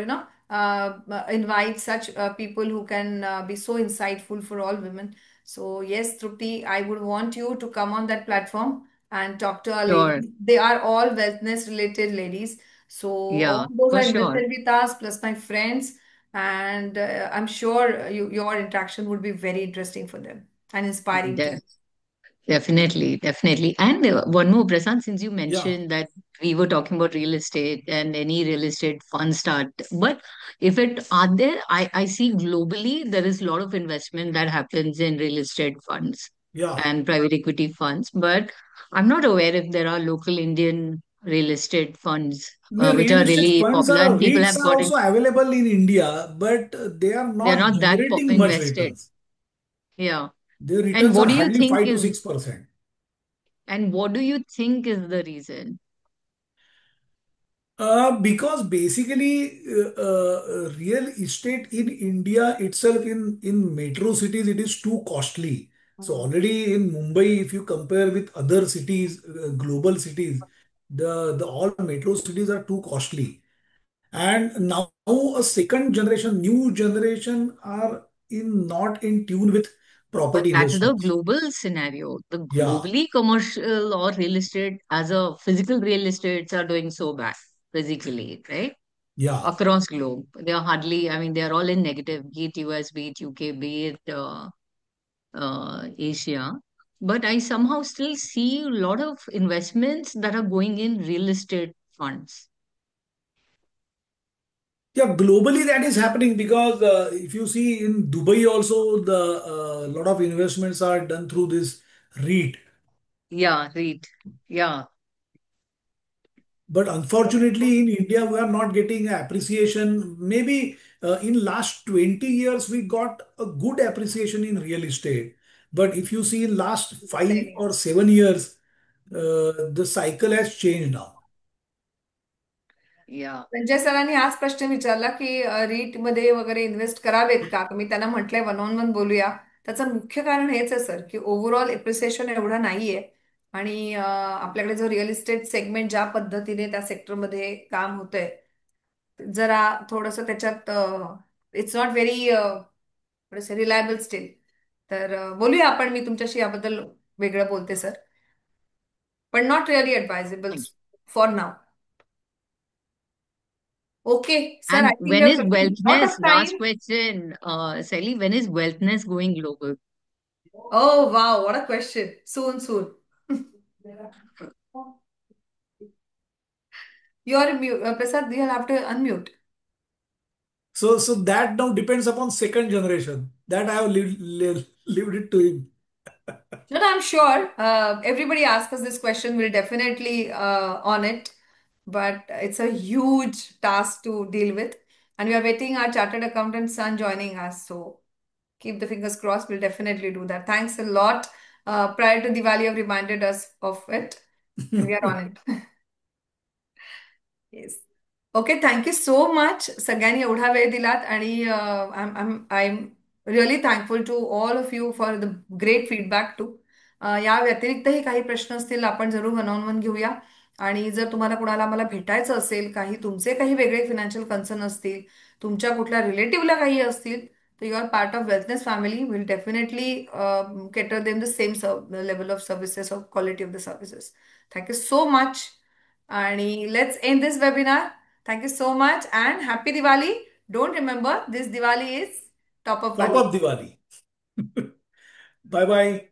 invite such people who can be so insightful for all women. So yes, Trupti, I would want you to come on that platform and talk to our Sure. ladies. They are all wellness related ladies, so Yeah, all those for are sure. invested with us, plus my friends, and I'm sure your interaction would be very interesting for them and inspiring too. De- Definitely, definitely. And one more, Prasad, since you Yeah, mentioned that we were talking about real estate and any real estate fund start, but if it are there, I see globally there is a lot of investment that happens in real estate funds yeah. and private equity funds, but I'm not aware if there are local Indian real estate funds The which real are estate really funds popular are and people REITs have are gotten, also available in India, but they are they're not not that generating much invested. returns. Yeah. Their And returns what are do you hardly think 5 to is 6%. and what do you think is the reason? Because basically, real estate in India itself, in metro cities, it is too costly. So Mhm. already in Mumbai, if you compare with other cities, global cities, the all metro cities are too costly. And now a second generation, new generation are in not in tune with But property that's the investments. global scenario. The Yeah, globally commercial or real estate as a physical real estates are doing so bad physically, right? yeah. Across globe. They are hardly, I mean, they are all in negative, be it US, be it UK, be it Asia. But I somehow still see a lot of investments that are going in real estate funds. Yeah, globally that is happening because if you see in Dubai also the lot of investments are done through this REIT. Yeah, right. Yeah. But unfortunately in India we are not getting appreciation. Maybe in last 20 years we got a good appreciation in real estate. But if you see in last 5 or 7 years, the cycle has changed now. Yeah. Sanjay सरांनी हाच प्रश्न विचारला की रीट मध्ये वगैरे इन्व्हेस्ट करावेत का, मी त्यांना म्हटलंय वन ऑन वन बोलूया. त्याचं मुख्य कारण हेच आहे सर, की ओव्हरऑल एप्रिसिएशन एवढं नाहीये. आणि आपल्याकडे जो रिअल इस्टेट सेगमेंट ज्या पद्धतीने त्या सेक्टरमध्ये काम होतंय, जरा थोडंसं त्याच्यात it's not very reliable steel. तर बोलूया आपण, मी तुमच्याशी याबद्दल वेगळं बोलते सर, पण not really advisable for now. Okay sir, And I think we when are is coming lot wellness, of last time. question, Sally, when is wellness going global? Oh wow, what a question. Soon, soon. You're mute. Prasad, you'll have to unmute. So that now depends upon second generation. That I have lived it to him. No, no, I'm sure everybody asks us this question. We'll definitely on it, but it's a huge task to deal with. And we are waiting our chartered accountant son joining us. So keep the fingers crossed. We'll definitely do that. Thanks a lot. Prior to Diwali, you have reminded us of it, and we are on it. Yes. Okay, thank you so much सगळ्यांनी एवढा वेळ दिलात. आणि I am really thankful to all of you for the great feedback too. या व्यतिरिक्तही काही प्रश्न असतील आपण जरूर वन ऑन वन घेऊया. आणि जर तुम्हाला कुणाला मला भेटायचं असेल, काही तुमचे काही वेगळे फिनान्शियल कन्सर्न असतील, तुमच्या कुठल्या रिलेटिव्हला काही असतील, तर you are part of wealthness family. Will definitely cater them the same level of services or quality of the services. Thank you so much. And let's end this webinar. Thank you so much and happy Diwali. Don't remember, this Diwali is top of Top Diwali. of Diwali. Bye bye.